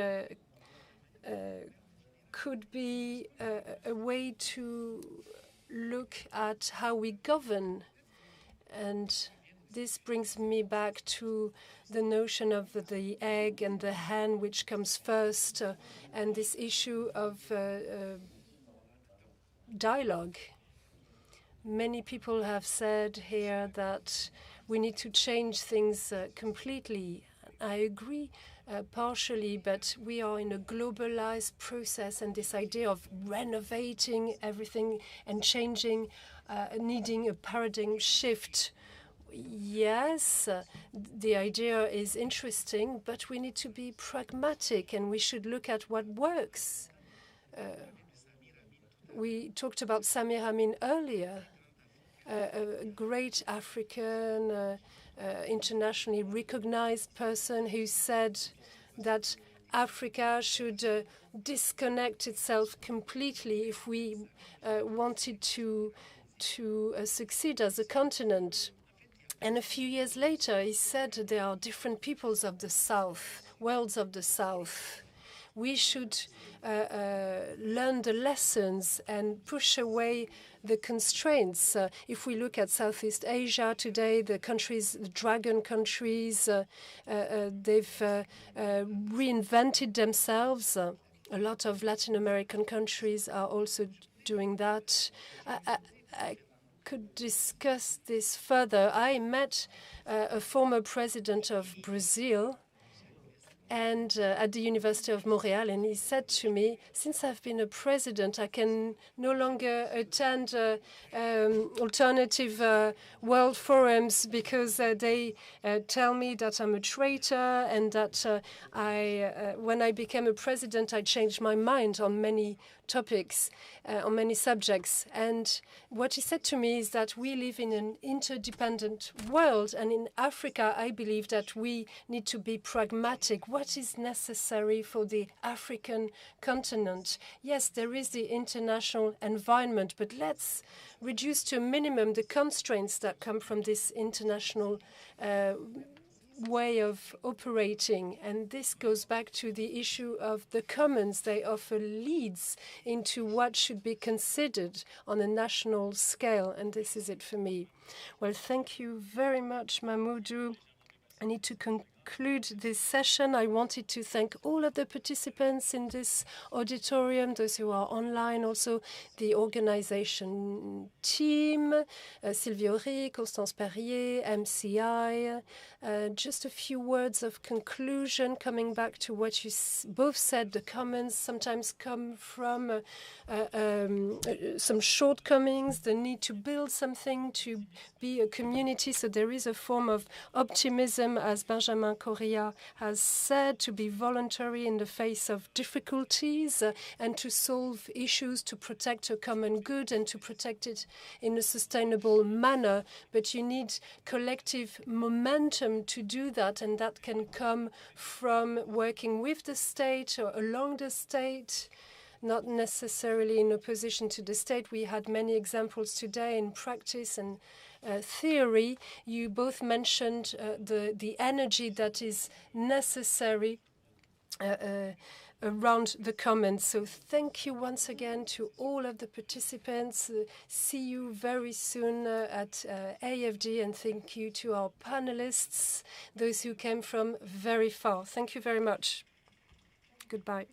could be a way to look at how we govern. And this brings me back to the notion of the egg and the hen, which comes first, and this issue of dialogue. Many people have said here that we need to change things completely. I agree partially, but we are in a globalized process, and this idea of renovating everything and changing, needing a paradigm shift. Yes, the idea is interesting, but we need to be pragmatic, and we should look at what works. We talked about Samir Amin earlier, a great African, internationally recognized person who said that Africa should disconnect itself completely if we wanted to succeed as a continent. And a few years later, he said there are different peoples of the South, worlds of the South. We should learn the lessons and push away the constraints. If we look at Southeast Asia today, the countries, the dragon countries, they've reinvented themselves. A lot of Latin American countries are also doing that. I could discuss this further. I met a former president of Brazil and at the University of Montreal, and he said to me, since I've been a president, I can no longer attend alternative world forums because they tell me that I'm a traitor and that when I became a president, I changed my mind on many topics, on many subjects. And what he said to me is that we live in an interdependent world. And in Africa, I believe that we need to be pragmatic. What is necessary for the African continent? Yes, there is the international environment, but let's reduce to a minimum the constraints that come from this international way of operating. And this goes back to the issue of the commons. They offer leads into what should be considered on a national scale. And this is it for me. Well, thank you very much, Mamoudou. I need to conclude this session. I wanted to thank all of the participants in this auditorium, those who are online, also the organization team, Sylvie Horry, Constance Perrier, MCI. Just a few words of conclusion, coming back to what you both said. The commons sometimes come from some shortcomings, the need to build something, to be a community. So there is a form of optimism, as Benjamin Alain Correa has said, to be voluntary in the face of difficulties and to solve issues, to protect a common good and to protect it in a sustainable manner. But you need collective momentum to do that, and that can come from working with the state or along the state, not necessarily in opposition to the state. We had many examples today in practice and theory. You both mentioned the energy that is necessary around the commons. So thank you once again to all of the participants. See you very soon at AFD, and thank you to our panelists, those who came from very far. Thank you very much. Goodbye.